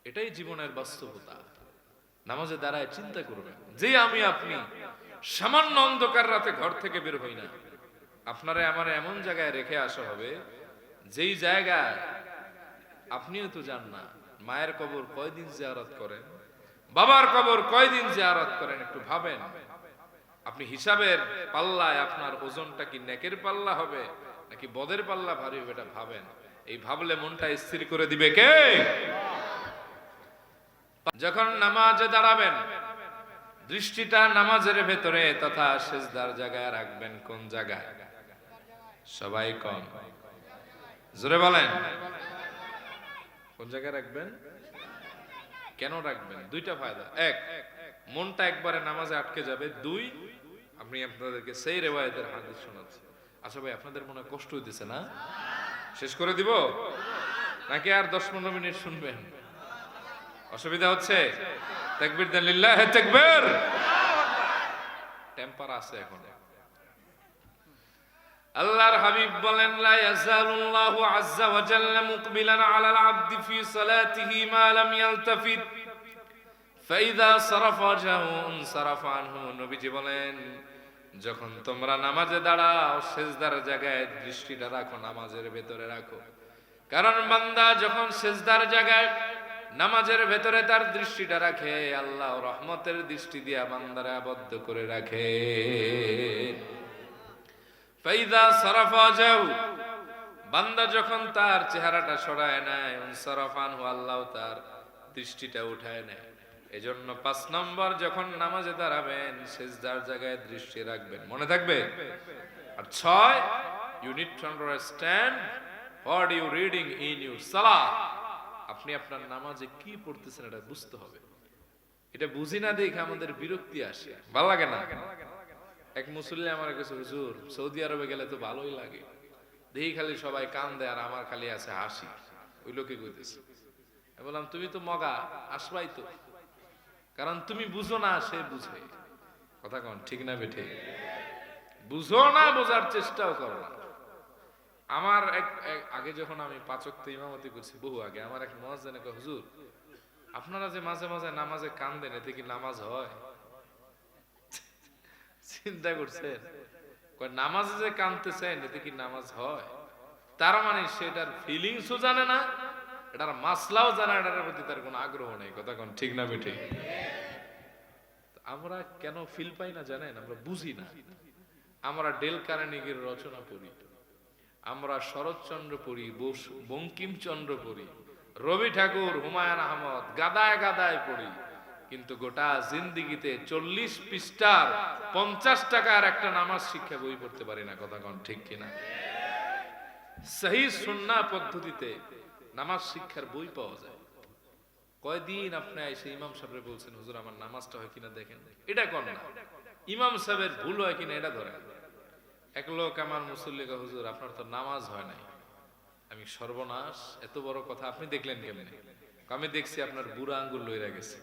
এটাই জীবনের বাস্তবতা। নামাজে দাঁড়ায় চিন্তা করবেন যে আমি আপনি সামান্য অন্ধকার রাতে ঘর থেকে বের হই না, আপনারা আমার এমন জায়গায় রেখে আসা হবে যেই জায়গায় আপনিও তো যান না। মায়ের কবর কয়দিন জিয়ারত করেন, বাবার কবর কয়দিন জিয়ারত করেন, একটু ভাবেন। আপনি হিসাবের পাল্লায় আপনার ওজনটা কি নেকের পাল্লা হবে নাকি বদের পাল্লা ভারী হবে, এটা ভাবেন। এই ভাবলে মনটা স্থির করে দিবে কে? যখন নামাজে দাঁড়াবেন, দৃষ্টিটা নামাজের ভেতরে তথা সিজদার জায়গায় রাখবেন। কোন জায়গায়? সবাই কোন? জোরে বলেন, কোন জায়গায় রাখবেন? কেন রাখবেন? 2টা ফায়দা। 1, মনটা একবারে নামাজে আটকে যাবে। 2, আমি আপনাদেরকে সেই রিওয়ায়াতের হাদিস শোনাচ্ছি। আচ্ছা ভাই, আপনাদের মনে কষ্ট হইতেছে না? শেষ করে দিব নাকি আর 10-15 মিনিট শুনবেন? অসুবিধা হচ্ছে? তাকবীর দেন, লিল্লাহি তাকবীর। টেম্পার আছে এখন। আল্লাহর হাবিব বলেন, লা ইয়াজালুল্লাহু আযজা ওয়া জাল্লা মুকবিলান আলাল আবদি ফি সালাতিহি মা লাম ইয়ালতাফিত ফাইযা সারাফা জাহুন সারাফা আনহু। নবীজি বলেন, যখন তোমরা নামাজে দাঁড়াও সিজদার জায়গায় দৃষ্টিটা রাখো, নামাজের ভেতরে রাখো। কারণ বান্দা যখন সিজদার জায়গায় নামাজের ভেতরে তার দৃষ্টিটা রাখে, আল্লাহ রহমতের দৃষ্টি দিয়া বান্দারে আবদ্ধ করে রাখে। ফাইদা সারাফা যাও, বান্দা যখন তার চেহারাটা সরায় নেয়, সারাফানহু, আল্লাহ তার দৃষ্টিটা উঠায় নেয়। এজন্য 5 নম্বর, যখন নামাজে দাঁড়াবেন সিজদার জায়গায় দৃষ্টি রাখবেন, মনে থাকবে। আর 6, you need to understand what you reading in your সালাহ। আপনি আপনার নামাজে কি পড়তেছেন এটা বুঝতে হবে। এটা বুঝি না দেখে আমাদের বিরক্তি আসে, ভালো লাগে না। এক মুসল্লি আমার কাছে, হুজুর সৌদি আরবে গেলে তো ভালোই লাগে, দেখি খালি সবাই কান দেয় আর আমার খালি আছে হাসি। ওই লোকে কইতেছে, আমি বললাম তুমি তো মগা, আসবাই তো, কারণ তুমি বুঝো না, সে বুঝে। কথা কোন ঠিক না বেঠে? বুঝো না, বোঝার চেষ্টাও করো না। আমার আগে যখন আমি 5 ওয়াক্ত ইমামতি করছি, বহু আগে, আমার এক মুয়াজ্জিন কয়, হুজুর আপনারা যে মাঝে মাঝে নামাজে কান দেন, এতে কি নামাজ হয়? চিন্তা করছেন? কয় নামাজে যে কানতেছেন এতে কি নামাজ হয়? তার মানে সেটার ফিলিংসও জানে না, এটার মাসলাও জানে, এটার প্রতি তার কোনো আগ্রহ নেই। কথা কোন ঠিক না বেঠে? আমরা কেন ফিল পাই না জানেন? আমরা বুঝি না। আমরা ডেল কার্নেগির রচনা পড়ি, আমরা শরৎচন্দ্র পড়ি, বঙ্কিমচন্দ্র পড়ি, রবি ঠাকুর, হুমায়ুন আহমদ, গাদায় গাদায় পড়ি, কিন্তু গোটা জিন্দিগিতে 40 পৃষ্ঠার 50 টাকার একটা নামাজ শিক্ষা বই পড়তে পারি না। কথা কোন ঠিক কিনা? সহিহ সুন্নাহ পদ্ধতিতে নামাজ শিক্ষার বই পাওয়া যায়। কয়দিন আপনি এসে ইমাম সাহেবরে বলছেন, হুজুর আমার নামাজটা হয় কিনা দেখেন, এটা কোন না, ইমাম সাহেবের ভুল হয় কিনা এটা ধরেন। এক লোক আমার মুসল্লিকে, হুজুর আপনার তো নামাজ হয় নাই। আমি, সর্বনাশ, এত বড় কথা আপনি দেখলেন কেমনে? আমি দেখছি আপনার বুড়া আঙ্গুল লইরা গেছে।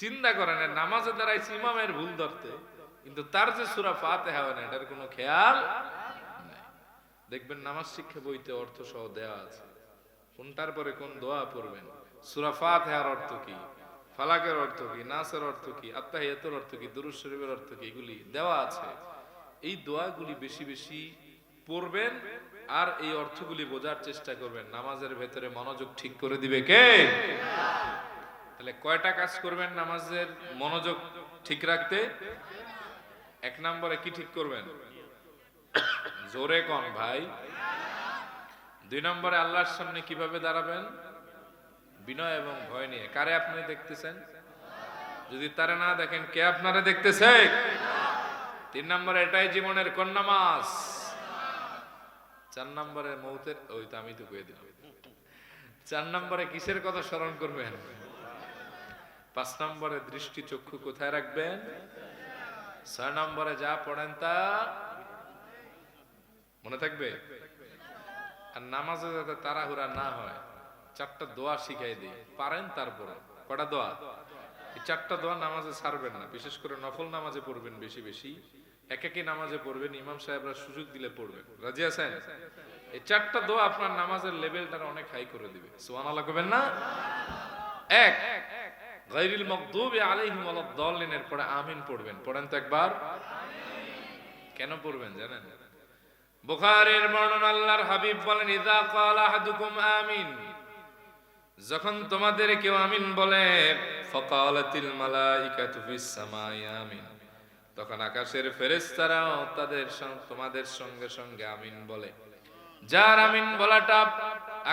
চিন্তা করেন, নামাজে দাঁড়াইছে ইমামের ভুল ধরতে, কিন্তু তার যে সূরা ফাতিহা হয় না এটার কোনো খেয়াল নাই। দেখবেন নামাজ শিক্ষা বইতে অর্থ সহ দেওয়া আছে, কোনটার পরে কোন দোয়া পড়বেন, সূরা ফাতিহার অর্থ কি, ফালাকের অর্থ কি, নাসের অর্থ কি, আত্তাহিয়াতুর অর্থ কি, দুরূদ শরীফের অর্থ কি, এগুলি দেওয়া আছে। এই দোয়াগুলি বেশি বেশি পড়বেন আর এই অর্থগুলি বোঝার চেষ্টা করবেন। নামাজের ভেতরে মনোযোগ ঠিক করে দিবে কে? তাহলে কয়টা কাজ করবেন নামাজের মনোযোগ ঠিক রাখতে? 1 নম্বরে কি ঠিক করবেন? জোরে কোন ভাই? 2 নম্বরে আল্লাহর সামনে কিভাবে দাঁড়াবেন? বিনয় এবং ভয় নিয়ে। কারে আপনি দেখতেছেন? যদি তারে না দেখেন, কে আপনারে দেখতেছে? 3 নম্বরে এটাই জীবনের কোন নামাজ? 4 নম্বরে মৌতের, ওই তো আমি তো কয়ে দিলাম। 4 নম্বরে কিসের কথা স্মরণ করবেন? 5 নম্বরে দৃষ্টি চক্ষু কোথায় রাখবেন? 6 নম্বরে যা পড়েন তা মনে থাকবে। আর নামাজে যাতে তাড়াহুড়া না হয়, 4টা দোয়া শিখাই দিই, পারেন তারপরে। কটা দোয়া? এই 4টা দোয়া নামাজে ছাড়বেন না, বিশেষ করে নফল নামাজে পড়বেন বেশি বেশি, একাকী নামাজে পড়বেন, ইমাম সাহেবরা সুযোগ দিলে পড়বেন। রাজি আছেন? এই 4টা দোয়া আপনার নামাজের লেভেলটা অনেক হাই করে দিবে। সুবহানাল্লাহ কইবেন না? 1, গায়রিল মাগদুবি আলাইহিম ওয়ালাদ-দাল্লিন এর পরে আমিন পড়বেন। পড়েন তো একবার। কেন পড়বেন জানেন? বুখারীর বর্ণনা, আল্লাহর হাবিব বলেন, ইযা ক্বালা আহাদুকুম আমিন, যখন তোমাদের কেউ আমিন বলে, ফাকালাতিল মালাইকাতু ফিস সামাই আমিন, তখন আকাশের ফেরেশতারাও তোমাদের সঙ্গে সঙ্গে আমিন বলে। যার আমিন বলাটা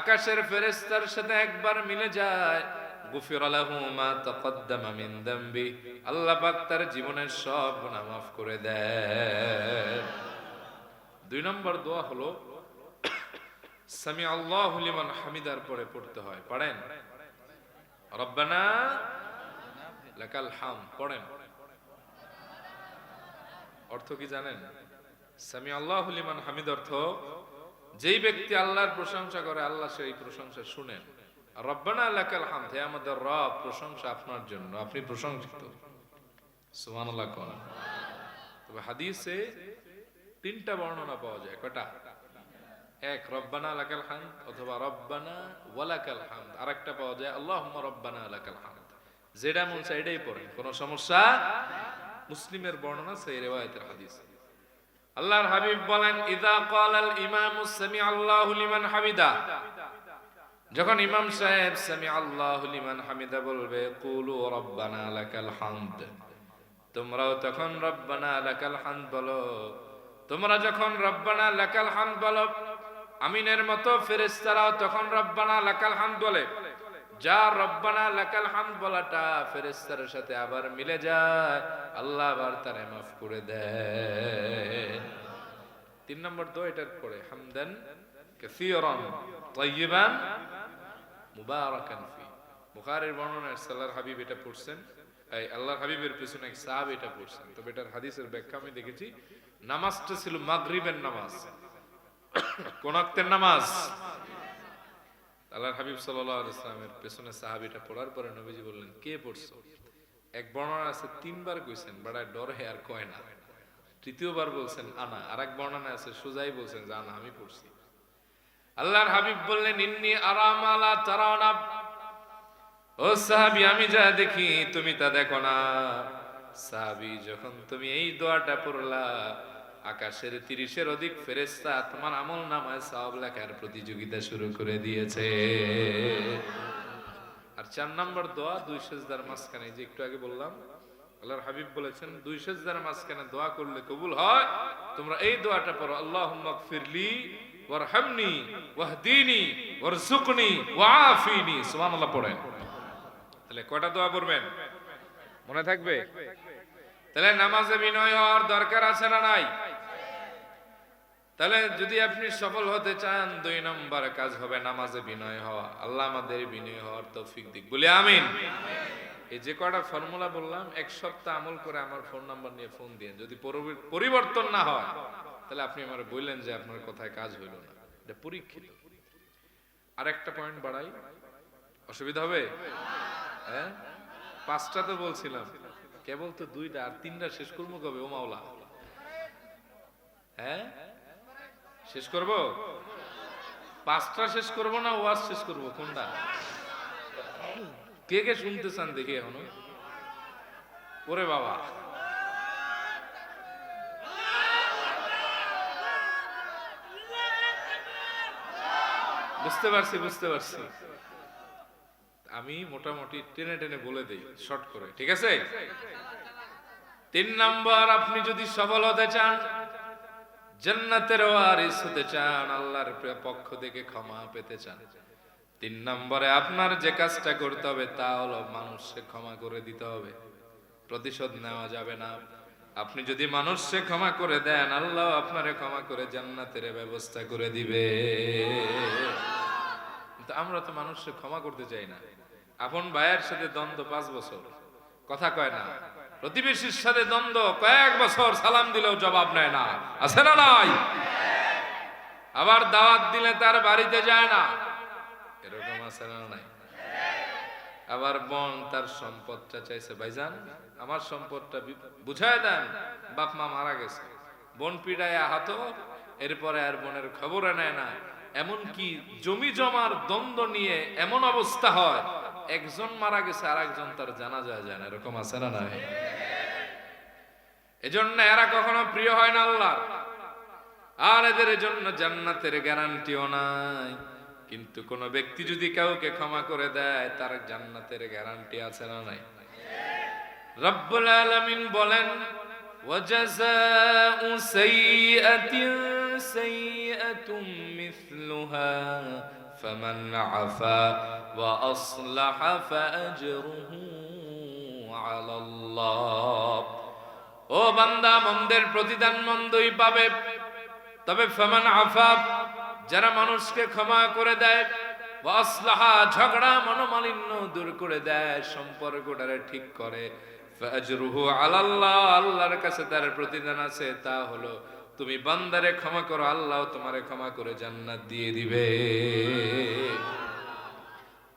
আকাশের ফেরেশতার সাথে একবার মিলে যায়, গুফিরা লাহু মা তাকদ্দামা মিন যামবি, আল্লাহ পাক তার জীবনের সব গুনাহ মাফ করে দেন। 2 নম্বর দোয়া হলো সামি আল্লাহু লিমান হামিদার পরে পড়তে হয়। পড়েন রব্বানা লাকাল হামদ। পড়েন। অর্থ কি জানেন? সামি আল্লাহু লিমান হামিদ অর্থ, যেই ব্যক্তি আল্লাহর প্রশংসা করে আল্লাহ সেই প্রশংসা শুনেন। আর রব্বানা লাকাল হামদ, হে আমাদের রব, প্রশংসা আপনার জন্য, আপনি প্রশংসিত। সুবহানাল্লাহ কোন। তবে হাদিসে 3টা বর্ণনা পাওয়া যায়। কয়টা? 1, রব্বানা লাকাল হামদ অথবা রব্বানা ওয়ালাকাল হামদ। আরেকটা পাওয়া যায় আল্লাহুম্মা রব্বানা লাকাল হামদ। যেটা মন চায় এটাই পড়েন, কোনো সমস্যা। মুসলিমের বর্ণনা, সেই রিওয়ায়াতের হাদিস। আল্লাহর হাবিব বলেন, ইযা ক্বালাল ইমামু সামি আল্লাহু লিমান হামিদা, যখন ইমাম সাহেব সামি আল্লাহু লিমান হামিদা বলবে কুলু রব্বানা লাকাল হামদ, তোমরাও তখন রব্বানা লাকাল হামদ বলো। তোমরা যখন রব্বানা লাকাল হামদ বলো, আমিনের মতো ফেরেশতারাও তখন রব্বানা লাকাল হামদ বলে। যা রব্বানা লাকাল হামদ বলাটা ফেরেশতার সাথে আবার মিলে যায়, আল্লাহ আবার তারে মাফ করে দেয়। 3 নম্বর দোয়া এটার পরে হামদান কাসীরান তাইয়িবান মুবারাকান ফি। বুখারীর বর্ণনায় আল্লাহর হাবিব এটা পড়ছেন, এই আল্লাহর হাবিবের পিছনে এক সাহাবী এটা পড়ছেন। তবে এটার হাদিসের ব্যাখ্যা আমি দেখেছি, নামাজটা ছিল মাগরিবের নামাজ। কোন ওয়াক্তের নামাজ? আল্লাহর হাবিব সাল্লাল্লাহু আলাইহি ওয়াসাল্লামের পিছনে সাহাবীটা পড়ার পরে নবীজি বললেন, কে পড়ছো? এক বর্ণনা আছে 3 বার কইছেন, বড় ডর হে আর কয় না। তৃতীয়বার বলছেন আনা, আরেক বর্ণনা আছে সুজাই বলছেন যে আনা, আমি পড়ছি। আল্লাহর হাবিব বললেন, ইন্নী আরা মা লা তারানা, ও সাহাবী আমি যা দেখি তুমি তা দেখো না। সাহাবী, যখন তুমি এই দোয়াটা পড়লা, আকাশের 30-এর অধিক ফেরেশতা তোমার আমল নামায় সওয়াব লেখার প্রতিযোগিতা শুরু করে দিয়েছে। আর 4 নম্বর দোয়া 2 সিজদার মাঝখানে, যে একটু আগে বললাম, আল্লাহর হাবিব বলেছেন 2 সিজদার মাঝখানে দোয়া করলে কবুল হয়। তোমরা এই দোয়াটা পড়ো, আল্লাহুম্মা গফিরলি ওয়ারহামনি ওয়াহদিনি ওয়ারযুকনি ওয়াআফিনি। সুবহানাল্লাহ পড়েন। তাহলে কয়টা দোয়া পড়বেন? মনে থাকবে? তাহলে নামাজে বিনয় হওয়ার দরকার আছে না নাই? তাহলে যদি আপনি সফল হতে চান, 2 নম্বর কাজ হবে নামাজে বিনয় হওয়া। আল্লাহ আমাদের বিনয় হওয়ার তৌফিক দিক, বলি আমিন। এই যে কয়টা ফর্মুলা বললাম, 1 সপ্তাহ আমল করে আমার ফোন নাম্বার নিয়ে ফোন দিন। যদি পরিবর্তন না হয়, তাহলে আপনি আমার বললেন যে আপনার কথায় কাজ হইল না, এটা পরীক্ষিত। আর একটা পয়েন্ট বাড়াই, অসুবিধা হবে? হ্যাঁ, 5টা তো বলছিলাম, কেবল তো 2টা, আর 3টা শেষ করবো কবে? ও মাওলা, হ্যাঁ শেষ করব? 5টা শেষ করব না ওয়াজ শেষ করব? কোনটা? কে কে শুনতে চান দেখি এখনো? ওরে বাবা, বুঝতে পারছি বুঝতে পারছি। আমি মোটামুটি টেনে টেনে বলে দেই শর্ট করে, ঠিক আছে? 3 নম্বর, আপনি যদি সফল হতে চান, জান্নাতের ওয়ারিস হতে চান, আল্লাহর পক্ষ থেকে ক্ষমা পেতে চান, 3 নম্বরে আপনার যে কাজটা করতে হবে তা হলো মানুষকে ক্ষমা করে দিতে হবে। প্রতিশোধ নেওয়া যাবে না। আপনি যদি মানুষকে ক্ষমা করে দেন, আল্লাহ আপনারে ক্ষমা করে জান্নাতের ব্যবস্থা করে দিবে। কিন্তু আমরা তো মানুষকে ক্ষমা করতে চাই না। আপন ভাইয়ের সাথে দ্বন্দ্ব 5 বছর, কথা কয় না। প্রতিবেশীর সাথে দ্বন্দ্ব, কয়েক বছর সালাম দিলেও জবাব নেয় না, আছে না নাই? আবার দাওয়াত দিলে তার বাড়িতে যায় না, এরকম আছে না নাই? আবার বোন তার সম্পদটা চাইছে, ভাইজান আমার সম্পদটা বুঝায় দেন, বাপ মা মারা গেছে, বোন পিড়ায় আহত, এরপরে আর বোনের খবর নেয় না। এমন কি জমি জমার দ্বন্দ্ব নিয়ে এমন অবস্থা হয়, একজন মারা গেছে আর একজন তার জানাজা যায় না, এরকম আছে না নাই? এজন্য এরা কখনো প্রিয় হয় না আল্লাহর, আর এদের জন্য জান্নাতের গ্যারান্টিও নাই। কিন্তু কোন ব্যক্তি যদি কাউকে ক্ষমা করে দেয়, তার জান্নাতের গ্যারান্টি আছে না নাই? রব্বুল আলামিন বলেন, ওয়াজাযাউ সাইয়্যাতিন সাইয়্যাতুম মিসলুহা ফামান আফা ওয়া আসলাহা ফাআজরুহু আলাল্লাহ। ও বান্দা, মন্দের প্রতিদান মন্দই পাবে, তবে ফামান আফা, যারা মানুষকে ক্ষমা করে দেয়, ওয়া আসলাহা, ঝগড়া মনোমালিন্য দূর করে দেয়, সম্পর্কটারে ঠিক করে, ফাআজরুহু আলাল্লাহ, আল্লাহর কাছে তার প্রতিদান আছে। তা হলো তুমি বান্দারে ক্ষমা করো, আল্লাহ তোমারে ক্ষমা করে জান্নাত দিয়ে দিবে।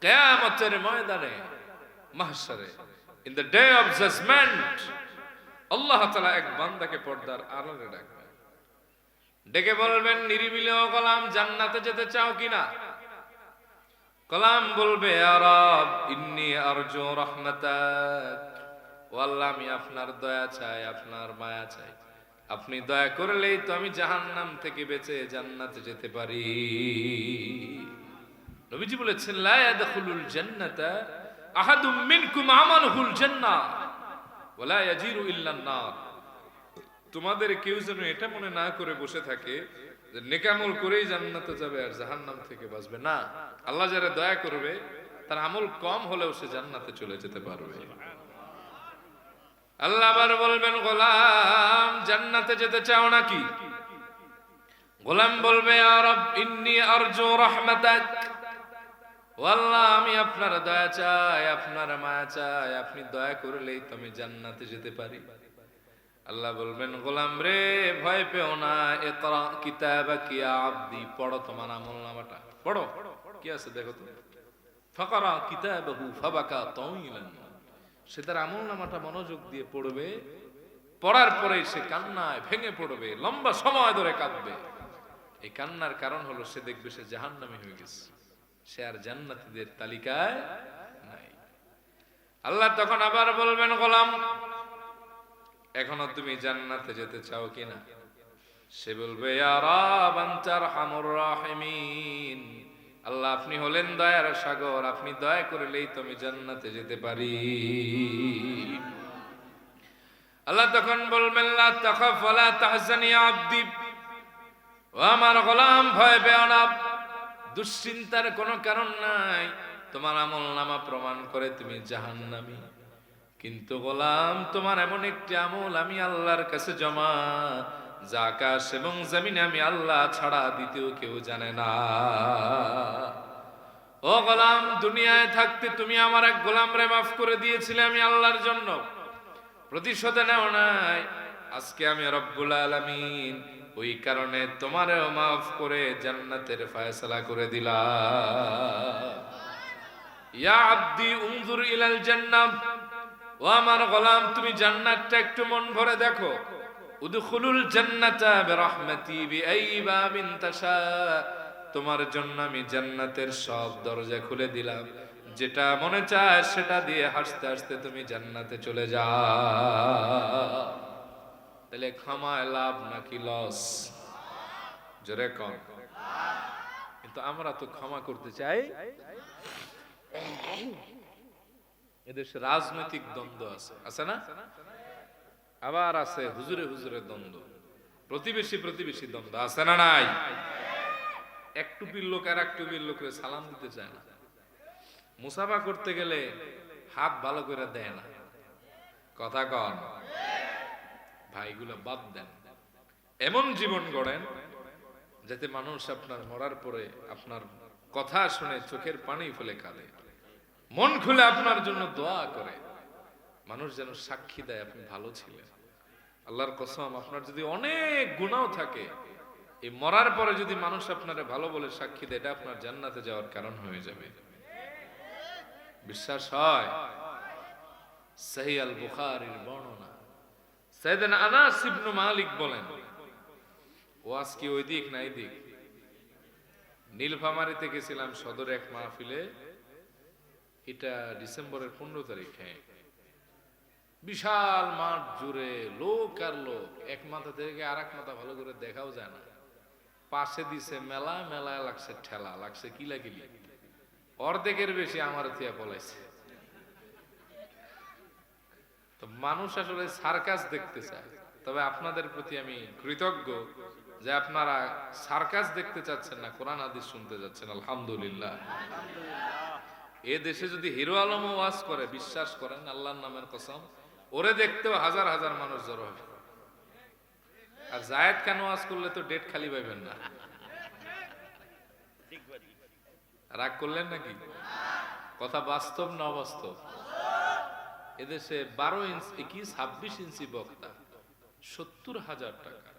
কিয়ামতের ময়দানে, মাহশারে, in the day of judgement, আল্লাহ তাআলা এক বান্দাকে পর্দার আড়ালে রাখবেন, ডেকে বলবেন, নিরিবিলি ও গোলাম, জান্নাতে যেতে চাও কিনা? গোলাম বলবে, ইয়া রব ইন্নী আরজু রাহমাতাক, ও আল্লাহ আমি আপনার দয়া চাই, আপনার মায়া চাই, আপনি দয়া করলেই তো আমি জাহান্নাম থেকে বেঁচে জান্নাতে যেতে পারি। নবীজি বলেছেন লা ইয়াদখুলুল জান্নাতা আহাদুম মিনকুম আমালুহুল জান্নাহ ওয়া লা ইয়াজিরু ইল্লান নার। তোমাদের কেউ যেন এটা মনে না করে বসে থাকে যে নেকামল করেই জান্নাতে যাবে আর জাহান্নাম থেকে বাঁচবে না। আল্লাহ যারা দয়া করবে তার আমল কম হলেও সে জান্নাতে চলে যেতে পারবে। আল্লাহ আবার বলবেন গোলাম জান্নাতে যেতে চাও নাকি? গোলাম বলবে ইয়া রব ইন্নী আরজু রাহমাতাক, ও আল্লাহ আমি আপনার দয়া চাই, আপনার মায়া চাই, আপনি দয়া করলেই তো আমি জান্নাতে যেতে পারি। আল্লাহ বলবেন গোলাম রে ভয় পেও না, ইকরা কিতাবাকা ইয়া আবদি, পড়ো তোমার আমলনামাটা পড়ো, কি আছে দেখো তো। ফাকরা কিতাবাহু ফাবাকা তাওইলান, সে তার আমলনামাটা মনোযোগ দিয়ে পড়বে, পড়ার পরে সে কান্নায় ভেঙে পড়বে, লম্বা সময় ধরে কাঁদবে। এই কান্নার কারণ হলো সে দেখবে সে জাহান্নামী হয়ে গেছে, সে আর জান্নাতীদের তালিকায় নাই। আল্লাহ তখন আবার বলবেন গোলাম এখনো তুমি জান্নাতে যেতে চাও কিনা? সে বলবে ইয়া রাব আনতা আরহামুর রাহিমিন, আল্লাহ আপনি হলেন দয়ার সাগর, আপনি দয়া করলেই তো আমি জান্নাতে যেতে পারি। আল্লাহ তখন বলবেন লা তাখাফ ওয়া লা তাহজান ইয়া আবদি, ও আমার গোলাম ভয় পেও না, দুশ্চিন্তার কোনো কারণ নাই, তোমার আমলনামা প্রমাণ করে তুমি জাহান্নামী, কিন্তু গোলাম তোমার এমন একটি আমল আমি আল্লাহর কাছে জমা, যা আকাশ এবং জমিনে আমি আল্লাহ ছাড়া দ্বিতীয় কেউ জানে না। ও গোলাম দুনিয়ায় থাকতে তুমি আমার এক গোলামরে মাফ করে দিয়েছিলে আমি আল্লাহর জন্য, প্রতিশোধ নেও নাই, আজকে আমি রব্বুল আলামিন ওই কারণে তোমারেও মাফ করে জান্নাতের ফয়সালা করে দিলাম। ইয়া আব্দি উনজুর ইলাল জান্নাহ, ও আমার গোলাম তুমি জান্নাতটা একটু মন ভরে দেখো। উদখুলুল জান্নাতা বিরহমাতি বিআই বাবিন তাশা, তোমার জন্য আমি জান্নাতের সব দরজা খুলে দিলাম, যেটা মনে চায় সেটা দিয়ে হাসতে হাসতে তুমি জান্নাতে চলে যাও। তাহলে ক্ষমায় লাভ নাকি লস? জোরে কম। কিন্তু আমরা তো ক্ষমা করতে চাই। এদেশে রাজনৈতিক দ্বন্দ্ব আছে, আছে না? আবার আছে হুজুরে হুজুরে দ্বন্দ্ব, প্রতিবেশী প্রতিবেশী দ্বন্দ্ব, আছে না নাই? এক টুপির লোক আর এক টুপির লোকের সালাম দিতে চায় না, মুসাফা করতে গেলে হাত ভালো করে দেয় না, কথা কন ভাইগুলো বাদ দেন। এমন জীবন গড়েন যাতে মানুষ আপনার মরার পরে আপনার কথা শুনে চোখের পানি ফেলে কাঁদে, মন খুলে আপনার জন্য দোয়া করে, মানুষ যেন সাক্ষী দেয় আপনি ভালো ছিলেন। আল্লাহর কসম আপনার যদি অনেক গুনাহ থাকে, এই মরার পরে যদি মানুষ আপনারে ভালো বলে সাক্ষী দেয়, এটা আপনার জান্নাতে যাওয়ার কারণ হয়ে যাবে। বিশ্বাস হয়? সহিহ আল বুখারীর বর্ণনা, সাইয়েদনা আনাস ইবনে মালিক বলেন, ওয়াজ কি ওই দিক না এই দিক? নীলফামারীতে গেছিলাম সদরে এক মাহফিলে, এটা ডিসেম্বরের 15 তারিখে, বিশাল মাঠ জুড়ে লোক আর লোক, এক মাথা থেকে আর এক মাথা ভালো করে দেখাও যায় না, পাশে দিছে মেলা, মেলায় লাগছে ঠেলা, লাগছে কিলাকিলি, অর্ধেকের বেশি আমার থিয়া পলাইছে। তো মানুষ আসলে সার্কাস দেখতে চায়, তবে আপনাদের প্রতি আমি কৃতজ্ঞ যে আপনারা সার্কাস দেখতে চাচ্ছেন না, কোরআন হাদিস শুনতে যাচ্ছেন, আলহামদুলিল্লাহ। এ দেশে যদি হিরো আলম ওয়াজ করে, বিশ্বাস করেন আল্লাহর নামের কসম, ওরে দেখতেও হাজার হাজার মানুষ জড়ো হবে। আর জায়েদ খান ওয়াজ করলে তো ডেট খালি পাইবেন না। রাগ করলেন নাকি? কথা বাস্তব না অবাস্তব? এদেশে 12 ইঞ্চি কি 26 ইঞ্চি বক্তা 70,000 টাকা,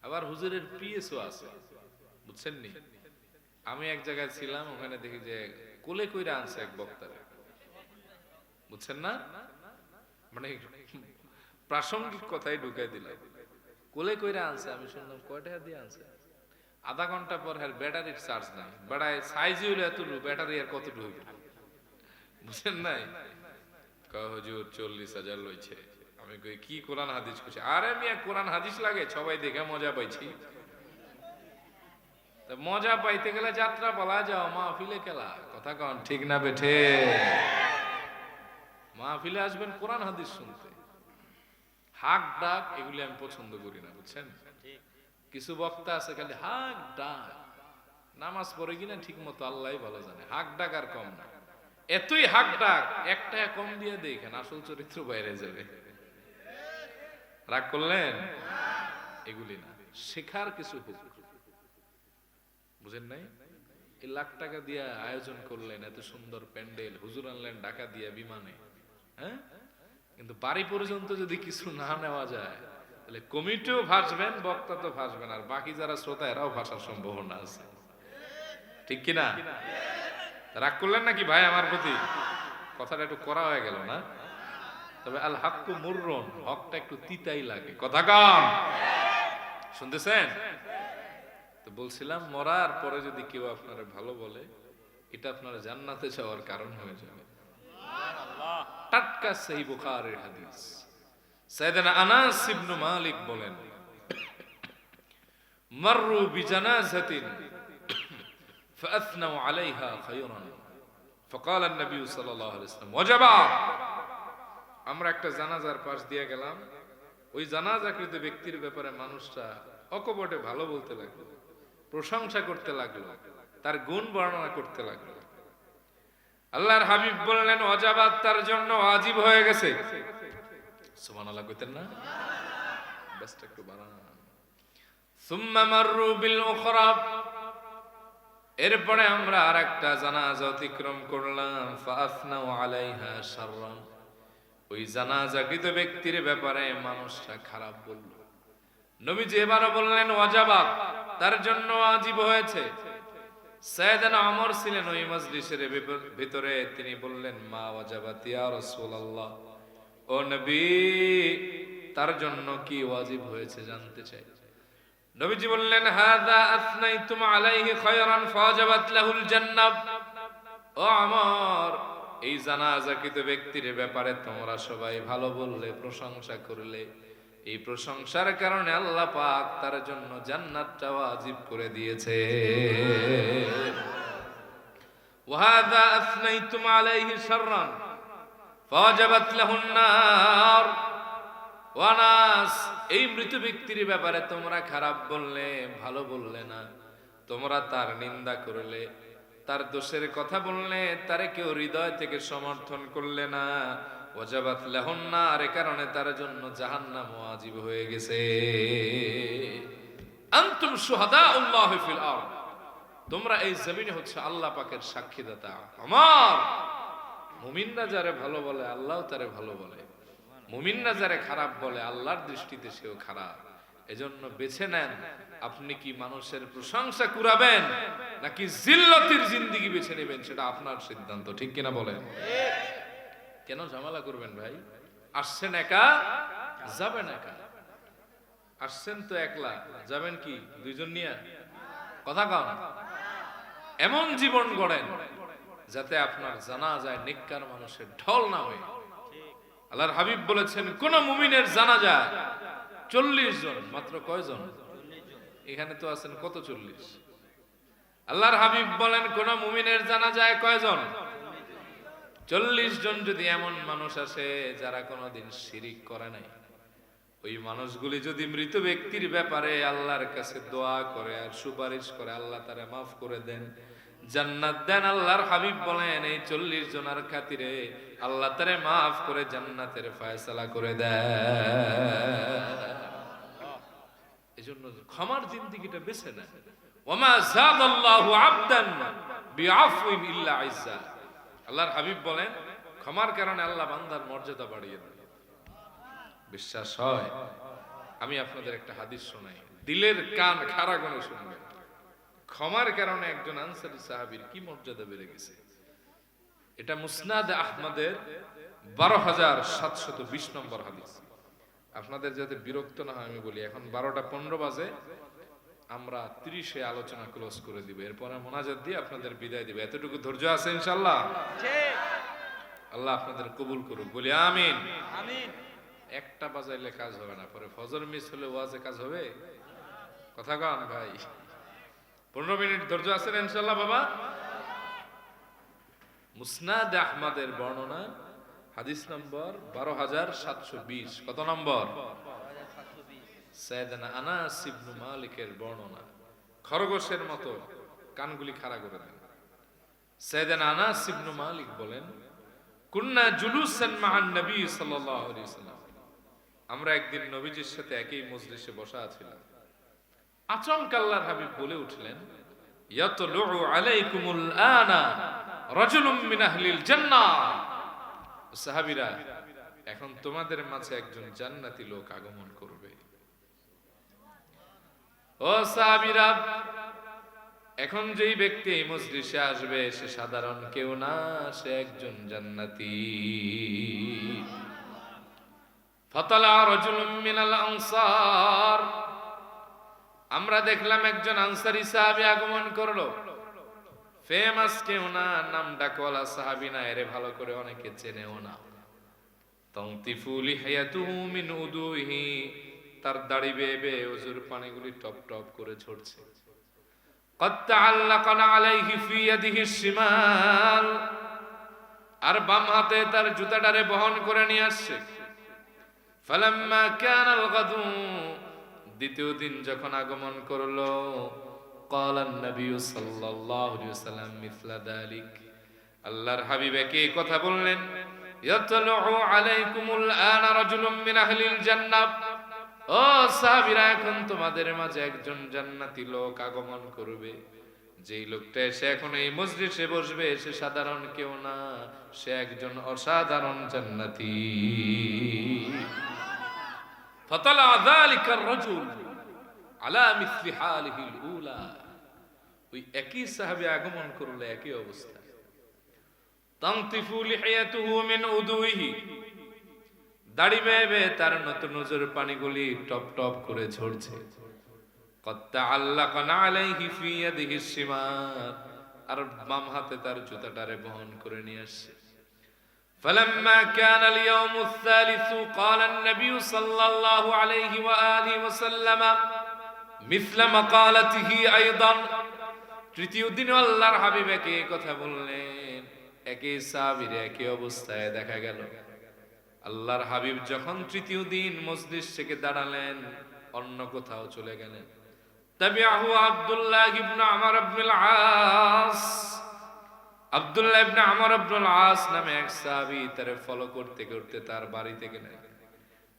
আবার হুজুরের পিএসও আছে, বুঝছেন নি? আমি এক জায়গায় ছিলাম, ওখানে দেখি যে কোলে কইরা আনছে এক বক্তারে, বুঝছেন না? মানে প্রাসঙ্গিক কথাই ঢুকাই দিলাম, কোলে কইরা আনছে। আমি শুনলাম কয় টাকা দিয়ে আনছে? আধা ঘন্টা পর হ্যাঁ ব্যাটারির চার্জ নাই, বেড়ায় সাইজই হলো এতটুকু, ব্যাটারি আর কত ঢুকবে, বুঝছেন নাই? কয় হুজুর 40,000 লইছে। আমি কই কি কোরআন হাদিস কইছে? আরে মিয়া কোরআন হাদিস লাগে, সবাই দেখে মজা পাইছি। তা মজা পাইতে গেলে যাত্রা পালা যাও, মাহফিলে খেলা। কথা কন ঠিক না বেঠে? মাহফিলে আসবেন কোরআন হাদিস শুনতে। হাক ডাক এগুলি আমি পছন্দ করি না, বুঝছেন? কিছু বক্তা আছে খালি হাক ডাক, নামাজ পড়ে কিনা ঠিক মতো আল্লাহ ভালো জানে। হাক ডাক আর কম না, এতই হাক ডাক একটা কম দিয়ে দেখেন আসল চরিত্র বাইরে যাবে। রাগ করলেন? এগুলি না, শেখার কিছু হোক, বুঝেন নাই? এই লাখ টাকা দিয়ে আয়োজন করলেন, এত সুন্দর প্যান্ডেল, হুজুর আনলেন ঢাকা দিয়ে বিমানে, হ্যাঁ? কিন্তু বাড়ি পর্যন্ত যদি কিছু না নেওয়া যায় তাহলে কমিটিও ভাসবেন, বক্তা তো ভাসবেন, আর বাকি যারা শ্রোতা এরাও ভাসার সম্ভাবনা আছে, ঠিক কিনা? রাগ করলেন নাকি ভাই আমার প্রতি? কথাটা একটু করা হয়ে গেল না? তবে আল হাক্কু মুররুন, হকটা একটু তিতাই লাগে। কথা কম শুনতেছেন? তো বলছিলাম মরার পরে যদি কেউ আপনারা ভালো বলে, এটা আপনারা জান্নাতে যাওয়ার কারণ হয়ে যাবে। টাটকা সহিহ বুখারীর হাদিস। সাইয়েদনা আনাস ইবনে মালিক বলেন, মাররু বিজানাজাতিন فاثنوا عليها خيرا فقال النبي صلى الله عليه وسلم وجبا। আমরা একটা জানাজার পাশ দিয়ে গেলাম, ওই জানাজাকৃত ব্যক্তির ব্যাপারে মানুষরা অকপটে ভালো বলতে লাগলো, প্রশংসা করতে লাগলো, তার গুণ বর্ণনা করতে লাগলো। আল্লাহর হাবিব বললেন ওয়াজাবাত, তার জন্য ওয়াজিব হয়ে গেছে। সুবহানাল্লাহ কইতেন না? বেস্ট একটু বাড়ান। সুম্মা মাররু বিল উখরা, এরপরে আমরা আরেকটা জানাজা অতিক্রম করলাম। ফাআসনাউ আলাইহা শাররান, ওই জানাজাকৃত ব্যক্তির ব্যাপারে মানুষরা খারাপ বলল। নবীজি এবারও বললেন ওয়াজাবাত, তার জন্য ওয়াজিব হয়েছে। সাইয়েদনা ওমর ছিলেন ওই মজলিসের ভিতরে, তিনি বললেন মা ওয়াজাবাত ইয়া রাসূলুল্লাহ, ও নবী তার জন্য কি ওয়াজিব হয়েছে জানতে চাই। নবীজি বললেন হাযা আসনাইতুম আলাইহি খায়রান ফাওয়াজাবাত লাহুল জান্নাহ। ও ওমর, এই জানাজাকৃত ব্যক্তির ব্যাপারে তোমরা সবাই ভালো বললে, প্রশংসা করলে, এই প্রশংসার কারণে আল্লাহ পাক তার জন্য জান্নাতটা ওয়াজিব করে দিয়েছে। ওয়াহাদা আসনাইতুম আলাইহি শাররান ফাওয়াজাবাত লাহুন নার। ওয়ানাস, এই মৃত ব্যক্তির ব্যাপারে তোমরা খারাপ বললে, ভালো বললে না, তোমরা তার নিন্দা করলে, তার দোষের কথা বললে, তারে কেউ হৃদয় থেকে সমর্থন করলে না। ওয়াজাবাত লাহুন নার, এ কারণে তার জন্য জাহান্নাম ওয়াজিব হয়ে গেছে। আনতুম শুহাদাউল্লাহি ফিল আরদ, তোমরা এই জমিনে হচ্ছে আল্লাহ পাকের সাক্ষীদাতা। আমার মুমিনরা যারে ভালো বলে আল্লাহও তারে ভালো বলে, মুমিনরা যারে খারাপ বলে আল্লাহর দৃষ্টিতে সেও খারাপ। এজন্য বেছে নেন, আপনি কি মানুষের প্রশংসা কুড়াবেন নাকি জিল্লতির জিন্দেগি বেছে নেবেন, সেটা আপনার সিদ্ধান্ত, ঠিক কিনা বলেন? কেন ঝামেলা করবেন ভাই? আসছেন একা, যাবেন একা। আসছেন তো একলা, যাবেন কি দুইজন নিয়ে? কথা কন। এমন জীবন গড়েন যাতে আপনার জানাজায় নেককার মানুষের ঢল না হয়। আল্লাহর হাবিব বলেছেন কোন মুমিনের জানাজা 40 জন, মাত্র কয়জন? এখানে তো আছেন কত 40। আল্লাহর হাবিব বলেন কোন মুমিনের জানাজায় কয়জন? 40 জন। যদি এমন মানুষ আসে যারা কোনোদিন শিরিক করে নাই, ওই মানুষগুলি যদি মৃত ব্যক্তির ব্যাপারে আল্লাহর কাছে দোয়া করে আর সুপারিশ করে, আল্লাহ তারে মাফ করে দেন, জান্নাত দেন। আল্লাহর হাবিব বলেন এই 40 জনের খাতিরে আল্লাহ তারে মাফ করে জান্নাতের ফয়সালা করে দেন। এজন্য ক্ষমার জিন্দেগিটা বেছে নেন। ওয়ামা যাদাল্লাহু আবদান বিআফওয়িন ইল্লা ইজ্জা। আল্লাহর হাবিব বলেন ক্ষমার কারণে আল্লাহ বান্দার মর্যাদা বাড়িয়ে দেন। বিশ্বাস হয়? আমি আপনাদের একটা হাদিস শোনাই, দিলের কান খাড়া করে শুনবেন। ক্ষমার কারণে একজন আনসারী সাহাবীর কি মর্যাদা বেড়ে গেছে। এটা মুসনাদ আহমদের 12720 নম্বর হাদিস। আপনাদের যাতে বিরক্ত না হয় আমি বলি, এখন 12টা 15 বাজে, আমরা 30-এ আলোচনা ক্লোজ করে দিব, এরপরে মোনাজাত দিয়ে আপনাদের বিদায় দিব। এতটুকু ধৈর্য আছে ইনশাআল্লাহ? আল্লাহ আপনাদের কবুল করুক, বলি আমিন। আমিন। একটা বাজাইলে কাজ হবে না, পরে ফজর মিস হলে ওয়াজে কাজ হবে? কথা কন ভাই। 15 মিনিট ধৈর্য আছেন ইনশাআল্লাহ বাবা? মুসনাদ আহমদের বর্ণনা, হাদিস নম্বর 12720। কত নম্বর? সাইয়েদনা আনাস ইবনে মালিকের বর্ণনা। খরগোশের মতো কানগুলি খাড়া করে দেন। সাইয়েদনা আনাস ইবনে মালিক বলেন, কুন্না জুলুসান মা'আন নবী সাল্লাল্লাহু আলাইহি ওয়াসাল্লাম, আমরা একদিন নবীজির সাথে একই মজলিসে বসা ছিলাম। আচমকা আল্লাহর হাবিব বলে উঠলেন, ইয়াতলুউ আলাইকুমুল আনা রাজুলুম মিন আহলিল জান্নাহ। সাহাবীরা, এখন তোমাদের মাঝে একজন জান্নাতি লোক আগমন করবে। ও সাহাবীরা, এখন যেই ব্যক্তি এই মজলিসে আসবে সে সাধারণ কেউ না, সে একজন জান্নাতি। ফাতালা রাজুলুম মিনাল আনসার, আমরা দেখলাম একজন আনসারী সাহাবী আগমন করলো। ফেমাস কেউ না, নাম ডাকওয়ালা সাহাবী না, এরে ভালো করে অনেকে চেনেও না। তানতিফু লিহিয়াতুহু মিন উদুহি, তার দাড়ি বেয়ে বেয়ে ওযুর পানিগুলি টপ টপ করে ঝরছে। ক্বাদ তাআল্লাকা আলাইহি ফি ইয়াদিহি শিমাল, আর বাম হাতে তার জুতাটারে বহন করে নিয়ে আসছে। ফালাম্মা কানাল গাদু, দ্বিতীয় দিন যখন আগমন করলো, ক্বালান নবী সাল্লাল্লাহু আলাইহি ওয়াসাল্লাম মিসলা যালিক, আল্লাহর হাবিব একই কথা বললেন, ইয়াতলুউ আলাইকুমুল আনা রাজুলুম মিন আহলিল জান্নাহ। ও সাহাবীরা, এখন তোমাদের মাঝে একজন জান্নাতি লোক আগমন করবে। যেই লোকটা এসে এখন এই মজলিসে বসবে সে সাধারণ কেউ না, সে একজন অসাধারণ জান্নাতি। ফাতালা যালিকার রাজুল আলা মিসলি হালিহিল উলা, ওই একই সাহাবী আগমন করলো একই অবস্থা। তানতিফু লিহিয়াতুহু মিন উদুহি, দাড়ি বেয়ে বেয়ে তার নতুন নজর পানিগুলি টপ টপ করে ঝরছে। ক্বাদ তাআল্লাকা আলাইহি ফি ইয়াদিহি শিমাল, আর বাম হাতে তার জুতাটারে বহন করে নিয়ে আসছে। فلما كان اليوم الثالث قال النبي صلى الله عليه وآله وسلم مثل مقالته أيضا, তৃতীয় দিন আল্লাহর হাবিব একই কথা বললেন, একই সাহাবীর একই অবস্থায় দেখা গেল। আল্লাহর হাবিব যখন তৃতীয় দিন মজলিস থেকে দাঁড়ালেন, অন্য কোথাও চলে গেলেন। তাবিআহু আব্দুল্লাহ ইবনে আমর ইবনুল আস, আব্দুল্লাহ ইবনে আমর ইবনুল আস নামে এক সাহাবী তারে ফলো করতে করতে তার বাড়িতে গেলেন।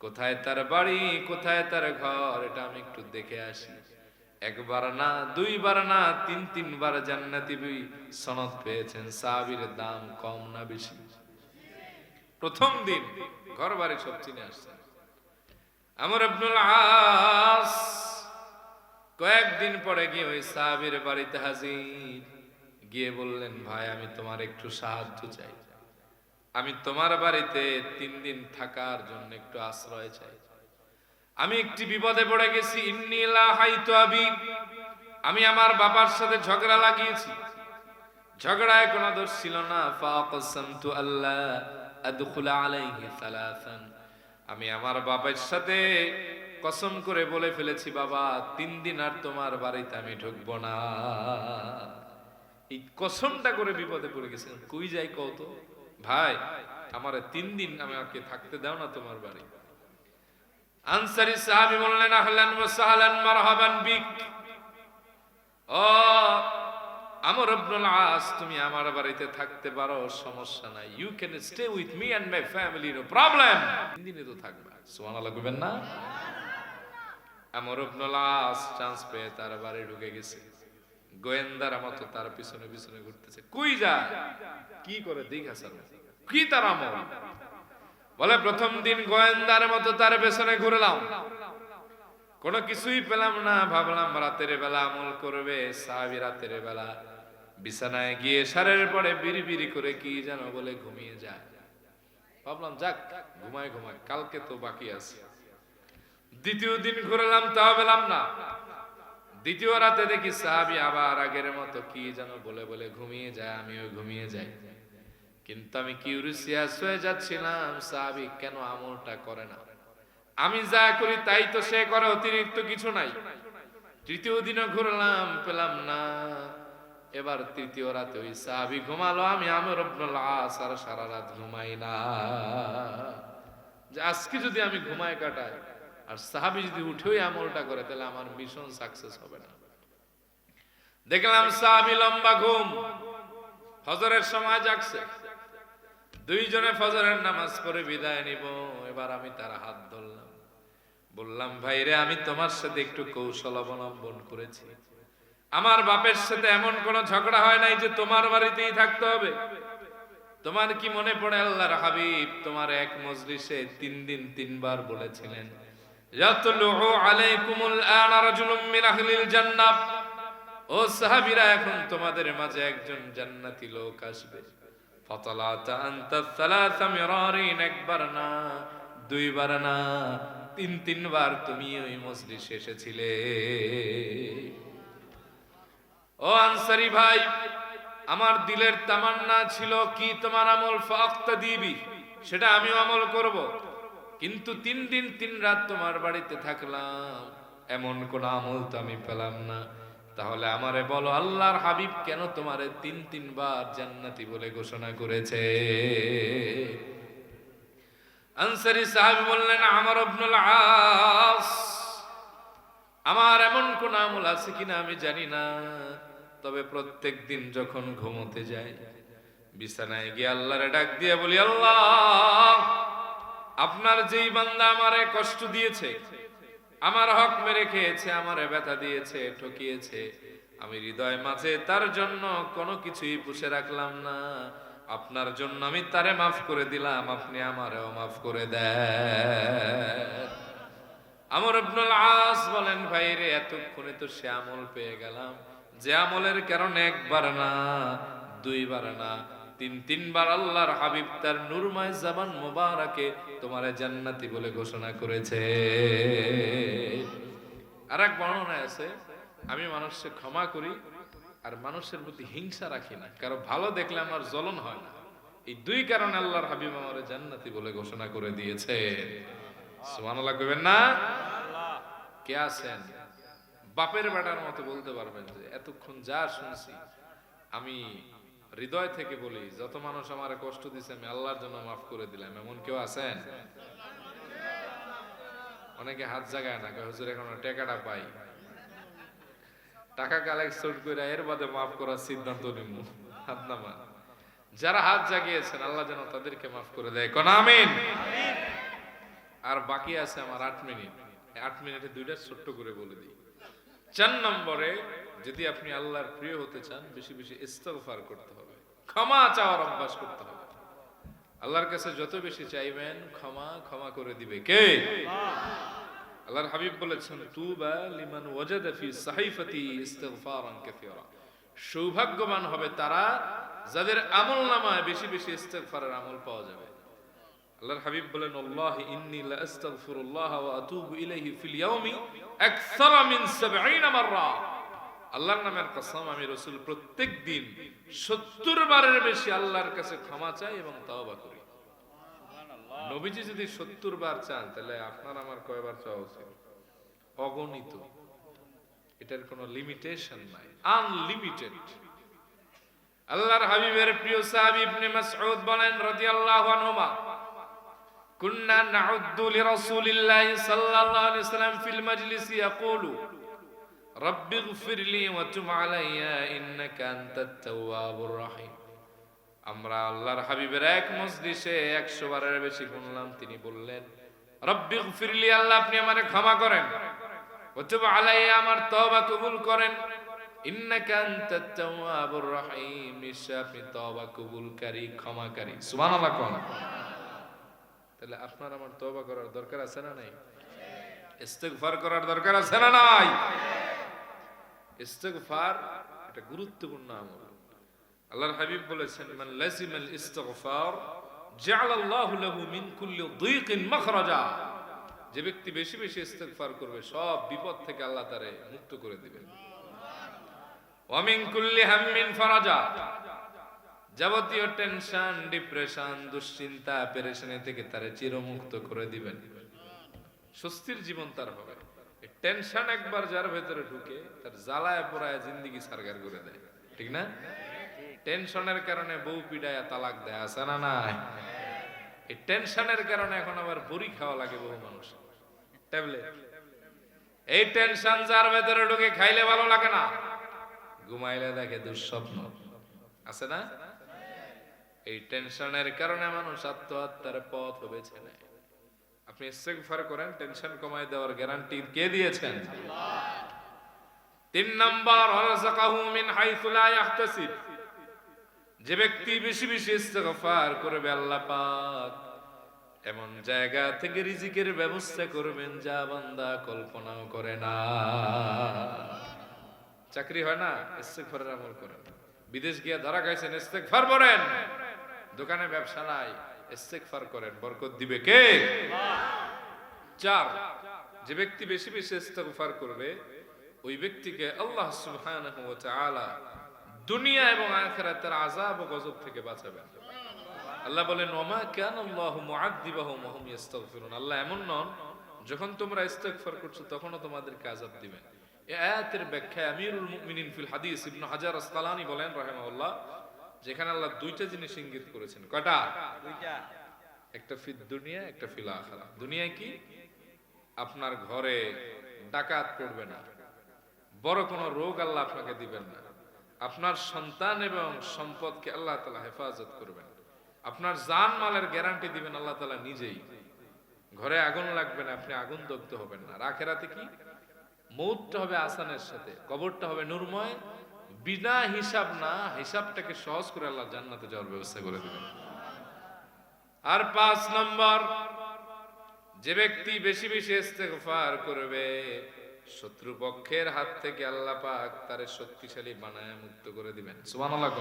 কোথায় তার বাড়ি, কোথায় তার ঘর, এটা আমি একটু দেখে আসি। একবার না, দুইবার না, তিনবার জান্নাতি সনদ পেয়েছেন। সাহাবীর দাম কম না বেশি? প্রথম দিন ঘর বাড়ি সব চিনে আসছেন। আমর ইবনুল আস কয়েকদিন পরে গিয়ে ওই সাহাবীর বাড়িতে হাজির, গিয়ে বললেন, ভাই আমি তোমার একটু সাহায্য চাই, আমি তোমার বাড়িতে 3 দিন থাকার জন্য একটু আশ্রয় চাই। আমি একটি বিপদে পড়ে গেছি। ইন্নী লাহাইতু আবি, আমি আমার বাবার সাথে ঝগড়া লাগিয়েছি। ঝগড়ায় কোনো দোষ ছিল না। ফাকাসামতু আল্লাহ আদখুলা আলাইহি সালাসান, আমি আমার বাবার সাথে কসম করে বলে ফেলেছি, বাবা 3 দিন আর তোমার বাড়িতে আমি ঢুকবো না। এই কসমটা করে বিপদে পড়ে গেছেন। কই যাই কত ভাই, আমারে 3 দিন আমাকে থাকতে দাও না তোমার বাড়ি। আনসারী সাহাবী বললেন, আহলান ওয়া সাহলান মারহাবান বিক। ও আমর ইবনুল আস, তুমি আমার বাড়িতে থাকতে পারো, সমস্যা নাই। You can stay with me and my family, no problem. 3 দিনে তো থাকবা, সুবহানাল্লাহ কইবেন না? আমর ইবনুল আস চান্স পেয়ে তার বাড়ি ঢুকে গেছে। গোয়েন্দার মতো তার পিছনে পিছনে ঘুরতেছে। কই যায়, কি করে দেখা স্যার, কি তার আমল? বলে, প্রথম দিন গোয়েন্দার মতো তার পেছনে ঘুরলাম, কোনো কিছুই পেলাম না। ভাবলাম রাতের বেলা আমল করবে। সাহাবী রাতের বেলা বিছানায় গিয়ে সারের পরে বিড়ি করে কি যেন বলে ঘুমিয়ে যায়। ভাবলাম যাক ঘুমায়, কালকে তো বাকি আছে। দ্বিতীয় দিন ঘুরলাম, তাও পেলাম না। দ্বিতীয় রাতে দেখি সাহাবী আবার আগের মতো কি যেন বলে বলে ঘুমিয়ে যায়, আমিও ঘুমিয়ে যাই। কিন্তু আমি কিউরিয়াস হয়ে যাচ্ছিলাম, সাহাবী কেন আমলটা করে না? আমি যা করি তাই তো সে করে, অতিরিক্ত কিছু নাই। তৃতীয় দিনও ঘুরলাম, পেলাম না। এবার তৃতীয় রাতে ওই সাহাবী ঘুমালো, আমি আমর ইবনুল আস আর সারা রাত ঘুমাই না। যে আজকে যদি আমি ঘুমায় কাটাই আর সাহাবী যদি উঠে ওই আমলটা করে, তাহলে আমার মিশন সাকসেস হবে না। দেখলাম সাহাবী লম্বা ঘুম, ফজরের সময় জাগছে। দুইজনে ফজরের নামাজ পড়ে বিদায় নিব। এবার আমি তার হাত ধরলাম, বললাম ভাই রে, আমি তোমার সাথে একটু কৌশল অবলম্বন করেছি। আমার বাপের সাথে এমন কোন ঝগড়া হয় নাই যে তোমার বাড়িতেই থাকতে হবে। তোমার কি মনে পড়ে আল্লাহর হাবিব তোমার এক মজলিসে 3 দিন 3 বার বলেছিলেন, ইয়াতলুহু আলাইকুমুল আনা রাজুলুম মিন আহলিল জান্নাহ, ও সাহাবীরা এখন তোমাদের মাঝে একজন জান্নাতি লোক আসবে। ফাতালাতা আনতা সালাসা মিরারিন, একবার না, 2 বার না, 3 বার তুমি ওই মজলিসে এসেছিলে। ও আনসারী ভাই, আমার দিলের তামান্না ছিল কি তোমার আমল ফাক্তাদিবি, সেটা আমিও আমল করব। কিন্তু 3 দিন 3 রাত তোমার বাড়িতে থাকলাম, এমন কোন আমল তো আমি পেলাম না। তাহলে আমারে বলো, আল্লাহর হাবিব কেন তোমারে 3 বার জান্নাতি বলে ঘোষণা করেছে? আনসারী সাহাবী বললেন, আমর ইবনুল আস, আমার এমন কোন আমল আছে কিনা আমি জানি না, তবে প্রত্যেক দিন যখন ঘুমোতে যাই, বিছানায় গিয়ে আল্লাহরে ডাক দিয়ে বলি, আল্লাহ, আপনার যেই বান্দা আমারে কষ্ট দিয়েছে, আমার হক মেরে খেয়েছে, আমারে ব্যথা দিয়েছে, ঠকিয়েছে, আমি হৃদয় মাঝে তার জন্য কোনো কিছুই পুষে রাখলাম না। আপনার জন্য আমি তারে মাফ করে দিলাম, আপনি আমারেও মাফ করে দেন। আমর ইবনুল আস বলেন, ভাই রে, এতক্ষণে তো সে আমল পেয়ে গেলাম যে আমলের কারণে 1 বার না, 2 বার না, 3 বার আল্লাহর হাবিব তার নূরময় জবান মোবারকে তোমারে জান্নাতি বলে ঘোষণা করেছে। আরেক বর্ণনায় আছে, আমি মানুষকে ক্ষমা করি আর মানুষের প্রতি হিংসা রাখি না, কারো ভালো দেখলে আমার জ্বলন হয় না। এই 2 কারণে আল্লাহর হাবিব আমারে জান্নাতি বলে ঘোষণা করে দিয়েছে। সুবহানাল্লাহ কইবেন না? কে আছেন বাপের বেটার মতো বলতে পারবেন যে এতক্ষণ যা শুনছি আমি হৃদয় থেকে বলি, যত মানুষ আমারে কষ্ট দিয়েছে আমি আল্লাহর জন্য মাফ করে দিলাম, এমন কেউ আছেন? অনেকে হাত জাগায় না, হুজুর এখন টাকাটা পাই, টাকা কালেকশন করে এর বাদে মাফ করার সিদ্ধান্ত নিব, হাত নামা। যারা হাত জাগিয়েছেন আল্লাহ যেন তাদেরকে মাফ করে দেয়, কোন আমিন। আর বাকি আছে আমার 8 মিনিট, 8 মিনিটে 2টা ছোট্ট করে বলে দিই। 4 নম্বরে, যদি আপনি আল্লাহর প্রিয় হতে চান, বেশি বেশি ইস্তিগফার করতে হবে, ক্ষমা চাওয়ার অভ্যাস করতে হবে। আল্লাহর কাছে যত বেশি চাইবেন, ক্ষমা করে দিবে কে? আল্লাহর হাবিব বলেছেন, তুবা লিমান ওয়াজাদা ফি সাহিফাতি ইস্তিগফারান কাসীরা, সৌভাগ্যবান হবে তারা যাদের আমলনামায় বেশি বেশি ইস্তিগফারের আমল পাওয়া যাবে। আল্লাহর হাবিব বলেন, আল্লাহি ইন্নী লা আস্তাগফিরুল্লাহ ওয়া আতুবু ইলাইহি ফিল ইয়াউমি আকসারা মিন 70 মাররা, আল্লাহর নামের কসম, আমি রাসূল প্রত্যেক দিন 70 বারের বেশি আল্লাহর কাছে ক্ষমা চাই এবং তওবা করি। সুবহানাল্লাহ। নবীজি যদি 70 বার চান, তাহলে আপনার আমার কয়বার চাওয়া উচিত? অগণিত। এটার কোনো লিমিটেশন নাই, আনলিমিটেড। আল্লাহর হাবিবের প্রিয় সাহাবী ইবনে মাসউদ বলেন রাদিয়াল্লাহু আনহুমা, কুন্না নাউদ্দু লিরাসূলিল্লাহি সাল্লাল্লাহু আলাইহি ওয়াসাল্লাম ফিল মাজলিসি ইয়াকুলু রাব্বিগফিরলি ওয়া তুব আলাইয়া ইন্নাকা আনতাত তাওয়াবুর রহিম। আমরা আল্লাহর হাবিবের এক মজলিসে 100 বারের বেশি শুনলাম তিনি বললেন, রাব্বিগফিরলি, আল্লাহ আপনি আমারে ক্ষমা করেন, ওয়া তুব আলাইয়া, আমার তওবা কবুল করেন, ইন্নাকা আনতাত তাওয়াবুর রহিম, নিশ্চয় আপনি তওবা কবুলকারী, ক্ষমাকারী। সুবহানাল্লাহ কোন? তাহলে আপনার আমার তওবা করার দরকার আছে না নাই? ইস্তিগফার করার দরকার আছে না নাই? ইস্তিগফার এটা গুরুত্বপূর্ণ আমল। আল্লাহর হাবিব বলেছেন, মান লাজিমাল ইস্তিগফার জাআলাল্লাহু লাহু মিন কুল্লি যিকিন মাখরাজা, যে ব্যক্তি বেশি বেশি ইস্তিগফার করবে সব বিপদ থেকে আল্লাহ তারে মুক্ত করে দিবেন। ওয়া মিন কুল্লি হাম্মিন ফারাজা, যাবতীয় টেনশন, ডিপ্রেশন, দুশ্চিন্তা, পেরেশানি থেকে তারে চিরমুক্ত করে দিবেন, স্বস্তির জীবন তার হবে। টেনশন একবার যার ভেতরে ঢুকে তার জ্বালায় পোড়ায় জিন্দেগি সারগার করে দেয়, ঠিক না? টেনশনের কারণে বউ পিডায় তালাক দেয়, আছে না নাই? এই টেনশনের কারণে এখন আবার বড়ি খাওয়া লাগে বহু মানুষ, ট্যাবলেট। এই টেনশন যার ভেতরে ঢুকে খাইলে ভালো লাগে না, ঘুমাইলে দেখে দুঃস্বপ্ন, আছে না? এই টেনশনের কারণে মানুষ আত্মহত্যার পথ বেছে নেয়। আপনি ইস্তেগফার করেন, টেনশন কমায় দেওয়ার গ্যারান্টি কে দিয়েছেন? আল্লাহ। 3 নাম্বার, রাযাকাহু মিন হাইসু লা ইয়াহতাসিব। যে ব্যক্তি বেশি বেশি ইস্তেগফার করবে, আল্লাহ পাক এমন জায়গা থেকে রিজিকের ব্যবস্থা করবেন যা বান্দা কল্পনাও করে না। চাকরি হয় না, ইস্তেগফারের আমল করেন। বিদেশ গিয়া ধরা খাইছেন, ইস্তেগফার করেন। দোকানে ব্যবসা নাই, ইস্তেগফার করেন, বরকত দিবে কে? আল্লাহ। 4, যে ব্যক্তি বেশি বেশি ইস্তেগফার করবে ওই ব্যক্তিকে আল্লাহ সুবহানাহু ওয়া তাআলা দুনিয়া এবং আখিরাতের আযাব ও গজব থেকে বাঁচাবেন। আল্লাহ বলেন, ওমা কানাল্লাহু মুআযযিবাহুম ওয়া হুম ইস্তাগফিরুন। আল্লাহ এমন নন যখন তোমরা ইস্তেগফার করছো তখনও তোমাদেরকে আযাব দিবেন। এই আয়াতের ব্যাখ্যায় আমিরুল মুমিনিন ফিল হাদিস ইবনে হাজার আসকালানী বলেন রাহিমাহুল্লাহ, যেখানে আল্লাহ দুইটা জিনিস ইঙ্গিত করেছেন। কয়টা? দুইটা। একটা ফিদ দুনিয়া, একটা ফিল আখিরা। দুনিয়া কি? আপনার ঘরে ডাকাত পড়বে না, বড় কোনো রোগ আল্লাহ আপনাকে দিবেন না, আপনার সন্তান এবং সম্পদকে আল্লাহ তাআলা হেফাজত করবেন, আপনার জান মালের গ্যারান্টি দিবেন আল্লাহ তাআলা নিজেই, ঘরে আগুন লাগবে না, আপনি আগুন দগ্ধ হবেন না। আর আখিরাতে কি? মৌতটা হবে আসানের সাথে, কবরটা হবে নূরময়, বিনা হিসাব না, হিসাবটাকে সহজ করে আল্লাহ জান্নাতে যাওয়ার ব্যবস্থা করে দিবেন। আর 5 নম্বর, যে ব্যক্তি বেশি বেশি ইস্তেগফার করবে শত্রুপক্ষের হাত থেকে আল্লাহ পাক তারে শক্তিশালী বানায় মুক্ত করে দিবেন। সুবহানাল্লাহ।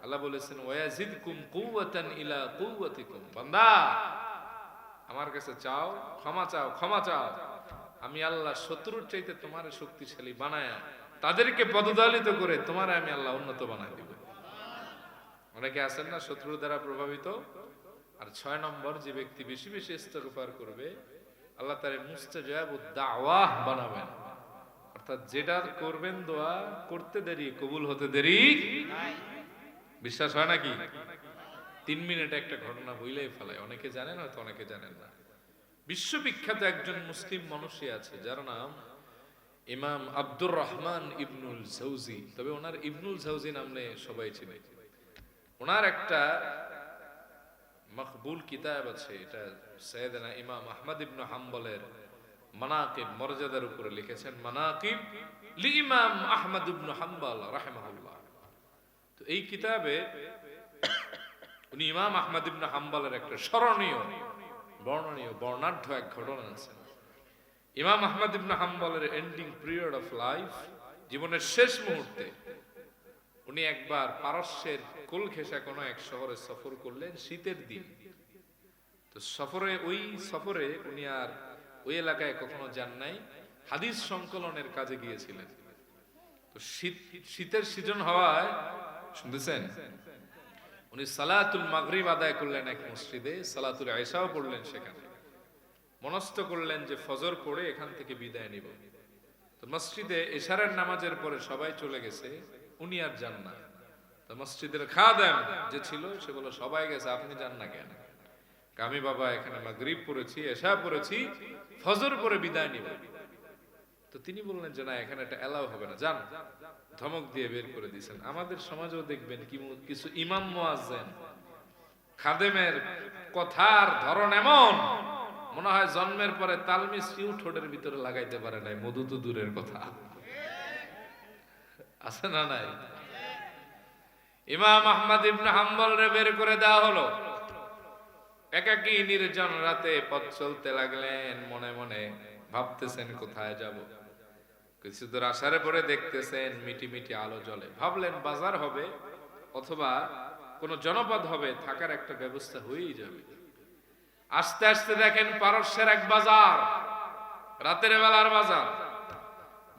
আল্লাহ বলেছেন, ওয়ায়াজিদকুম কুওয়াতান ইলা কুওয়াতিকুম। বান্দা আমার কাছে চাও, ক্ষমা চাও, ক্ষমা চাও, আমি আল্লাহ শত্রুর চাইতে তোমার শক্তিশালী বানায়া তাদেরকে পদদলিত করে তোমার আমি আল্লাহ উন্নত বানায় দিব। অনেকে আছেন না শত্রুর দ্বারা প্রভাবিত। আর 6 নম্বর, যে ব্যক্তি বেশি বেশি ইস্তেগফার করবে আল্লাহ তারে মুস্তাজাবুদ দাওয়াহ বানাবেন। অর্থাৎ যেটা করবেন দোয়া করতে দেরি, কবুল হতে দেরি নাই। বিশ্বাস হয় নাকি? 3 মিনিটে একটা ঘটনা বইলেই ফেলায়, অনেকে জানেন হয়তো, অনেকে জানেন না। বিশ্ববিখ্যাত একজন মুসলিম মানুষই আছে যার নাম ইমাম আব্দুর রহমান ইবনুল জাওজি। তবে ওনার ইবনুল জাওজি নামে সবাই চিনে। ওনার একটা মকবুল কিতাব আছে, এটা সাইয়েদনা ইমাম আহমদ ইবনে হাম্বলের মানাকিব, মর্যাদার উপরে লিখেছেন, মানাকিব লি ইমাম আহমদ ইবনে হাম্বল রাহিমাহুল্লাহ। তো এই কিতাবে উনি ইমাম আহমদ ইবনে হাম্বলের একটা স্মরণীয় বর্ণাঢ্য এক ঘটনা আছে। ইমাম আহমদ ইবনে হাম্বলের এন্ডিং পিরিয়ড অফ লাইফ, জীবনের শেষ মুহূর্তে উনি একবার পারস্যের কুলঘেঁষা কোনো এক শহরে সফর করলেন শীতের দিন। তো ওই সফরে উনি আর ওই এলাকায় কখনো যান নাই, হাদিস সংকলনের কাজে গিয়েছিলেন। তো শীতের সিজন হওয়ায়, শুনতেছেন, উনি সালাতুল মাগরিব আদায় করলেন এক মসজিদে, সালাতুল ইশাও পড়লেন সেখানে। মনস্থ করলেন যে ফজর পড়ে এখান থেকে বিদায় নিব। তো মসজিদে ইশারের নামাজের পরে সবাই চলে গেছে, উনি আর যান না। তো মসজিদের খাদেম যে ছিল সে বলল, সবাই গেছে, আপনি যান না কেন? আমি বাবা এখানে মাগরিব পড়েছি, ইশা পড়েছি, ফজর পরে বিদায় নিব। তো তিনি বললেন যে না, এখানে এটা এলাও হবে না, যান। ধমক দিয়ে বের করে দিয়েছেন। আমাদের সমাজেও দেখবেন কিছু ইমাম মুয়াজ্জিন খাদেমের কথার ধরন এমন মনে হয় জন্মের পরে তালমিস ঠোঁটের ভিতরে লাগাইতে পারে নাই, মধু তো দূরের কথা। আছে না নাই? ইমাম আহমদ ইবনে হাম্বল রে বের করে দেওয়া হলো। একাকী নির্জন রাতে পথ চলতে লাগলেন, মনে মনে ভাবতেছেন কোথায় যাব। কিছু দূর আসার পরে দেখতেছেন মিটি মিটি আলো জ্বলে। ভাবলেন বাজার হবে অথবা কোন জনপদ হবে, থাকার একটা ব্যবস্থা হয়েই যাবে। আস্তে আস্তে দেখেন পারস্যের এক বাজার, রাতের বেলার বাজার।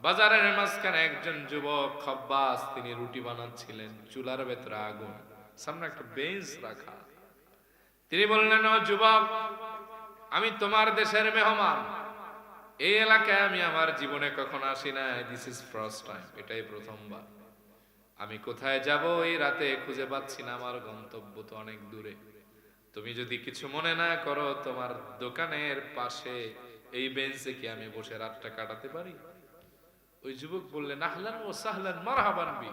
বাজারের মাঝখানে একজন যুবক খাব্বাস, তিনি রুটি বানাচ্ছিলেন, চুলার ভেতরে আগুন, সামনে একটা বেঞ্চ রাখা। তিনি বললেন, ও যুবক, আমি তোমার দেশের মেহমান, এই এলাকায় আমি আমার জীবনে কখনো আসি না, দিস ইজ ফার্স্ট টাইম, এটাই প্রথমবার। আমি কোথায় যাব এই রাতে খুঁজে পাচ্ছি না, আমার গন্তব্য তো অনেক দূরে। তুমি যদি কিছু মনে না করো, তোমার দোকানের পাশে এই বেঞ্চে কি আমি বসে রাতটা কাটাতে পারি? ওই যুবক বললেন, আহলান ও সাহলান মারহাবান বি,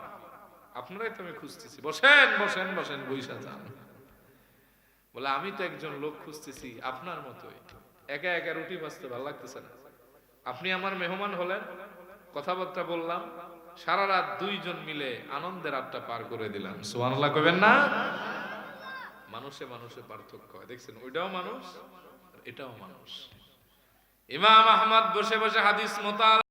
আপনারাই তো আমি খুঁজতেছি, বসেন বসেন বসেন, বইসা যান। বলে, আমি তো একজন লোক খুঁজতেছি আপনার মতোই, একা একা রুটি ভাজতে ভালো লাগতেছে না, আপনি আমার মেহমান হলেন, কথাবার্তা বললাম, সারা রাত দুইজন মিলে আনন্দের রাতটা পার করে দিলাম। সুবহানাল্লাহ কইবেন না? মানুষে মানুষে পার্থক্য হয়, দেখছেন, ওইটাও মানুষ, এটাও মানুষ। ইমাম আহমদ বসে বসে হাদিস মোতালা